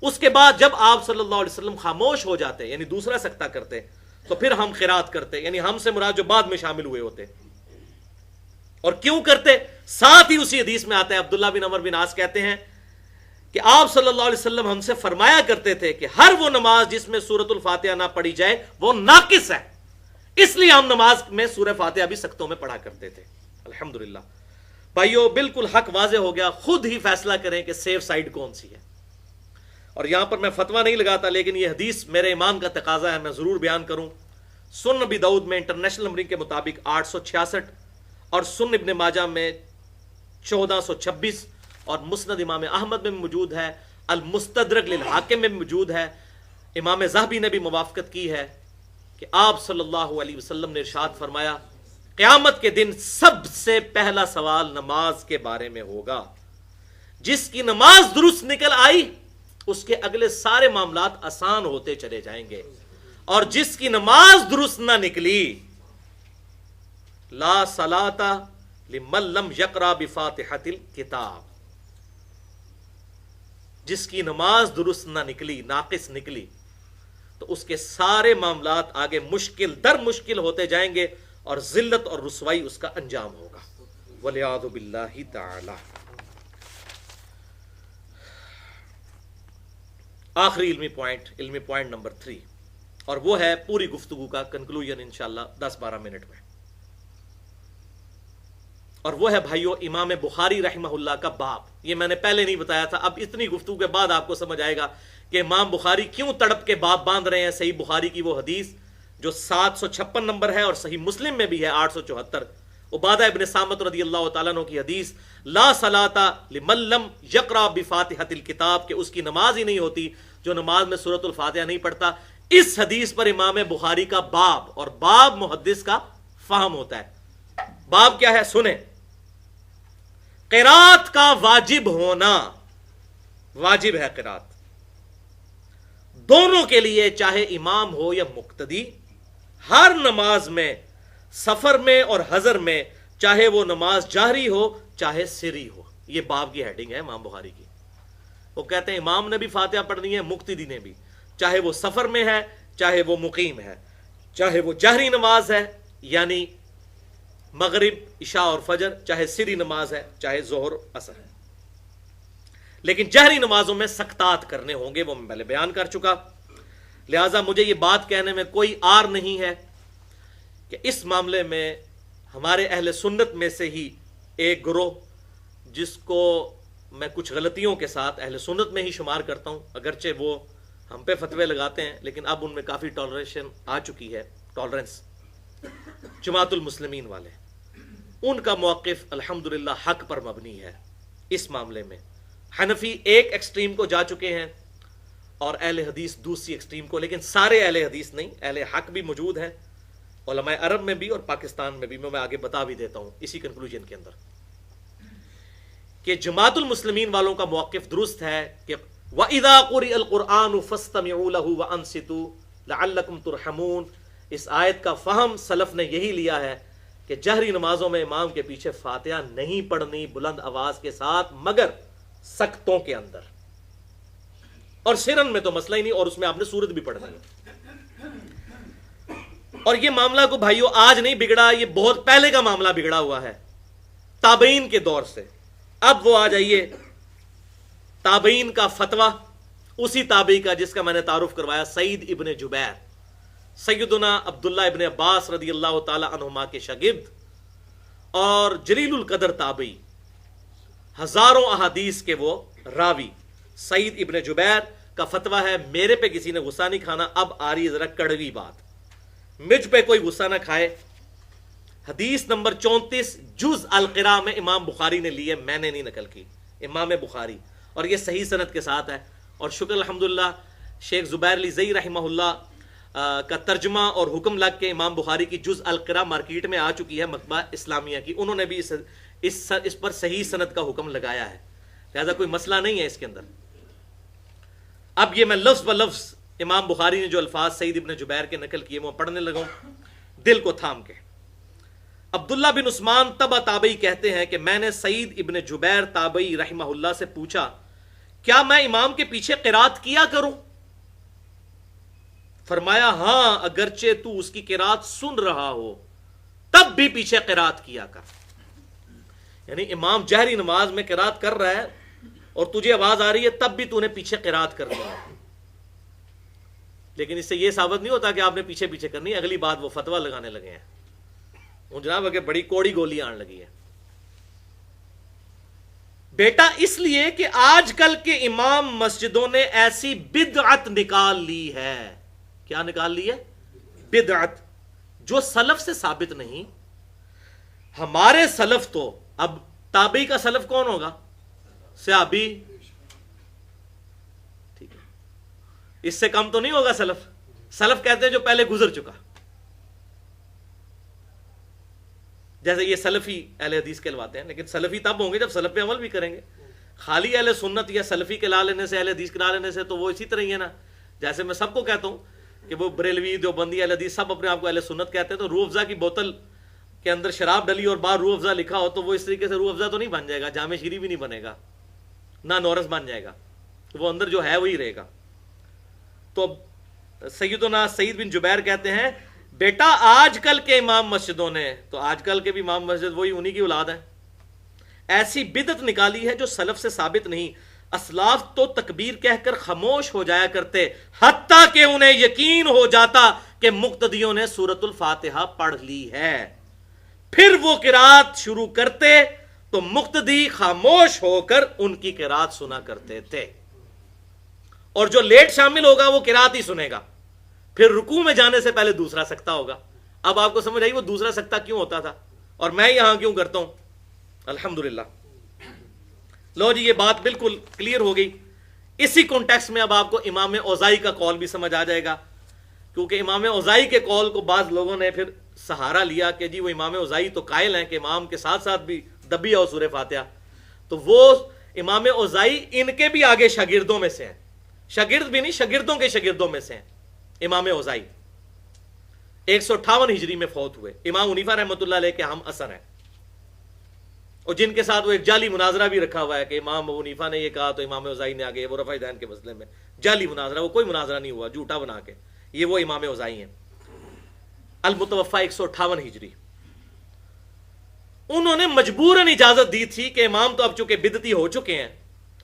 اس کے بعد جب آپ صلی اللہ علیہ وسلم خاموش ہو جاتے یعنی دوسرا سکتہ کرتے تو پھر ہم قرات کرتے، یعنی ہم سے مراد جو بعد میں شامل ہوئے ہوتے۔ اور کیوں کرتے؟ ساتھ ہی اسی حدیث میں آتا ہے، عبداللہ بن عمر بن عاص کہتے ہیں کہ آپ صلی اللہ علیہ وسلم ہم سے فرمایا کرتے تھے کہ ہر وہ نماز جس میں سورۃ الفاتحہ نہ پڑھی جائے وہ ناقص ہے، اس لیے ہم نماز میں سورہ فاتحہ بھی سکتوں میں پڑھا کرتے تھے۔ الحمدللہ بھائیو، بالکل حق واضح ہو گیا، خود ہی فیصلہ کریں کہ سیف سائیڈ کون سی ہے۔ اور یہاں پر میں فتویٰ نہیں لگاتا، لیکن یہ حدیث میرے ایمان کا تقاضا ہے، میں ضرور بیان کروں۔ سنن ابی داؤد میں انٹرنیشنل نمبرنگ کے مطابق 866 اور سنن ابن ماجہ میں 1426 اور مسند امام احمد میں موجود ہے، المستدرک للحاکم میں موجود ہے، امام ذہبی نے بھی موافقت کی ہے کہ آپ صلی اللہ علیہ وسلم نے ارشاد فرمایا قیامت کے دن سب سے پہلا سوال نماز کے بارے میں ہوگا، جس کی نماز درست نکل آئی اس کے اگلے سارے معاملات آسان ہوتے چلے جائیں گے، اور جس کی نماز درست نہ نکلی لا صلاۃ لمن لم یقرأ بفاتحۃ الکتاب، جس کی نماز درست نہ نکلی، ناقص نکلی، تو اس کے سارے معاملات آگے مشکل در مشکل ہوتے جائیں گے اور ذلت اور رسوائی اس کا انجام ہوگا، والعیاذ باللہ تعالی۔ آخری علمی پوائنٹ نمبر 3، اور وہ ہے پوری گفتگو کا کنکلوژن انشاءاللہ 10-12 منٹ میں، اور وہ ہے بھائیو امام بخاری رحمہ اللہ کا باب۔ یہ میں نے پہلے نہیں بتایا تھا، اب اتنی گفتگو کے بعد آپ کو سمجھ آئے گا کہ امام بخاری کیوں تڑپ کے باب باندھ رہے ہیں۔ صحیح بخاری کی وہ حدیث جو 756 نمبر ہے، اور صحیح مسلم میں بھی ہے 874، عبادہ ابن صامت رضی اللہ تعالیٰ عنہ کی حدیث، لا صلاۃ لمن لم یقرأ بفاتحۃ الکتاب، کہ اس کی نماز ہی نہیں ہوتی جو نماز میں سورۃ الفاتحہ نہیں پڑھتا۔ اس حدیث پر امام بخاری کا باب، اور باب محدث کا فہم ہوتا ہے۔ باب کیا ہے سنیں، قرات کا واجب ہونا، واجب ہے قرات دونوں کے لیے، چاہے امام ہو یا مقتدی، ہر نماز میں، سفر میں اور حضر میں، چاہے وہ نماز جہری ہو چاہے سری ہو۔ یہ باب کی ہیڈنگ ہے امام بخاری کی۔ وہ کہتے ہیں امام نے بھی فاتحہ پڑھنی ہے، مقتدی نے بھی، چاہے وہ سفر میں ہے چاہے وہ مقیم ہے، چاہے وہ جہری نماز ہے یعنی مغرب عشاء اور فجر، چاہے سری نماز ہے چاہے ظہر اثر ہے۔ لیکن جہری نمازوں میں سکتات کرنے ہوں گے، وہ میں پہلے بیان کر چکا، لہٰذا مجھے یہ بات کہنے میں کوئی عار نہیں ہے کہ اس معاملے میں ہمارے اہل سنت میں سے ہی ایک گروہ، جس کو میں کچھ غلطیوں کے ساتھ اہل سنت میں ہی شمار کرتا ہوں، اگرچہ وہ ہم پہ فتوے لگاتے ہیں لیکن اب ان میں کافی ٹالریشن آ چکی ہے، ٹالرنس، جماعت المسلمین والے، ان کا موقف الحمدللہ حق پر مبنی ہے۔ اس معاملے میں حنفی ایک ایکسٹریم کو جا چکے ہیں اور اہل حدیث دوسری ایکسٹریم کو، لیکن سارے اہل حدیث نہیں، اہل حق بھی موجود ہیں علماء عرب میں بھی اور پاکستان میں بھی، میں آگے بتا بھی دیتا ہوں اسی کنکلوژن کے اندر، کہ جماعت المسلمین والوں کا موقف درست ہے کہ وَإِذَا قُرِئَ الْقُرْآنُ فَاسْتَمِعُوا لَهُ وَأَنصِتُوا لَعَلَّكُمْ تُرْحَمُونَ۔ اس آیت کا فہم سلف نے یہی لیا ہے کہ جہری نمازوں میں امام کے پیچھے فاتحہ نہیں پڑھنی بلند آواز کے ساتھ، مگر سکتوں کے اندر، اور سرن میں تو مسئلہ ہی نہیں، اور اس میں آپ نے سورت بھی پڑھنی ہے۔ اور یہ معاملہ کو بھائیو آج نہیں بگڑا، یہ بہت پہلے کا معاملہ بگڑا ہوا ہے، تابعین کے دور سے۔ اب وہ آ جائیے تابعین کا فتویٰ، اسی تابعی کا جس کا میں نے تعارف کروایا، سعید ابن جبیر، سیدنا عبداللہ ابن عباس رضی اللہ تعالی عنہما کے شاگرد اور جلیل القدر تابعی، ہزاروں احادیث کے وہ راوی، سعید ابن جبیر کا فتویٰ ہے، میرے پہ کسی نے غصہ نہیں کھانا، اب آ رہی ہے ذرا کڑوی بات، مجھ پہ کوئی غصہ نہ کھائے، حدیث نمبر 34 جز القراء میں امام بخاری نے لی ہے، میں نے نہیں نقل کی، امام بخاری، اور یہ صحیح سند کے ساتھ ہے۔ اور شکر الحمدللہ شیخ زبیر علی زئی رحمہ اللہ کا ترجمہ اور حکم لگ کے امام بخاری کی جز القراء مارکیٹ میں آ چکی ہے، مکتبہ اسلامیہ کی، انہوں نے بھی اس پر صحیح سند کا حکم لگایا ہے، لہذا کوئی مسئلہ نہیں ہے اس کے اندر۔ اب یہ میں لفظ ب لفظ امام بخاری نے جو الفاظ سعید ابن جبیر کے نقل کیے وہ پڑھنے لگا ہوں دل کو تھام کے۔ عبداللہ بن عثمان تبع تابعی کہتے ہیں کہ میں نے سعید ابن جبیر تابعی رحمہ اللہ سے پوچھا کیا میں امام کے پیچھے قرات کیا کروں؟ فرمایا ہاں، اگرچہ تو اس کی قرات سن رہا ہو تب بھی پیچھے قرات کیا کر۔ یعنی امام جہری نماز میں قرات کر رہا ہے اور تجھے آواز آ رہی ہے تب بھی تو نے پیچھے قرات کرنی ہے، لیکن اس سے یہ ثابت نہیں ہوتا کہ آپ نے پیچھے پیچھے کرنی ہے۔ اگلی بات وہ فتویٰ لگانے لگے ہیں، وہ جناب اگر بڑی کوڑی گولی آن لگی ہے بیٹا، اس لیے کہ آج کل کے امام مسجدوں نے ایسی بدعت نکال لی ہے۔ کیا نکال لی ہے؟ بدعت، جو سلف سے ثابت نہیں۔ ہمارے سلف تو، اب تابعی کا سلف کون ہوگا؟ صحابی، ٹھیک ہے، اس سے کم تو نہیں ہوگا سلف۔ سلف کہتے ہیں جو پہلے گزر چکا، جیسے یہ سلفی اہل حدیث کہلواتے ہیں، لیکن سلفی تب ہوں گے جب سلف پہ عمل بھی کریں گے۔ خالی اہل سنت یا سلفی کہلا لینے سے، اہل حدیث کہلا لینے سے تو وہ اسی طرح ہی ہے نا، جیسے میں سب کو کہتا ہوں کہ وہ بریلوی دیوبندی اہل حدیث سب اپنے آپ کو اہل سنت کہتے ہیں، تو روح افزا کی بوتل کے اندر شراب ڈلی اور باہر روح افزا لکھا ہو تو وہ اس طریقے سے روح افزا تو نہیں بن جائے گا، جامع شیری بھی نہیں بنے گا، نہ نورس بن جائے گا، وہ اندر جو ہے وہی رہے گا۔ تو سیدنا سعید بن جبیر کہتے ہیں بیٹا آج کل کے امام مسجدوں نے، تو آج کل کے بھی امام مسجد وہی انہی کی اولاد ہیں، ایسی بدعت نکالی ہے جو سلف سے ثابت نہیں۔ اسلاف تو تکبیر کہہ کر خاموش ہو جایا کرتے حتیٰ کہ انہیں یقین ہو جاتا کہ مقتدیوں نے سورۃ الفاتحہ پڑھ لی ہے، پھر وہ قرات شروع کرتے تو مقتدی خاموش ہو کر ان کی قرات سنا کرتے تھے، اور جو لیٹ شامل ہوگا وہ قرات ہی سنے گا، پھر رکوع میں جانے سے پہلے دوسرا سکتہ ہوگا۔ اب آپ کو سمجھ آئی وہ دوسرا سکتہ کیوں ہوتا تھا اور میں یہاں کیوں کرتا ہوں؟ الحمدللہ۔ لو جی، یہ بات بالکل کلیئر ہو گئی۔ اسی کانٹیکسٹ میں اب آپ کو امام اوزائی کا قول بھی سمجھ آ جائے گا، کیونکہ امام اوزائی کے قول کو بعض لوگوں نے پھر سہارا لیا کہ جی وہ امام اوزائی تو قائل ہیں کہ امام کے ساتھ ساتھ بھی دبی اور سورہ فاتحہ، تو وہ امام اوزائی ان کے بھی آگے شاگردوں میں سے ہیں، شاگرد بھی نہیں، شاگردوں کے شاگردوں میں سے ہیں۔ امام اوزائی 158 ہجری میں فوت ہوئے، امام حنیفہ رحمۃ اللہ علیہ کے ہم اثر ہیں، اور جن کے ساتھ وہ ایک جعلی مناظرہ بھی رکھا ہوا ہے کہ امام ابو حنیفہ نے یہ کہا تو امام اوزائی نے آگے، وہ رفع دین کے مسئلے میں جعلی مناظرہ، وہ کوئی مناظرہ نہیں ہوا، جھوٹا بنا کے، یہ وہ امام اوزائی ہیں، المتوفی 158 ہجری۔ انہوں نے مجبوراً اجازت دی تھی کہ امام تو اب چونکہ بدعتی ہو چکے ہیں،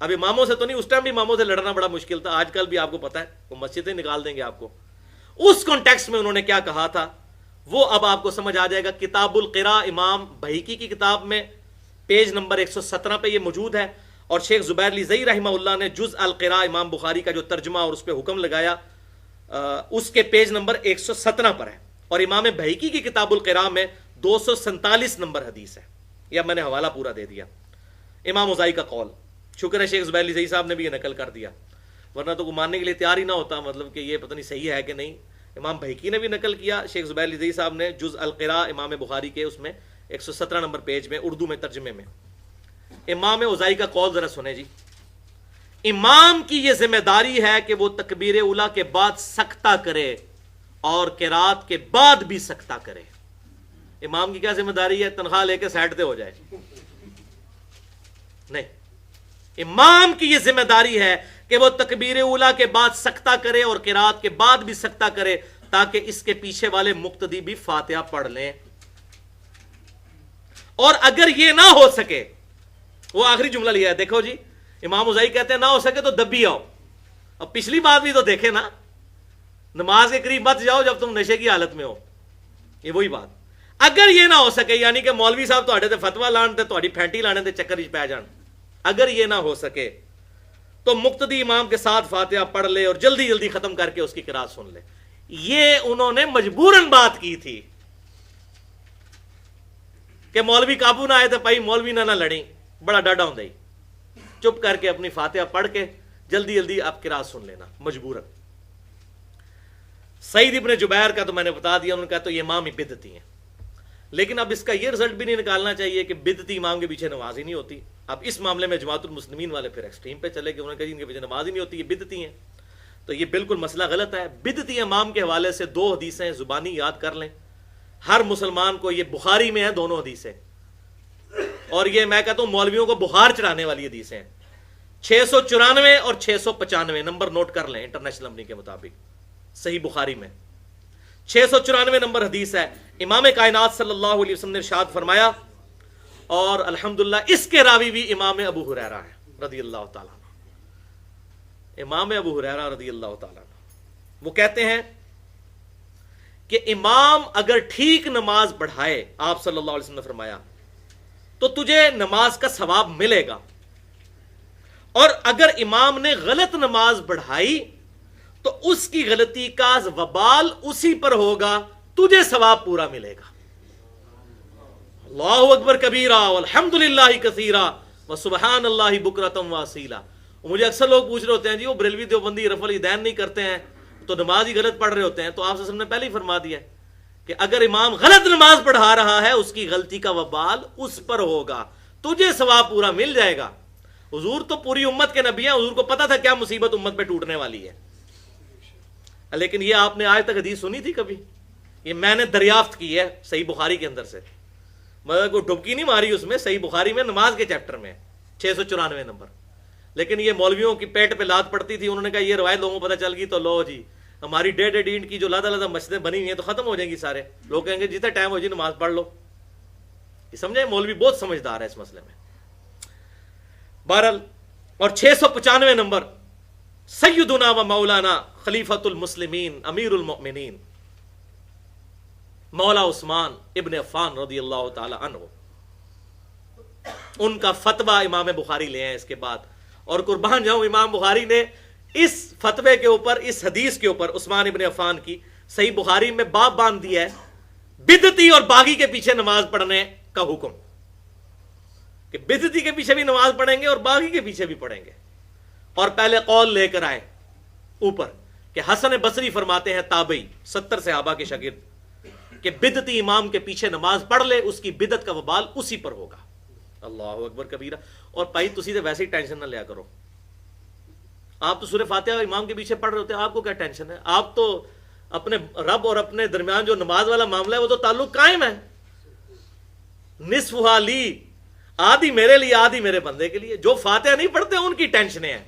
اب اماموں سے تو نہیں، اس ٹائم بھی اماموں سے لڑنا بڑا مشکل تھا، آج کل بھی آپ کو پتا ہے وہ مسجدیں نکال دیں گے آپ کو۔ اس کانٹیکسٹ میں انہوں نے کیا کہا تھا وہ اب آپ کو سمجھ آ جائے گا۔ کتاب القراء امام بہیقی کی کتاب میں پیج نمبر 117 پہ یہ موجود ہے، اور شیخ زبیر علی زئی رحمہ اللہ نے جز القراء امام بخاری کا جو ترجمہ اور اس پہ حکم لگایا اس کے پیج نمبر 117 پر ہے، اور امام بہیقی کی کتاب القراء میں 247 نمبر حدیث ہے۔ یہ میں نے حوالہ پورا دے دیا، امام اوزائی کا قول۔ شکر ہے شیخ زبیر علی زئی صاحب نے بھی یہ نقل کر دیا، ورنہ تو ماننے کے لیے تیار ہی نہ ہوتا، مطلب کہ یہ پتہ نہیں صحیح ہے کہ نہیں۔ امام بہیقی نے بھی نقل کیا، شیخ زبیر علی زئی صاحب نے جز القراء امام بخاری کے اس میں 117 نمبر پیج میں اردو میں ترجمے میں۔ امام اوزائی کا قول ذرا سنیں جی۔ امام کی یہ ذمہ داری ہے کہ وہ تکبیر اولیٰ کے بعد سکتہ کرے اور قرات کے بعد بھی سکتہ کرے۔ امام کی کیا ذمہ داری ہے؟ تنخواہ لے کے سائڈ پہ ہو جائے؟ نہیں، امام کی یہ ذمہ داری ہے کہ وہ تکبیر اولیٰ کے بعد سکتہ کرے اور قرات کے بعد بھی سکتہ کرے، تاکہ اس کے پیچھے والے مقتدی بھی فاتحہ پڑھ لیں، اور اگر یہ نہ ہو سکے، وہ آخری جملہ لیا ہے دیکھو جی، امام اوزائی کہتے ہیں نہ ہو سکے تو دبی آؤ۔ اب پچھلی بات بھی تو دیکھیں نا، نماز کے قریب مت جاؤ جب تم نشے کی حالت میں ہو، یہ وہی بات۔ اگر یہ نہ ہو سکے، یعنی کہ مولوی صاحب تواڈے تے فتویٰ لان تے تواڈی پھینٹی لانے تے چکر وچ پے جان، اگر یہ نہ ہو سکے تو مقتدی امام کے ساتھ فاتحہ پڑھ لے اور جلدی جلدی ختم کر کے اس کی قرات سن لے۔ یہ انہوں نے مجبوراً بات کی تھی، کہ مولوی قابو نہ آئے تو بھائی مولوی نہ لڑیں، بڑا ڈاڈا ہوں چپ کر کے اپنی فاتحہ پڑھ کے جلدی جلدی آپ قرات سن لینا مجبوراً۔ سعید ابن جبیر کا تو میں نے بتا دیا، انہوں نے کہا تو یہ امام ہی بدعتی ہیں، لیکن اب اس کا یہ رزلٹ بھی نہیں نکالنا چاہیے کہ بدعتی امام کے پیچھے نماز ہی نہیں ہوتی۔ اب اس معاملے میں جماعت المسلمین والے پھر ایکسٹریم پہ چلے گئے، انہوں نے کہا ان کے پیچھے نماز ہی نہیں ہوتی، یہ بدعتی ہیں، تو یہ بالکل مسئلہ غلط ہے۔ بدعتی امام کے حوالے سے 2 حدیثیں زبانی یاد کر لیں، ہر مسلمان کو، یہ بخاری میں ہیں دونوں حدیثیں، اور یہ میں کہتا ہوں مولویوں کو بخار چڑھانے والی حدیثیں ہیں، 694 اور 695 نمبر نوٹ کر لیں انٹرنیشنل نمبر کے مطابق، صحیح بخاری میں 694 نمبر حدیث ہے۔ امام کائنات صلی اللہ علیہ وسلم نے ارشاد فرمایا، اور الحمدللہ اس کے راوی بھی امام ابو ہریرہ ہے رضی اللہ تعالیٰ عنہ، امام ابو ہریرہ رضی اللہ تعالیٰ عنہ، وہ کہتے ہیں کہ امام اگر ٹھیک نماز پڑھائے، آپ صلی اللہ علیہ وسلم نے فرمایا، تو تجھے نماز کا ثواب ملے گا، اور اگر امام نے غلط نماز پڑھائی تو اس کی غلطی کا وبال اسی پر ہوگا، تجھے ثواب پورا ملے گا۔ اللہ اکبر کبیرہ والحمد للہ کثیرہ وسبحان اللہ بکرۃ واصیلا۔ مجھے اکثر لوگ پوچھ رہے ہوتے ہیں جی وہ بریلوی دیوبندی رفع الیدین نہیں کرتے ہیں تو نماز ہی غلط پڑھ رہے ہوتے ہیں، تو آپ صلی اللہ علیہ وسلم نے پہلے ہی فرما دیا ہے کہ اگر امام غلط نماز پڑھا رہا ہے اس کی غلطی کا وبال اس پر ہوگا، تجھے ثواب پورا مل جائے گا۔ حضور تو پوری امت کے نبی ہیں، حضور کو پتا تھا کیا مصیبت امت پہ ٹوٹنے والی ہے، لیکن یہ آپ نے آج تک حدیث سنی تھی کبھی؟ یہ میں نے دریافت کی ہے صحیح بخاری کے اندر سے، مگر کوئی ڈبکی نہیں ماری اس میں، صحیح بخاری میں نماز کے چیپٹر میں 694 نمبر۔ لیکن یہ مولویوں کی پیٹ پہ لات پڑتی تھی، انہوں نے کہا یہ روایت لوگوں کو پتہ چل گئی تو لو جی ہماری ڈیڑھ اینٹ کی جو لادہ لادہ مسجدیں بنی ہوئی ہیں تو ختم ہو جائیں گی، سارے لوگ کہیں گے جتنا ٹائم ہو جی نماز پڑھ لو۔ یہ سمجھے مولوی بہت سمجھدار ہے اس مسئلے میں۔ بہرحال، اور 695 نمبر، سیدنا و مولانا خلیفۃ المسلمین امیر المؤمنین مولا عثمان ابن عفان رضی اللہ تعالی عنہ، ان کا فتویٰ امام بخاری لے ہیں اس کے بعد، اور قربان جاؤں امام بخاری نے اس فتوے کے اوپر، اس حدیث کے اوپر عثمان ابن عفان کی، صحیح بخاری میں باب باندھ دیا ہے بدعتی اور باغی کے پیچھے نماز پڑھنے کا حکم، کہ بدعتی کے پیچھے بھی نماز پڑھیں گے اور باغی کے پیچھے بھی پڑھیں گے۔ اور پہلے قول لے کر آئے اوپر کہ حسن بصری فرماتے ہیں، تابعی 70 صحابہ کے شاگرد، کہ بدعتی امام کے پیچھے نماز پڑھ لے اس کی بدعت کا وبال اسی پر ہوگا۔ اللہ اکبر کبیرہ۔ اور بھائی تسی تو ویسے ہی ٹینشن نہ لیا کرو، آپ تو سورہ فاتحہ امام کے پیچھے پڑھ رہے ہوتے ہیں، آپ کو کیا ٹینشن ہے؟ آپ تو اپنے رب اور اپنے درمیان جو نماز والا معاملہ ہے وہ تو تعلق قائم ہے، نصفہا لی، آدھی میرے لیے آدھی میرے بندے کے لیے۔ جو فاتحہ نہیں پڑھتے ان کی ٹینشنیں ہیں،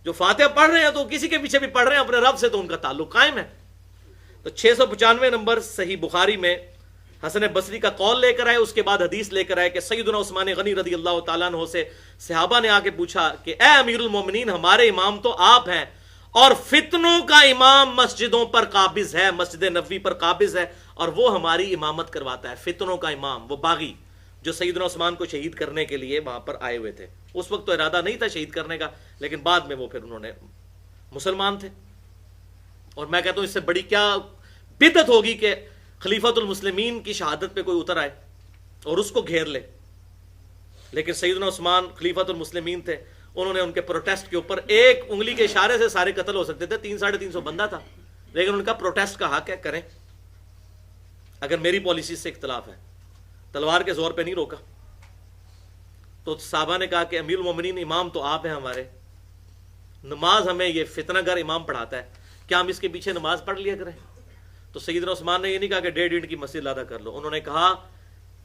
جو فاتحہ پڑھ رہے ہیں تو کسی کے پیچھے بھی پڑھ رہے ہیں اپنے رب سے، تو ان کا تعلق قائم ہے۔ تو 695 نمبر صحیح بخاری میں حسن بصری کا قول لے کر آئے، اس کے بعد حدیث لے کر آئے کہ سیدنا عثمان غنی رضی اللہ تعالیٰ عنہ سے صحابہ نے آ کے پوچھا کہ اے امیر المومنین، ہمارے امام تو آپ ہیں، اور فتنوں کا امام مسجدوں پر قابض ہے، مسجد نبوی پر قابض ہے، اور وہ ہماری امامت کرواتا ہے۔ فتنوں کا امام وہ باغی جو سیدنا عثمان کو شہید کرنے کے لیے وہاں پر آئے ہوئے تھے، اس وقت تو ارادہ نہیں تھا شہید کرنے کا، لیکن بعد میں وہ پھر انہوں نے مسلمان تھے۔ اور میں کہتا ہوں اس سے بڑی کیا بدعت ہوگی کہ خلیفۃ المسلمین کی شہادت پہ کوئی اتر آئے اور اس کو گھیر لے۔ لیکن سیدنا عثمان خلیفۃ المسلمین تھے، انہوں نے ان کے پروٹیسٹ کے اوپر ایک انگلی کے اشارے سے سارے قتل ہو سکتے تھے، 300-350 بندہ تھا، لیکن ان کا پروٹیسٹ کا حق ہے، کریں، اگر میری پالیسی سے اختلاف ہے، تلوار کے زور پہ نہیں روکا۔ تو صحابہ نے کہا کہ امیر المومنین امام تو آپ ہیں ہمارے، نماز ہمیں یہ فتنہ گر امام پڑھاتا ہے، کیا ہم اس کے پیچھے نماز پڑھ لیا کریں؟ تو سیدنا عثمان نے یہ نہیں کہا کہ 1.5 اینٹ کی مسجد لادا کر لو، انہوں نے کہا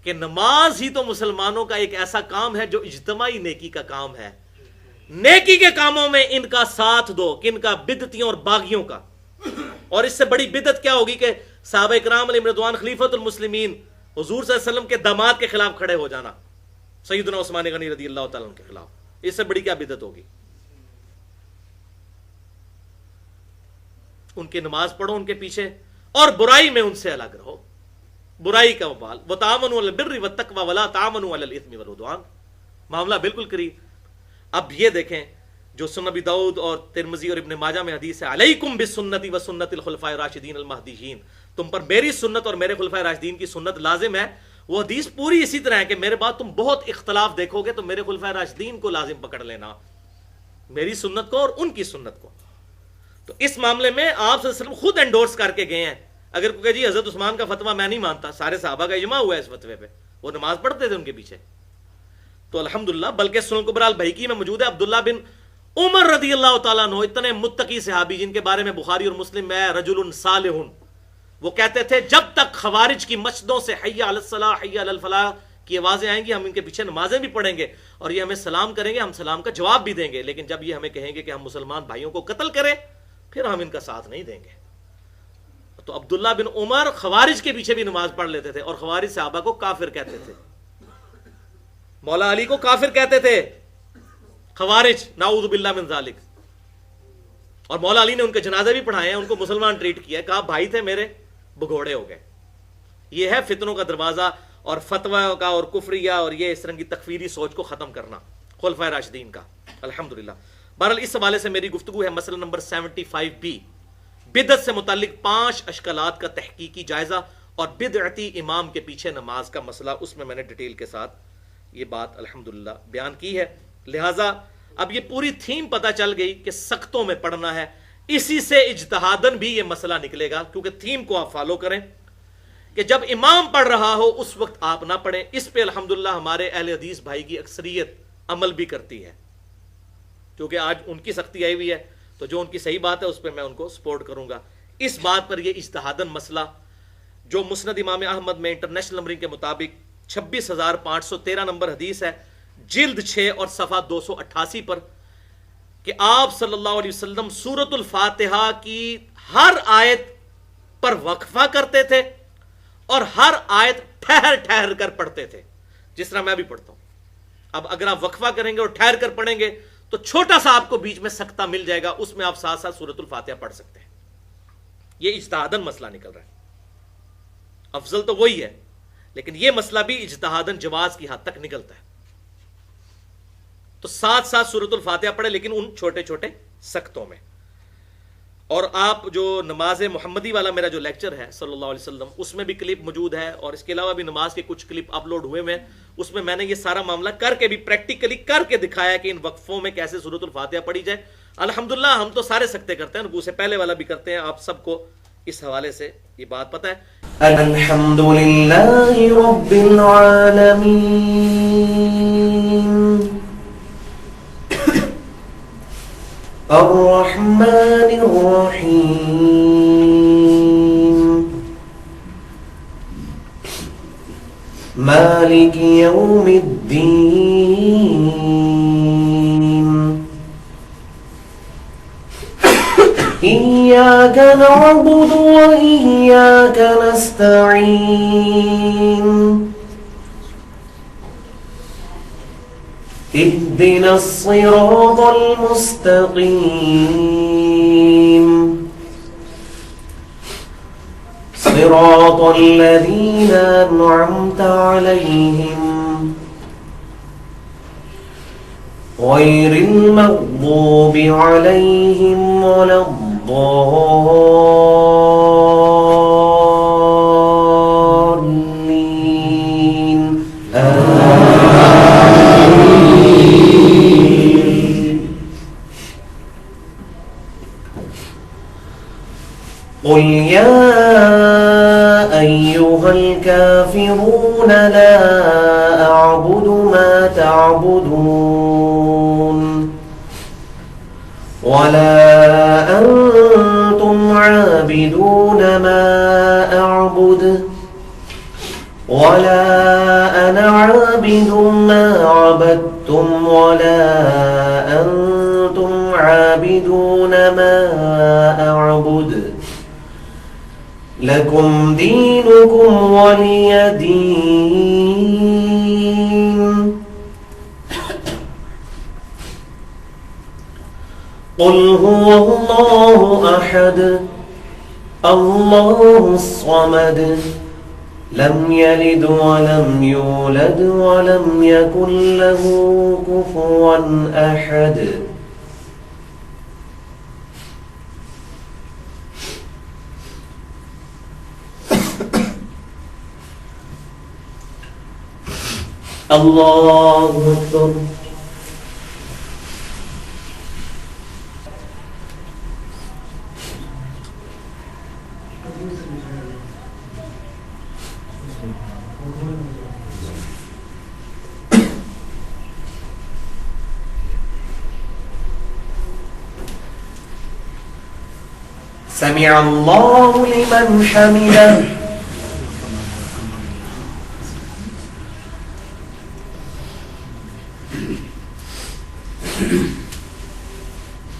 کہ نماز ہی تو مسلمانوں کا ایک ایسا کام ہے جو اجتماعی نیکی کا کام ہے، نیکی کے کاموں میں ان کا ساتھ دو، کن کا؟ بدعتیوں اور باغیوں کا۔ اور اس سے بڑی بدعت کیا ہوگی کہ صحابہ کرام علیہم رضوان خلیفۃ المسلمین حضور صلی اللہ علیہ وسلم کے داماد کے خلاف کھڑے ہو جانا، سیدنا عثمان غنی رضی اللہ تعالیٰ عنہ کے خلاف، اس سے بڑی کیا بدعت ہوگی؟ ان کی نماز پڑھو ان کے پیچھے، اور برائی میں ان سے الگ رہو، برائی کا وبال، وَتَعَاوَنُوا عَلَى الْبِرِّ وَالتَّقْوَىٰ وَلَا تَعَاوَنُوا عَلَى الْإِثْمِ وَالْعُدْوَانِ، معاملہ بالکل قریب۔ اب یہ دیکھیں جو سنن ابی داؤد اور ترمذی اور ابن ماجہ میں حدیث ہے، علیکم بسنتی وسنت الخلفاء الراشدین المہدیین، تم پر میری سنت اور میرے خلفائے راشدین کی سنت لازم ہے، وہ حدیث پوری اسی طرح ہے کہ میرے بعد تم بہت اختلاف دیکھو گے تو میرے خلفائے راشدین کو لازم پکڑ لینا، میری سنت کو اور ان کی سنت کو. تو اس معاملے میں آپ صلی اللہ علیہ وسلم خود انڈورس کر کے گئے ہیں. اگر کوئی جی حضرت عثمان کا فتویٰ میں نہیں مانتا، سارے صحابہ کا اجماع ہوا ہے اس فتوے پہ، وہ نماز پڑھتے تھے ان کے پیچھے. تو الحمدللہ، بلکہ سنن کبریٰ البیہقی میں موجود ہے عبداللہ بن عمر رضی اللہ تعالیٰ عنہ، اتنے متقی صحابی جن کے بارے میں بخاری اور مسلم میں رجل صالح، وہ کہتے تھے جب تک خوارج کی مسجدوں سے حی علی الصلاح حی علی الفلاح کی آوازیں آئیں گی ہم ان کے پیچھے نمازیں بھی پڑھیں گے اور یہ ہمیں سلام کریں گے، ہم سلام کا جواب بھی دیں گے، لیکن جب یہ ہمیں کہیں گے کہ ہم مسلمان بھائیوں کو قتل کریں پھر ہم ان کا ساتھ نہیں دیں گے. تو عبداللہ بن عمر خوارج کے پیچھے بھی نماز پڑھ لیتے تھے اور خوارج صحابہ کو کافر کہتے تھے. مولا علی کو کافر کہتے تھے خوارج، نعوذ باللہ من ذالک. اور مولا علی نے ان کے جنازے بھی پڑھائے ہیں، ان کو مسلمان ٹریٹ کیا ہے، کہا بھائی تھے میرے بگوڑے ہو گئے. یہ ہے فتنوں کا دروازہ اور فتویٰ کا اور کفریہ اور یہ اس طرح کی تکفیری سوچ کو ختم کرنا خلفائے راشدین کا. الحمدللہ. بہرحال اس حوالے سے میری گفتگو ہے مسئلہ نمبر 75B، بدعت سے متعلق 5 اشکالات کا تحقیقی جائزہ اور بدعتی امام کے پیچھے نماز کا مسئلہ. اس میں نے ڈیٹیل کے ساتھ یہ بات الحمدللہ بیان کی ہے. لہٰذا اب یہ پوری تھیم پتہ چل گئی کہ سختوں میں پڑھنا ہے. اسی سے اجتہاداً بھی یہ مسئلہ نکلے گا، کیونکہ تھیم کو آپ فالو کریں کہ جب امام پڑھ رہا ہو اس وقت آپ نہ پڑھیں. اس پہ الحمدللہ ہمارے اہل حدیث بھائی کی اکثریت عمل بھی کرتی ہے، کیونکہ آج ان کی سختی آئی ہوئی ہے تو جو ان کی صحیح بات ہے اس پہ میں ان کو سپورٹ کروں گا. اس بات پر یہ اجتہاداً مسئلہ جو مسند امام احمد میں انٹرنیشنل نمبرنگ کے مطابق 26,513 نمبر حدیث ہے، جلد 6 اور صفحہ 288 پر، کہ آپ صلی اللہ علیہ وسلم سورۃ الفاتحہ کی ہر آیت پر وقفہ کرتے تھے اور ہر آیت ٹھہر ٹھہر کر پڑھتے تھے، جس طرح میں بھی پڑھتا ہوں. اب اگر آپ وقفہ کریں گے اور ٹھہر کر پڑھیں گے تو چھوٹا سا آپ کو بیچ میں سکتہ مل جائے گا، اس میں آپ ساتھ ساتھ سورۃ الفاتحہ پڑھ سکتے ہیں. یہ اجتہاداً مسئلہ نکل رہا ہے. افضل تو وہی ہے، لیکن یہ مسئلہ بھی اجتہاداً جواز کی حد تک نکلتا ہے. تو ساتھ ساتھ سورۃ الفاتحہ پڑھے، لیکن ان چھوٹے چھوٹے سکتوں میں. اور آپ جو نماز محمدی والا میرا جو لیکچر ہے صلی اللہ علیہ وسلم، اس میں بھی کلپ موجود ہے اور اس کے علاوہ بھی نماز کے کچھ کلپ اپلوڈ ہوئے ہیں. اس میں نے یہ سارا معاملہ کر کے بھی پریکٹیکلی کر کے دکھایا کہ ان وقفوں میں کیسے سورۃ الفاتحہ پڑھی جائے. الحمدللہ ہم تو سارے سکتے کرتے ہیں، رکوع سے پہلے والا بھی کرتے ہیں. آپ سب کو اس حوالے سے یہ بات پتہ ہے. الحمدللہ رب العالمین الرحمن الرحیم مالک یوم الدین إياك نعبد وإياك نستعين اهدنا الصراط المستقيم صراط الذين أنعمت عليهم غير المغضوب عليهم ولا الضالين آمين. قل يا أيها الكافرون لا أعبد ما تعبدون ولا أنتم عابدون ما أعبد ولا أنا عابد ما عبدتم ولا أنتم عابدون ما أعبد لكم دينكم ولي دين. قل هو الله أحد الله الصمد لم يلد ولم يولد ولم يكن له كفوا أحد. اللہ اکبر. سمع اللہ لمن حمدہ.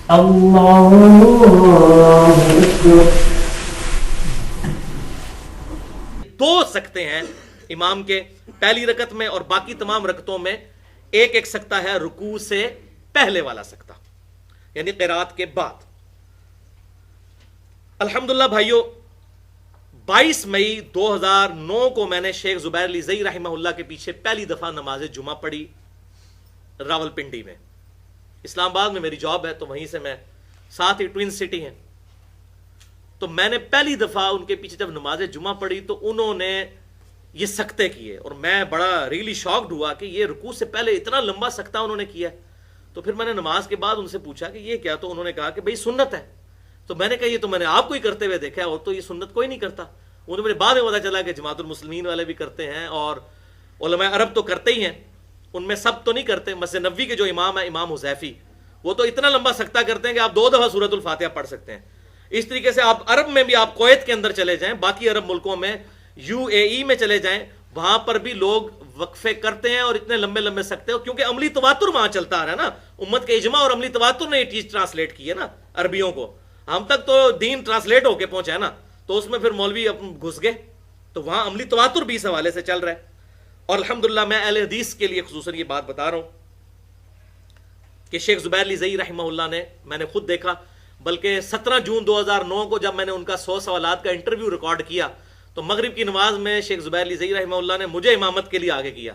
اللہ اکبر. دو سکتے ہیں امام کے پہلی رکعت میں اور باقی تمام رکعتوں میں ایک ایک سکتہ ہے رکوع سے پہلے والا سکتہ یعنی قرات کے بعد. الحمدللہ بھائیو 22 مئی 2009 کو میں نے شیخ زبیر علی زئی رحمہ اللہ کے پیچھے پہلی دفعہ نماز جمعہ پڑھی راول پنڈی میں. اسلام آباد میں میری جاب ہے تو وہیں سے میں ساتھ ہی ٹوین سٹی ہیں. تو میں نے پہلی دفعہ ان کے پیچھے جب نماز جمعہ پڑھی تو انہوں نے یہ سکتے کیے اور میں بڑا ریلی شاکڈ ہوا کہ یہ رکوع سے پہلے اتنا لمبا سکتہ انہوں نے کیا. تو پھر میں نے نماز کے بعد ان سے پوچھا کہ یہ کیا, تو انہوں نے کہا کہ بھئی سنت ہے. تو میں نے کہا یہ تو میں نے آپ کو ہی کرتے ہوئے دیکھا ہے اور تو یہ سنت کوئی نہیں کرتا. انہوں نے مجھے بعد میں پتا چلا کہ جماعت المسلمین والے بھی کرتے ہیں اور علماء عرب تو کرتے ہی ہیں, ان میں سب تو نہیں کرتے. مسجد نبوی کے جو امام ہے امام حذیفی وہ تو اتنا لمبا سکتہ کرتے ہیں کہ آپ 2 دفعہ سورۃ الفاتحہ پڑھ سکتے ہیں. اس طریقے سے آپ عرب میں بھی, آپ کویت کے اندر چلے جائیں, باقی عرب ملکوں میں UAE میں چلے جائیں, وہاں پر بھی لوگ وقفے کرتے ہیں اور اتنے لمبے لمبے سکتے ہیں کیونکہ عملی تواتر وہاں چلتا آ رہا ہے نا. امت کے اجماع اور عملی تواتر نے یہ چیز ٹرانسلیٹ کی ہے نا عربیوں کو. ہم تک تو دین ٹرانسلیٹ ہو کے پہنچا ہے نا, تو اس میں پھر مولوی گھس گئے, تو وہاں عملی تواتر بھی اس حوالے سے چل رہا ہے. اور الحمدللہ میں اہل حدیث کے لیے خصوصاً یہ بات بتا رہا ہوں کہ شیخ زبیر علی زئی رحمہ اللہ نے, میں نے خود دیکھا, بلکہ 17 جون 2009 کو جب میں نے ان کا 100 سوالات کا انٹرویو ریکارڈ کیا تو مغرب کی نماز میں شیخ زبیر علی زئی رحمہ اللہ نے مجھے امامت کے لیے آگے کیا.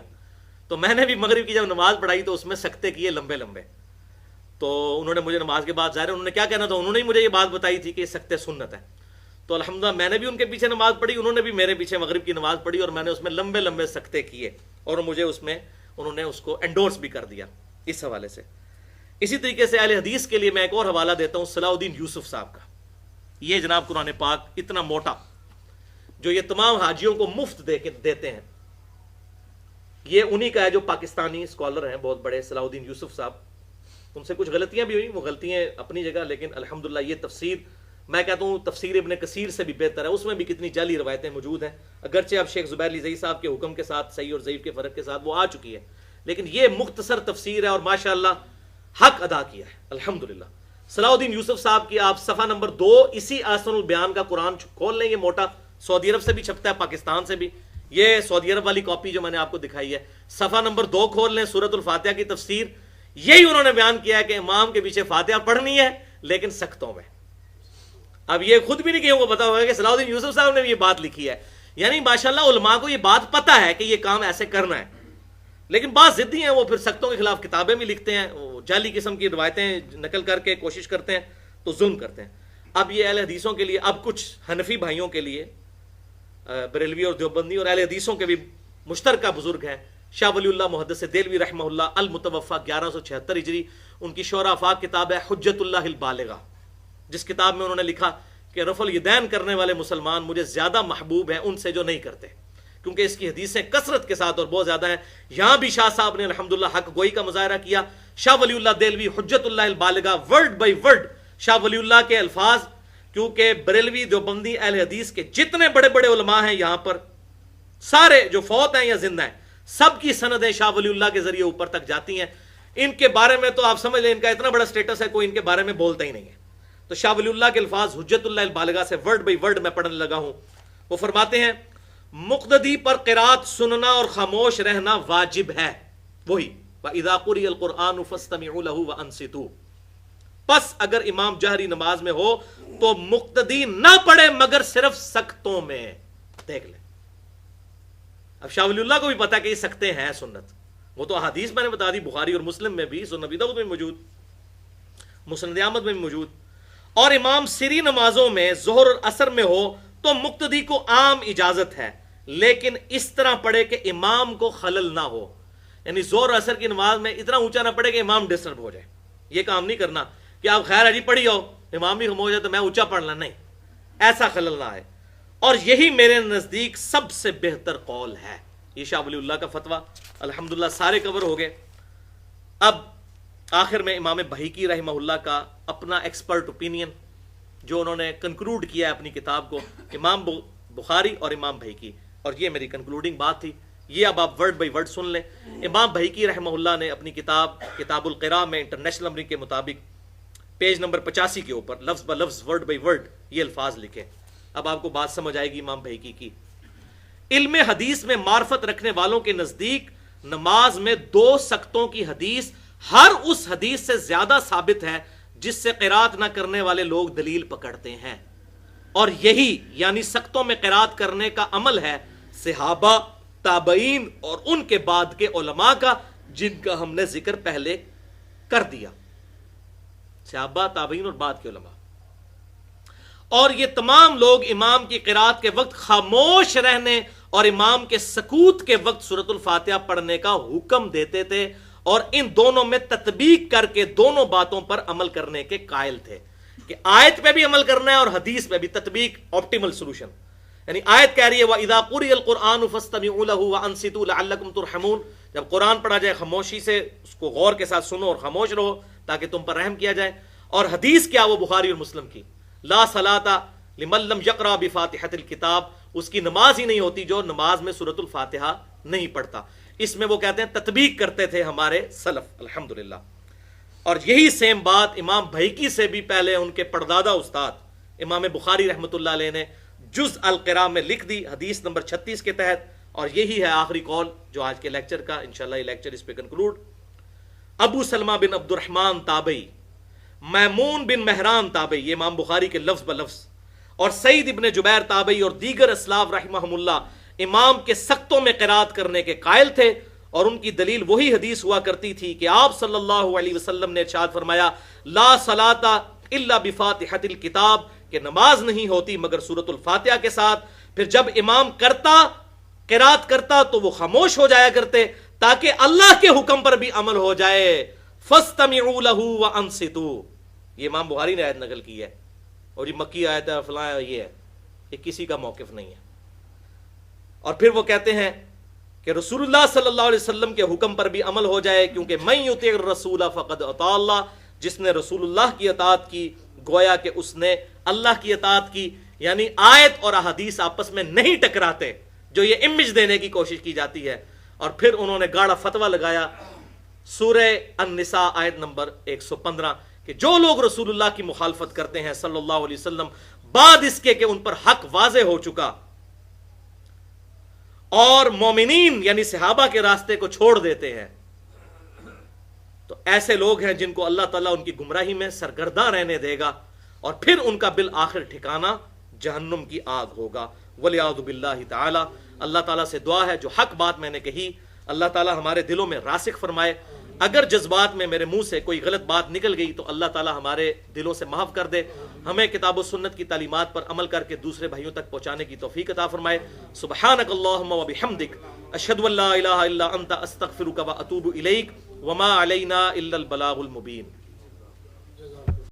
تو میں نے بھی مغرب کی جب نماز پڑھائی تو اس میں سکتے کیے لمبے لمبے. تو انہوں نے مجھے نماز کے بعد ظاہر انہوں نے کیا کہنا تھا, انہوں نے مجھے یہ بات بتائی تھی کہ یہ سکتے سنت ہے. تو الحمدللہ میں نے بھی ان کے پیچھے نماز پڑھی, انہوں نے بھی میرے پیچھے مغرب کی نماز پڑھی اور میں نے اس میں لمبے لمبے سکتے کیے اور مجھے اس میں انہوں نے اس کو انڈورس بھی کر دیا اس حوالے سے. اسی طریقے سے اہل حدیث کے لیے میں ایک اور حوالہ دیتا ہوں صلاح الدین یوسف صاحب کا. یہ جناب قرآن پاک اتنا موٹا جو یہ تمام حاجیوں کو مفت دیتے ہیں, یہ انہی کا ہے جو پاکستانی اسکالر ہیں بہت بڑے, صلاح الدین یوسف صاحب. ان سے کچھ غلطیاں بھی ہوئی, وہ غلطیاں اپنی جگہ, لیکن الحمدللہ یہ تفسیر میں کہتا ہوں تفسیر ابن کثیر سے بھی بہتر ہے. اس میں بھی کتنی جعلی روایتیں موجود ہیں, اگرچہ اب شیخ زبیر علی زئی صاحب کے حکم کے ساتھ صحیح اور ضعیف کے فرق کے ساتھ وہ آ چکی ہے, لیکن یہ مختصر تفسیر ہے اور ماشاءاللہ حق ادا کیا ہے الحمدللہ. صلاح الدین یوسف صاحب کی آپ صفحہ نمبر 2 اسی آسن البیان کا قرآن کھول لیں, یہ موٹا سعودی عرب سے بھی چھپتا ہے, پاکستان سے بھی. یہ سعودی عرب والی کاپی جو میں نے آپ کو دکھائی ہے, صفحہ نمبر 2 کھول لیں, سورۃ الفاتحہ کی تفسیر. یہی انہوں نے بیان کیا ہے کہ امام کے پیچھے فاتحہ پڑھنی ہے لیکن سختوں میں. اب یہ خود بھی نہیں کہیں کو پتا ہوگا کہ صلاح الدین یوسف صاحب نے بھی یہ بات لکھی ہے. یعنی ماشاءاللہ علماء کو یہ بات پتا ہے کہ یہ کام ایسے کرنا ہے, لیکن بعض ضدی ہیں, وہ پھر سختوں کے خلاف کتابیں بھی لکھتے ہیں, وہ جعلی قسم کی روایتیں نقل کر کے کوشش کرتے ہیں تو ظلم کرتے ہیں. اب یہ اہل حدیثوں کے لیے, اب کچھ حنفی بھائیوں کے لیے, بریلوی اور دیوبندی اور اہل حدیثوں کے بھی مشترکہ بزرگ ہیں, شاہ ولی اللہ محدث دہلوی رحمہ اللہ المتوفی 1176 ہجری, ان کی شعراء افاق کتاب ہے حجت اللہ البالغہ, جس کتاب میں انہوں نے لکھا کہ رفع الیدین کرنے والے مسلمان مجھے زیادہ محبوب ہیں ان سے جو نہیں کرتے, کیونکہ اس کی حدیثیں کثرت کے ساتھ اور بہت زیادہ ہیں. یہاں بھی شاہ صاحب نے الحمدللہ حق گوئی کا مظاہرہ کیا. شاہ ولی اللہ دہلوی حجت اللہ البالغہ, word by word Shah Wali اللہ کے الفاظ, کیونکہ بریلوی دیوبندی اہل حدیث کے جتنے بڑے بڑے علماء ہیں یہاں پر, سارے جو فوت ہیں یا زندہ ہیں, سب کی سندیں شاہ ولی اللہ کے ذریعے اوپر تک جاتی ہیں. ان کے بارے میں تو آپ سمجھ لیں ان کا اتنا بڑا سٹیٹس ہے, کوئی ان کے بارے میں بولتا ہی نہیں ہے. تو شاہ ولی اللہ کے الفاظ حجت اللہ البالغہ سے ورڈ بائی ورڈ میں پڑھنے لگا ہوں. وہ فرماتے ہیں مقتدی پر قرات سننا اور خاموش رہنا واجب ہے. وہی وَإِذَا قُرِئَ الْقُرْآنُ فَاسْتَمِعُوا لَهُ وَأَنصِتُوا. پس اگر امام جہری نماز میں ہو تو مقتدی نہ پڑھے مگر صرف سکتوں میں. دیکھ لیں, اب شاہ ولی اللہ کو بھی پتا کہ یہ سکتے ہیں سنت, وہ تو احادیث میں نے بتا دی, بخاری اور مسلم میں بھی, سنن ابی داؤد میں موجود, مسند احمد میں بھی موجود. اور امام سری نمازوں میں ظہر اور عصر میں ہو تو مقتدی کو عام اجازت ہے, لیکن اس طرح پڑھے کہ امام کو خلل نہ ہو. یعنی زور اور اثر کی نماز میں اتنا اونچا نہ پڑے کہ امام ڈسٹرب ہو جائے. یہ کام نہیں کرنا کہ آپ خیر ہے جی پڑھی ہو، امام بھی خاموش ہے تو میں اونچا پڑھنا، نہیں، ایسا خلل نہ ہے. اور یہی میرے نزدیک سب سے بہتر قول ہے. یہ شاہ ولی اللہ کا فتویٰ الحمدللہ سارے کور ہو گئے. اب آخر میں امام بہیقی رحمہ اللہ کا اپنا ایکسپرٹ اوپینین جو انہوں نے کنکلوڈ کیا ہے اپنی کتاب کو، امام بخاری اور امام بہیقی، اور یہ میری کنکلوڈنگ بات تھی. یہ اب آپ ورڈ بائی ورڈ سن لیں. امام بہیقی رحمہ اللہ نے اپنی کتاب القراء میں انٹرنیشنل نمبرنگ کے مطابق پیج نمبر 85 کے اوپر لفظ بہ لفظ ورڈ بائی ورڈ یہ الفاظ لکھے. اب آپ کو بات سمجھ آئے گی امام بہیقی کی. علم حدیث میں معرفت رکھنے والوں کے نزدیک نماز میں 2 سکتوں کی حدیث ہر اس حدیث سے زیادہ ثابت ہے جس سے قرات نہ کرنے والے لوگ دلیل پکڑتے ہیں. اور یہی یعنی سکتوں میں قرات کرنے کا عمل ہے صحابہ، تابعین اور ان کے بعد کے علماء کا، جن کا ہم نے ذکر پہلے کر دیا. صحابہ، تابعین اور بعد کے علماء. اور یہ تمام لوگ امام کی قرات کے وقت خاموش رہنے اور امام کے سکوت کے وقت سورۃ الفاتحہ پڑھنے کا حکم دیتے تھے، اور ان دونوں میں تطبیق کر کے دونوں باتوں پر عمل کرنے کے قائل تھے کہ آیت پہ بھی عمل کرنا ہے اور حدیث پہ بھی. تطبیق آپٹیمل سولوشن. یعنی آیت کہہ رہی ہے وَإِذَا قُرِئَ الْقُرْآنُ فَاسْتَمِعُوا لَهُ وَأَنصِتُوا لَعَلَّكُمْ تُرْحَمُونَ. جب قرآن پڑھا جائے خاموشی سے اس کو غور کے ساتھ سنو اور خاموش رہو تاکہ تم پر رحم کیا جائے. اور حدیث کیا؟ وہ بخاری اور مسلم کی، لا صلاۃ لمن لم یقرأ بفاتحۃ الکتاب. اس کی نماز ہی نہیں ہوتی جو نماز میں سورۃ الفاتحہ نہیں پڑھتا. اس میں وہ کہتے ہیں تطبیق کرتے تھے ہمارے سلف الحمدللہ. اور یہی سیم بات امام بہیقی سے بھی پہلے ان کے پردادا استاد امام بخاری رحمۃ اللہ علیہ نے جز القراء میں لکھ دی حدیث نمبر 36 کے تحت. اور یہی ہے آخری قول جو آج کے لیکچر کا، انشاءاللہ یہ لیکچر اس پہ کنکلوڈ. ابو سلمہ بن عبد الرحمن تابعی، میمون بن مہران تابعی، یہ امام بخاری کے لفظ بلفظ، اور سعید ابن جبیر تابعی اور دیگر اسلاف رحمہم اللہ امام کے سختوں میں قرات کرنے کے قائل تھے. اور ان کی دلیل وہی حدیث ہوا کرتی تھی کہ آپ صلی اللہ علیہ وسلم نے ارشاد فرمایا لا صلاۃ الا بفاتحۃ الکتاب، کہ نماز نہیں ہوتی مگر سورۃ الفاتحہ کے ساتھ. پھر جب امام قرات کرتا تو وہ خاموش ہو جایا کرتے تاکہ اللہ کے حکم پر بھی عمل ہو جائے. فاستمعوا له وانصتوا. یہ امام بخاری نے آیت نقل کی ہے، اور یہ مکی آیت ہے فلاں، یہ ہے، یہ کسی کا موقف نہیں ہے. اور پھر وہ کہتے ہیں کہ رسول اللہ صلی اللہ علیہ وسلم کے حکم پر بھی عمل ہو جائے، کیونکہ من یطیع الرسول فقد اطاع اللہ. جس نے رسول اللہ کی اطاعت کی گویا کہ اس نے اللہ کی اطاعت کی. یعنی آیت اور احادیث آپس میں نہیں ٹکراتے، جو یہ امیج دینے کی کوشش کی جاتی ہے. اور پھر انہوں نے گاڑا فتویٰ لگایا سورہ النساء آیت نمبر 115 کہ جو لوگ رسول اللہ کی مخالفت کرتے ہیں صلی اللہ علیہ وسلم بعد اس کے کہ ان پر حق واضح ہو چکا، اور مومنین یعنی صحابہ کے راستے کو چھوڑ دیتے ہیں، تو ایسے لوگ ہیں جن کو اللہ تعالیٰ ان کی گمراہی میں سرگرداں رہنے دے گا، اور پھر ان کا بالآخر ٹھکانہ جہنم کی آگ ہوگا. وَلِعَوْذُ بِاللَّهِ تعالی. اللہ تعالیٰ سے دعا ہے جو حق بات میں نے کہی اللہ تعالیٰ ہمارے دلوں میں راسخ فرمائے. اگر جذبات میں میرے منہ سے کوئی غلط بات نکل گئی تو اللہ تعالیٰ ہمارے دلوں سے معاف کر دے. ہمیں کتاب و سنت کی تعلیمات پر عمل کر کے دوسرے بھائیوں تک پہنچانے کی توفیق عطا فرمائے. سبحانک اللہم و بحمدک اشہد ان لا الہ الا انت استغفرک و اتوب الیک وما علینا الا البلاغ المبین.